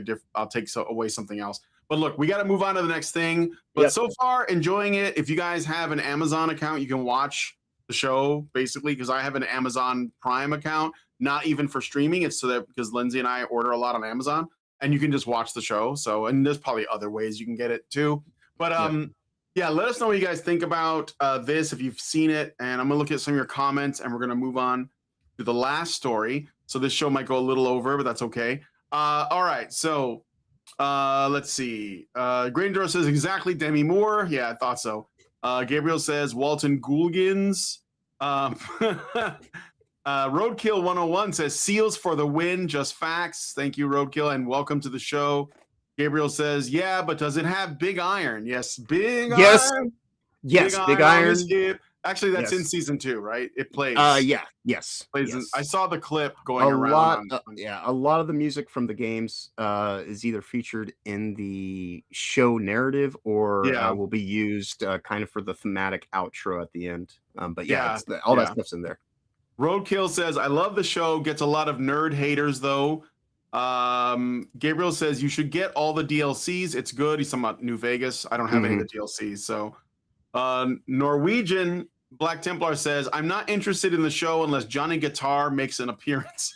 away something else. But look, we got to move on to the next thing. But so far, enjoying it. If you guys have an Amazon account, you can watch the show basically, because I have an Amazon Prime account, not even for streaming. It's so that because Lindsay and I order a lot on Amazon, and you can just watch the show. So, and there's probably other ways you can get it too. But yeah, let us know what you guys think about this if you've seen it. And I'm gonna look at some of your comments, and we're gonna move on to the last story. So this show might go a little over, but that's okay. All right, so let's see. Grandor says exactly Demi Moore. Yeah, I thought so. Gabriel says Walton Goulgins. Roadkill 101 says seals for the win, just facts. Thank you, Roadkill, and welcome to the show. Gabriel says, yeah, but does it have big iron? Yes, big iron. Yes, big iron. Actually, that's in season 2, right? It plays. Yes. I saw the clip going around. A lot of the music from the games is either featured in the show narrative or will be used kind of for the thematic outro at the end. But all that stuff's in there. Roadkill says, I love the show. Gets a lot of nerd haters, though. Gabriel says, you should get all the DLCs. It's good. He's talking about New Vegas. I don't have any of the DLCs. So Norwegian Black Templar says, I'm not interested in the show unless Johnny Guitar makes an appearance.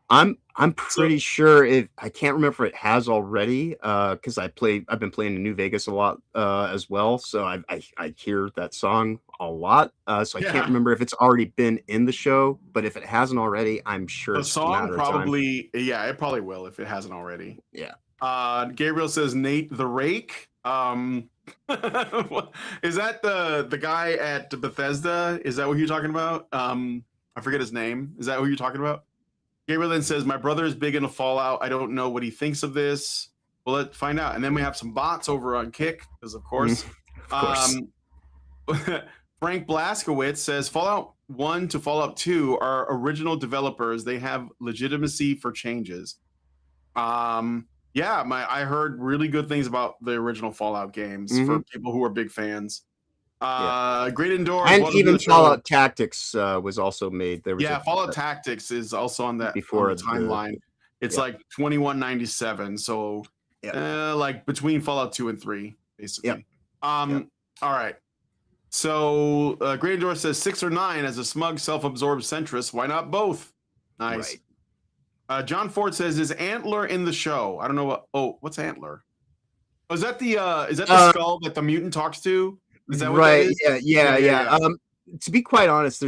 I'm pretty sure I can't remember if it has already because I've been playing in New Vegas a lot as well, so I hear that song a lot, so I can't remember if it's already been in the show, but if it hasn't already, I'm sure the song probably it probably will if it hasn't already. Gabriel says Nate the Rake. Is that the guy at Bethesda? Is that what you're talking about? I forget his name. Is that what you're talking about? Gabriel then says, my brother is big into Fallout. I don't know what he thinks of this. Well, let's find out. And then we have some bots over on Kick, because of course. Frank Blaskowitz says, Fallout 1 to Fallout 2 are original developers. They have legitimacy for changes. I heard really good things about the original Fallout games for people who are big fans. Great Indoors, and even Fallout Tactics was also made. There was Fallout Tactics is also on that before the timeline. It's like 2197, so like between Fallout 2 and 3, basically. All right. So Great Indoors says 6 or 9 as a smug, self-absorbed centrist. Why not both? Nice. Right. John Ford says, is Antler in the show? I don't know what. Oh, what's Antler? Oh, is that the skull that the mutant talks to? Is that what that is? Yeah. To be quite honest,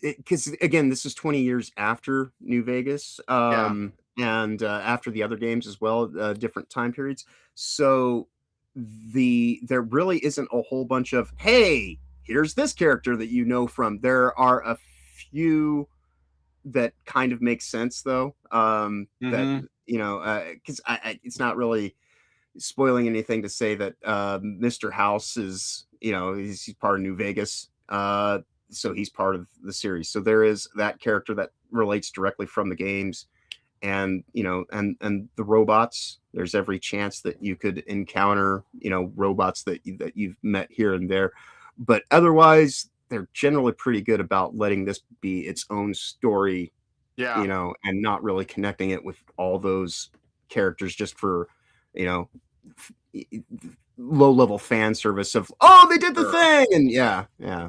because again, this is 20 years after New Vegas, and after the other games as well, different time periods. So there really isn't a whole bunch of, hey, here's this character that you know from. There are a few that kind of make sense though. That because it's not really spoiling anything to say that Mr. House is, he's part of New Vegas, so he's part of the series. So there is that character that relates directly from the games, and and the robots. There's every chance that you could encounter robots that you've met here and there, but otherwise they're generally pretty good about letting this be its own story, and not really connecting it with all those characters just for low-level fan service of, oh, they did the thing, and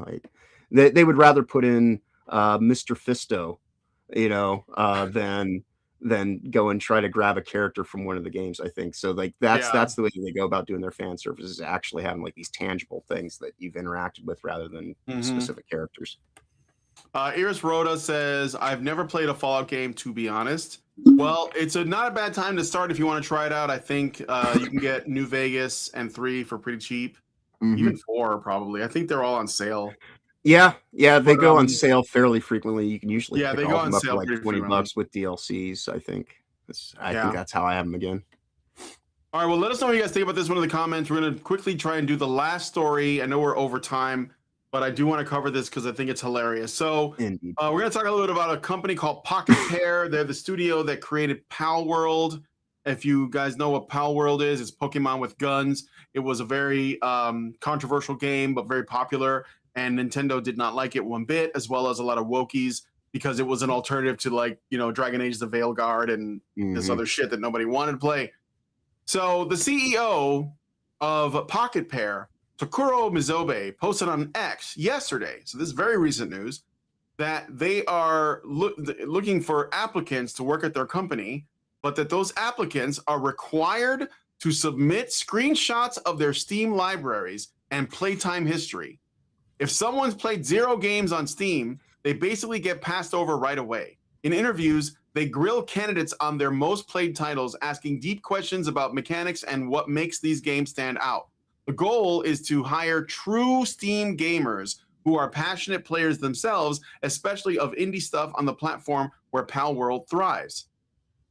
like, they would rather put in Mr. Fisto, than go and try to grab a character from one of the games, I think. So like that's the way they go about doing their fan service, is actually having like these tangible things that you've interacted with rather than specific characters. Iris Rhoda says, I've never played a Fallout game, to be honest. Well, it's not a bad time to start if you want to try it out. I think you can get New Vegas and 3 for pretty cheap. Even 4 probably. I think they're all on sale. Yeah, yeah, they But go on sale fairly frequently. You can usually yeah, pick they all go of on them up for sale like pretty 20 frequently. bucks with DLCs, I think. I think Yeah. that's how I have them again. All right, well, let us know what you guys think about this one in the comments. We're going to quickly try and do the last story. I know we're over time, but I do want to cover this because I think it's hilarious. So, Indeed. we're going to talk a little bit about a company called Pocket Pair. They're the studio that created Pal World. If you guys know what Pal World is, it's Pokemon with guns. It was a very controversial game, but very popular. And Nintendo did not like it one bit, as well as a lot of wokies, because it was an alternative to, like, you know, Dragon Age the Veilguard and this Mhm. other shit that nobody wanted to play. So the CEO of Pocket Pair, Takuro Mizobe, posted on X yesterday. So this is very recent news that they are looking for applicants to work at their company, but that those applicants are required to submit screenshots of their Steam libraries and playtime history. If someone's played 0 games on Steam, they basically get passed over right away. In interviews, they grill candidates on their most played titles, asking deep questions about mechanics and what makes these games stand out. The goal is to hire true Steam gamers who are passionate players themselves, especially of indie stuff on the platform where Pal World thrives.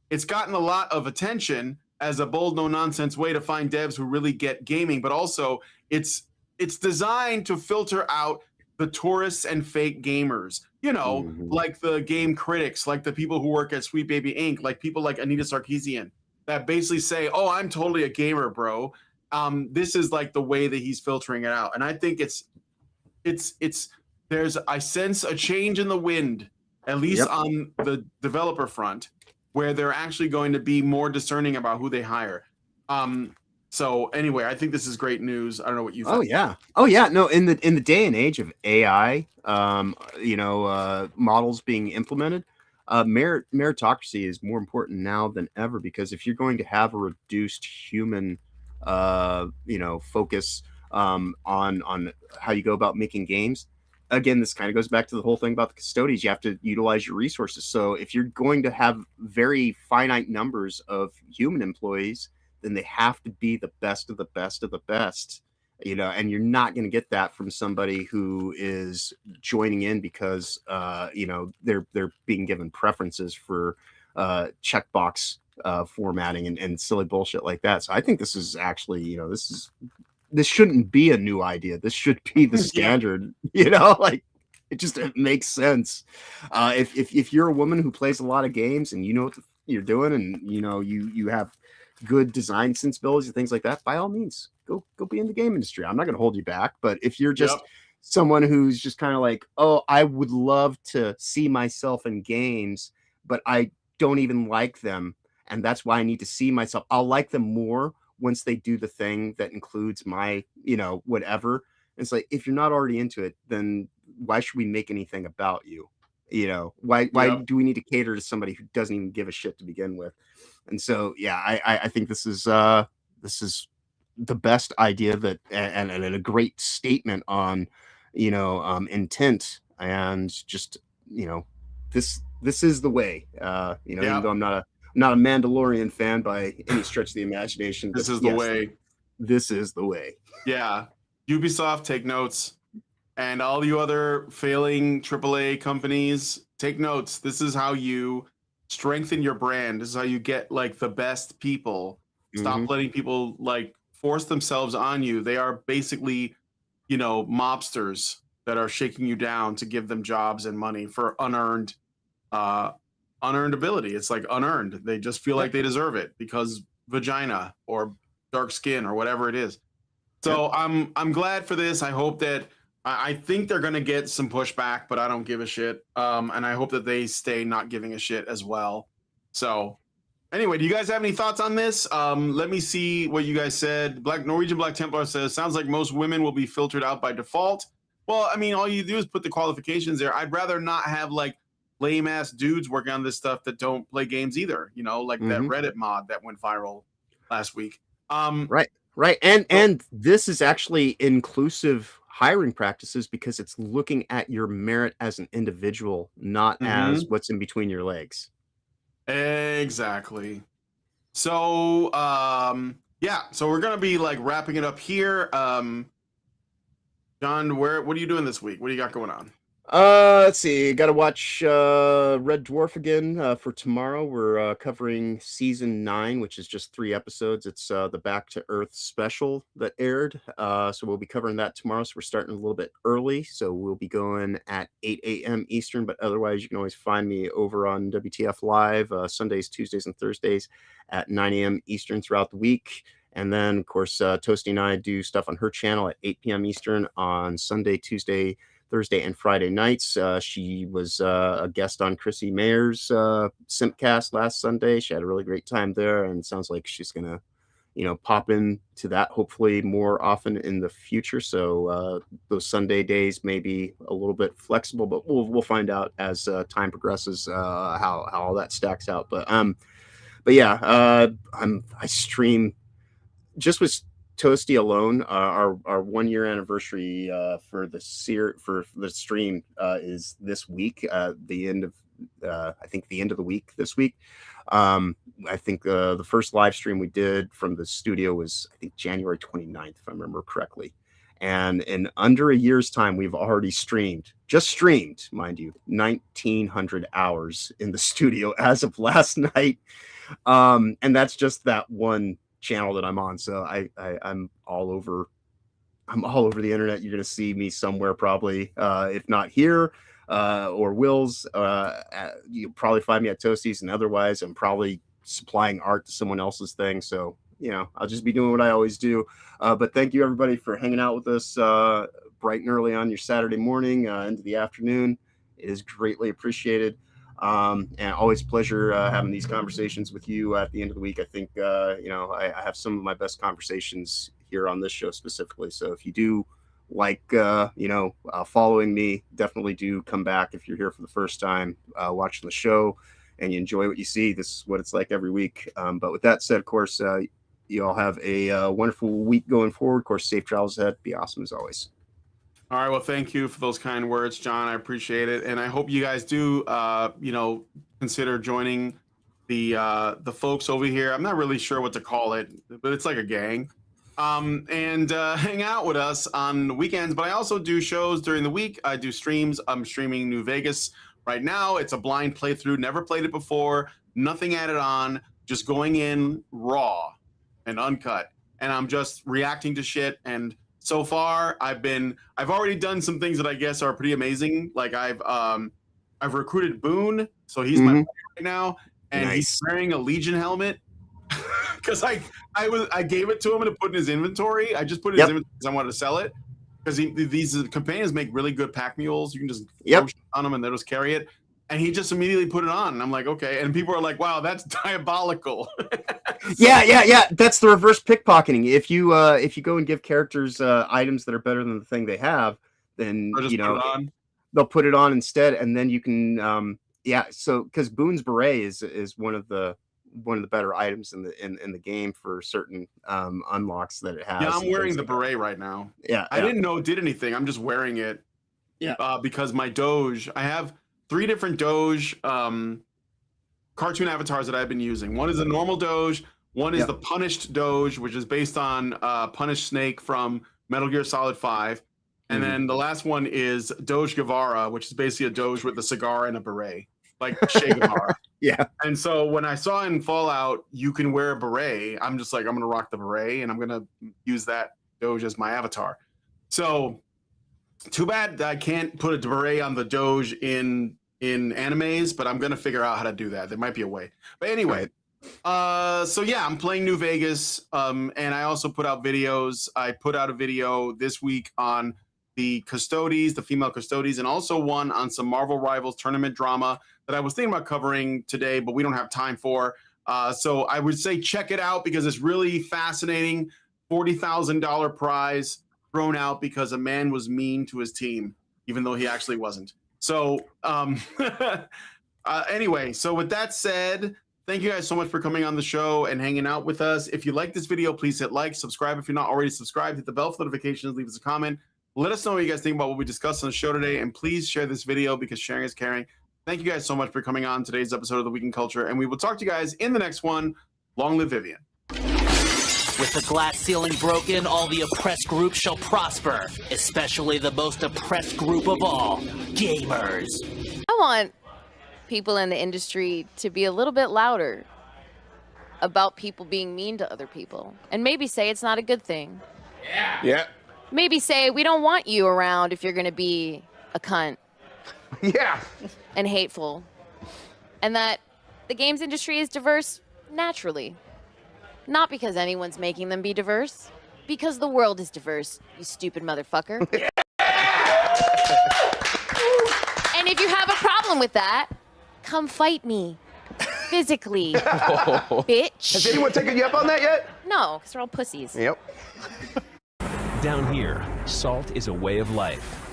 It's gotten a lot of attention as a bold, no nonsense way to find devs who really get gaming, but also it's it's designed to filter out the tourists and fake gamers. You know, Mhm. like the game critics, like the people who work at Sweet Baby Inc., like people like Anita Sarkeesian that basically say, "Oh, I'm totally a gamer, bro." This is like the way that he's filtering it out, and I think it's there's I sense a change in the wind, at least Yep. on the developer front, where they're actually going to be more discerning about who they hire. So anyway, I think this is great news. I don't know what you Oh think. yeah. Oh yeah. No, in the day and age of AI, models being implemented, meritocracy is more important now than ever because if you're going to have a reduced human, focus on how you go about making games. Again, this kind of goes back to the whole thing about the custodians. You have to utilize your resources. So if you're going to have very finite numbers of human employees, then they have to be the best of the best of the best, and you're not going to get that from somebody who is joining in because they're being given preferences for checkbox formatting and silly bullshit like that. So I think this is actually, this shouldn't be a new idea. This should be the Yeah, standard, like it makes sense. If you're a woman who plays a lot of games and you know what you're doing, and you have good design sensibilities and things like that, by all means, go be in the game industry. I'm not going to hold you back. But if you're yep, just someone who's just kind of like, oh, I would love to see myself in games, but I don't even like them, and that's why I need to see myself. I'll like them more once they do the thing that includes my, whatever. It's like, if you're not already into it, then why should we make anything about you? Why yep. do we need to cater to somebody who doesn't even give a shit to begin with? And so, yeah, I think this is the best idea that, and a great statement on, intent, and just, this is the way. Even Yep. though I'm not a Mandalorian fan by any stretch of the imagination, but This is the yes, way. this is the way. Yeah. Ubisoft, take notes. And all you other failing AAA companies, take notes. This is how you strengthen your brand. This is how you get like the best people. Hmm. Stop letting people like force themselves on you. They are basically, mobsters that are shaking you down to give them jobs and money for uh unearned ability. It's like unearned. They just feel like Yep. they deserve it because vagina or dark skin or whatever it is. Yep. So I'm glad for this. I hope that I think they're gonna get some pushback, but I don't give a shit. And I hope that they stay not giving a shit as well. So anyway, do you guys have any thoughts on this? Let me see what you guys said. Norwegian Black Templar says sounds like most women will be filtered out by default. Well, I mean, all you do is put the qualifications there. I'd rather not have like lame ass dudes working on this stuff that don't play games either. Like that Hmm. Reddit mod that went viral last week. Um, Right. Right. And so and this is actually inclusive hiring practices because it's looking at your merit as an individual, not as mhm. what's in between your legs. Exactly. So, yeah, so we're gonna be like wrapping it up here. John, what are you doing this week? What do you got going on? Let's see. Got to watch Red Dwarf again for tomorrow. We're covering season 9, which is just 3 episodes. It's the Back to Earth special that aired. So we'll be covering that tomorrow. So we're starting a little bit early. So we'll be going at 8 a.m. Eastern. But otherwise, you can always find me over on WTF Live Sundays, Tuesdays, and Thursdays at 9 a.m. Eastern throughout the week. And then, of course, Toasty and I do stuff on her channel at 8 p.m. Eastern on Sunday, Tuesday, Thursday, and Friday nights. She was a guest on Chrissy Mayer's Simpcast last Sunday. She had a really great time there, and it sounds like she's going to, pop into that hopefully more often in the future. So those Sunday days may be a little bit flexible, but we'll find out as time progresses how all that stacks out. But yeah, I stream just with Toasty alone. Our 1 year anniversary for the stream is this week. The end of I think the end of the week this week. I think the first live stream we did from the studio was, I think, January 29th, if I remember correctly. And in under a year's time, we've already streamed, mind you, 1,900 hours in the studio as of last night. And that's just that one channel that I'm on. So I'm all over the internet. You're gonna see me somewhere, probably if not here or Will's. You'll probably find me at Toasties, and otherwise I'm probably supplying art to someone else's thing. So I'll just be doing what I always do. But thank you everybody for hanging out with us bright and early on your Saturday morning into the afternoon. It is greatly appreciated. And always a pleasure having these conversations with you at the end of the week. I think, I have some of my best conversations here on this show specifically. So if you do like, following me, definitely do come back if you're here for the first time watching the show and you enjoy what you see. This is what it's like every week. But with that said, of course, you all have a wonderful week going forward. Of course, safe travels ahead. Be awesome as always. All right. Well, thank you for those kind words, John. I appreciate it, and I hope you guys do, consider joining the folks over here. I'm not really sure what to call it, but it's like a gang, and hang out with us on the weekends. But I also do shows during the week. I do streams. I'm streaming New Vegas right now. It's a blind playthrough. Never played it before. Nothing added on. Just going in raw and uncut, and I'm just reacting to shit. And so far, I've already done some things that I guess are pretty amazing. Like I've recruited Boone, so he's my player right now, and Nice. he's wearing a Legion helmet because I gave it to him to put in his inventory. I just put it in his inventory because I wanted to sell it, because these companions make really good pack mules. You can just throw shit on them and they'll just carry it. And he just immediately put it on, and I'm like, okay. And people are like, wow, that's diabolical. Yeah. That's the reverse pickpocketing. If you go and give characters items that are better than the thing they have, then they'll put it on instead, and then you can So because Boone's beret is one of the better items in the game for certain unlocks that it has. Yeah, I'm wearing the beret right now. Yeah, I didn't know it did anything. I'm just wearing it. Yeah, because my Doge, I have 3 different Doge cartoon avatars that I've been using. One is a normal Doge. One is the Punished Doge, which is based on Punished Snake from Metal Gear Solid 5. And then the last one is Doge Guevara, which is basically a Doge with a cigar and a beret, like Che Guevara. Yeah. And so when I saw in Fallout you can wear a beret, I'm just like, I'm going to rock the beret, and I'm going to use that Doge as my avatar. So too bad that I can't put a beret on the Doge in animes, but I'm going to figure out how to do that. There might be a way. But anyway, so yeah, I'm playing New Vegas, and I also put out videos. I put out a video this week on the Custodes, the female Custodes, and also one on some Marvel Rivals tournament drama that I was thinking about covering today, but we don't have time for. So I would say check it out because it's really fascinating. $40,000 prize thrown out because a man was mean to his team, even though he actually wasn't. So anyway, so with that said, thank you guys so much for coming on the show and hanging out with us. If you like this video, please hit like, subscribe if you're not already subscribed, hit the bell for notifications, leave us a comment. Let us know what you guys think about what we discussed on the show today, and please share this video because sharing is caring. Thank you guys so much for coming on today's episode of The Week in Culture, and we will talk to you guys in the next one. Long live Vivian. With the glass ceiling broken, all the oppressed groups shall prosper, especially the most oppressed group of all, gamers. I want people in the industry to be a little bit louder about people being mean to other people. And maybe say it's not a good thing. Yeah. Maybe say we don't want you around if you're going to be a cunt. Yeah. And hateful. And that the games industry is diverse naturally. Not because anyone's making them be diverse. Because the world is diverse, you stupid motherfucker. And if you have a problem with that, come fight me. Physically. Bitch. Has anyone taken you up on that yet? No, because they're all pussies. Yep. Down here, salt is a way of life.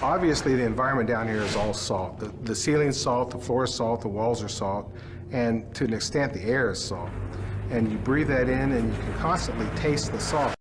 Obviously, the environment down here is all salt. The ceiling's salt, the floor is salt, the walls are salt, and to an extent, the air is salt. And you breathe that in, and you can constantly taste the salt.